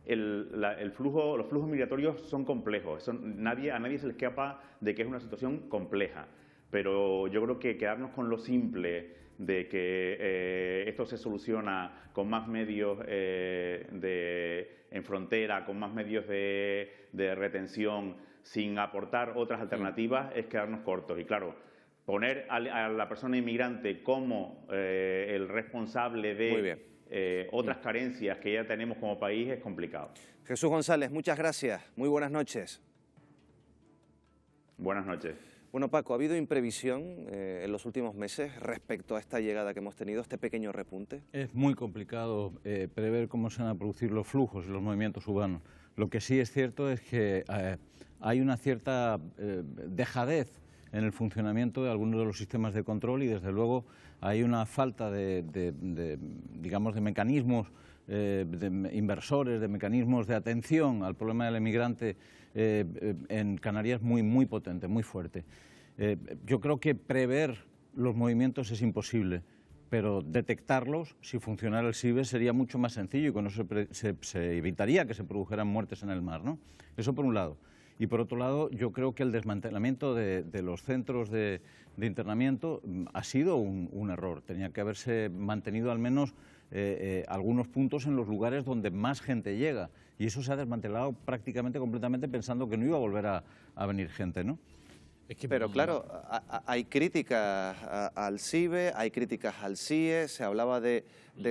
Los flujos migratorios son complejos, a nadie se le escapa de que es una situación compleja, pero yo creo que quedarnos con lo simple de que esto se soluciona con más medios en frontera, con más medios de retención, sin aportar otras alternativas, es quedarnos cortos. Y claro, poner a la persona inmigrante como el responsable de otras carencias que ya tenemos como país es complicado. Jesús González, muchas gracias. Muy buenas noches. Buenas noches. Bueno, Paco, ¿ha habido imprevisión en los últimos meses respecto a esta llegada que hemos tenido, este pequeño repunte? Es muy complicado prever cómo se van a producir los flujos y los movimientos urbanos. Lo que sí es cierto es que hay una cierta dejadez en el funcionamiento de algunos de los sistemas de control y, desde luego, hay una falta digamos, de mecanismos de inversores, de mecanismos de atención al problema del emigrante en Canarias muy potente, muy fuerte. Yo creo que prever los movimientos es imposible, pero detectarlos, si funcionara el CIBE, sería mucho más sencillo y con eso se evitaría que se produjeran muertes en el mar, ¿no? Eso por un lado. Y por otro lado, yo creo que el desmantelamiento de los centros de internamiento ha sido un error. Tenía que haberse mantenido al menos algunos puntos en los lugares donde más gente llega. Y eso se ha desmantelado prácticamente completamente pensando que no iba a volver a venir gente, ¿no? Pero claro, hay críticas al CIBE, hay críticas al CIE, se hablaba de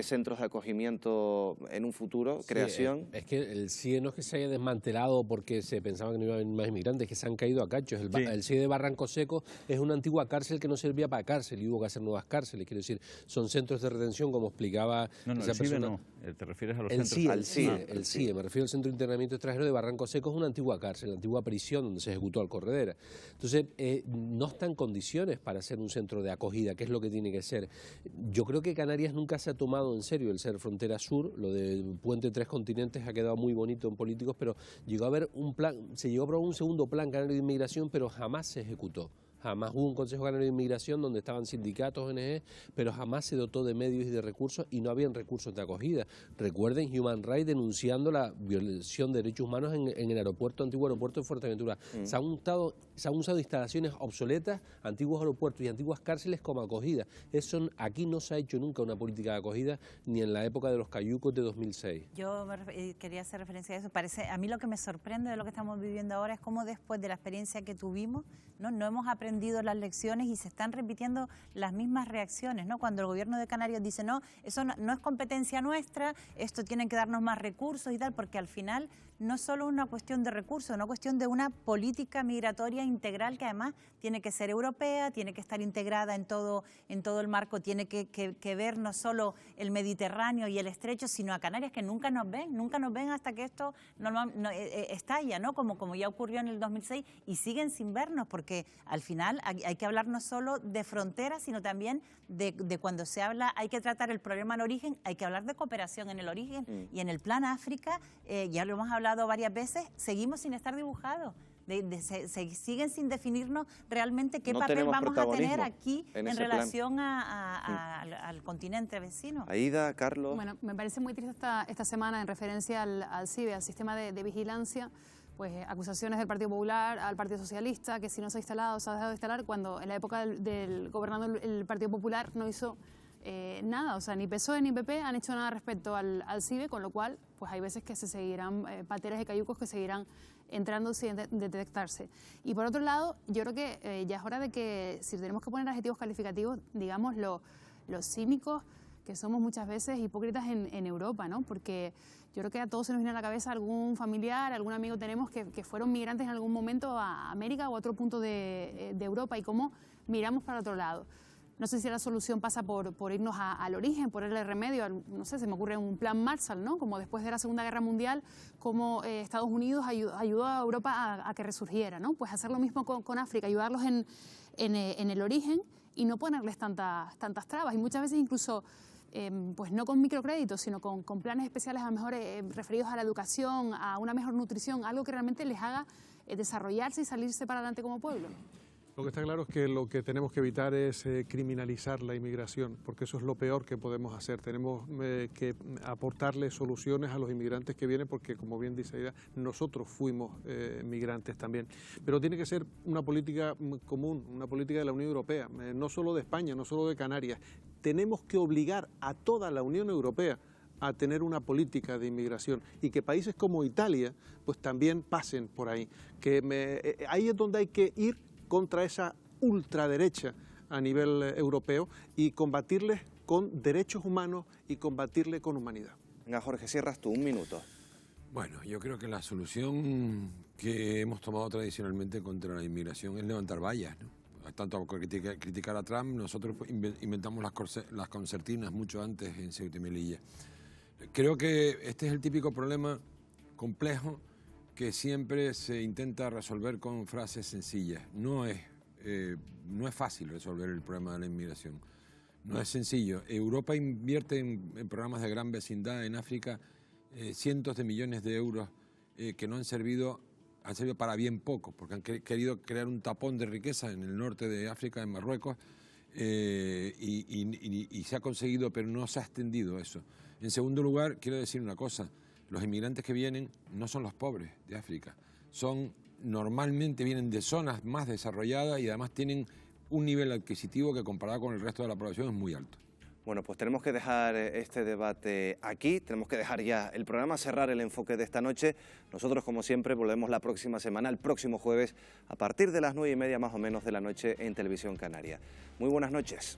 centros de acogimiento en un futuro, creación. Es que el CIE no es que se haya desmantelado porque se pensaba que no iba a haber más inmigrantes, es que se han caído a cachos. El CIE de Barranco Seco es una antigua cárcel que no servía para cárcel y hubo que hacer nuevas cárceles. Quiero decir, son centros de retención, como explicaba esa persona. No, te refieres a los el centros. CIE, el CIE, me refiero al Centro de Internamiento Extranjero de Barranco Seco, es una antigua cárcel, una antigua prisión donde se ejecutó al Corredera. Entonces, no está en condiciones para ser un centro de acogida, que es lo que tiene que ser. Yo creo que Canarias nunca se ha tomado en serio el ser frontera sur, lo de puente tres continentes ha quedado muy bonito en políticos, pero llegó a haber un plan, se llegó a probar un segundo plan canario de inmigración, pero jamás se ejecutó. Jamás hubo un Consejo Canario de Inmigración donde estaban sindicatos, ONG, pero jamás se dotó de medios y de recursos y no habían recursos de acogida. Recuerden Human Rights denunciando la violación de derechos humanos en el aeropuerto, antiguo aeropuerto de Fuerteventura. Se han usado instalaciones obsoletas, antiguos aeropuertos y antiguas cárceles como acogida. Aquí no se ha hecho nunca una política de acogida, ni en la época de los cayucos de 2006. Yo quería hacer referencia a eso. A mí lo que me sorprende de lo que estamos viviendo ahora es cómo después de la experiencia que tuvimos, no hemos aprendido las lecciones y se están repitiendo las mismas reacciones, ¿no? Cuando el gobierno de Canarias dice, no, eso no es competencia nuestra, esto tienen que darnos más recursos y tal, porque al final no es solo una cuestión de recursos, es una cuestión de una política migratoria integral que además tiene que ser europea, tiene que estar integrada en todo el marco, tiene que ver no solo el Mediterráneo y el Estrecho, sino a Canarias, que nunca nos ven hasta que esto estalla, ¿no? Como ya ocurrió en el 2006, y siguen sin vernos, porque al final hay que hablar no solo de fronteras, sino también de cuando se habla, hay que tratar el problema en origen, hay que hablar de cooperación en el origen, y en el plan África, ya lo hemos hablado varias veces, seguimos sin estar dibujados. Siguen sin definirnos realmente qué papel vamos a tener aquí en relación al continente vecino. Aida, Carlos. Bueno, me parece muy triste esta semana en referencia al CIBE, al sistema de vigilancia, pues acusaciones del Partido Popular al Partido Socialista, que si no se ha instalado, se ha dejado de instalar, cuando en la época del gobernando el Partido Popular no hizo nada, o sea, ni PSOE ni PP han hecho nada respecto al CIBE, con lo cual pues hay veces que se seguirán pateras y cayucos que seguirán entrando sin detectarse. Y por otro lado, yo creo que ya es hora de que, si tenemos que poner adjetivos calificativos, digamos los cínicos que somos muchas veces hipócritas en Europa, ¿no? Porque yo creo que a todos se nos viene a la cabeza algún familiar, algún amigo tenemos que fueron migrantes en algún momento a América o a otro punto de Europa, y cómo miramos para otro lado. No sé si la solución pasa por irnos al origen, ponerle remedio, no sé, se me ocurre un plan Marshall, ¿no? Como después de la Segunda Guerra Mundial, como Estados Unidos ayudó a Europa a que resurgiera, ¿no? Pues hacer lo mismo con África, ayudarlos en el origen y no ponerles tantas trabas. Y muchas veces incluso, pues no con microcréditos, sino con planes especiales a lo mejor referidos a la educación, a una mejor nutrición, algo que realmente les haga desarrollarse y salirse para adelante como pueblo. Lo que está claro es que lo que tenemos que evitar es criminalizar la inmigración, porque eso es lo peor que podemos hacer. Tenemos que aportarle soluciones a los inmigrantes que vienen, porque, como bien dice Aida, nosotros fuimos migrantes también. Pero tiene que ser una política común, una política de la Unión Europea, no solo de España, no solo de Canarias. Tenemos que obligar a toda la Unión Europea a tener una política de inmigración, y que países como Italia pues también pasen por ahí. Ahí es donde hay que ir contra esa ultraderecha a nivel europeo y combatirles con derechos humanos y combatirle con humanidad. Venga, Jorge, cierras tú, un minuto. Bueno, yo creo que la solución que hemos tomado tradicionalmente contra la inmigración es levantar vallas, ¿no? Tanto criticar a Trump, nosotros inventamos las concertinas mucho antes en Ceuta y Melilla. Creo que este es el típico problema complejo que siempre se intenta resolver con frases sencillas. No es fácil resolver el problema de la inmigración. No es sencillo. Europa invierte en programas de gran vecindad en África cientos de millones de euros que no han servido para bien poco, porque han querido crear un tapón de riqueza en el norte de África, en Marruecos, y se ha conseguido, pero no se ha extendido eso. En segundo lugar, quiero decir una cosa. Los inmigrantes que vienen no son los pobres de África, son normalmente vienen de zonas más desarrolladas y además tienen un nivel adquisitivo que comparado con el resto de la población es muy alto. Bueno, pues tenemos que dejar este debate aquí, tenemos que dejar ya el programa, cerrar el enfoque de esta noche. Nosotros, como siempre, volvemos la próxima semana, el próximo jueves, a partir de las 9:30 más o menos de la noche en Televisión Canaria. Muy buenas noches.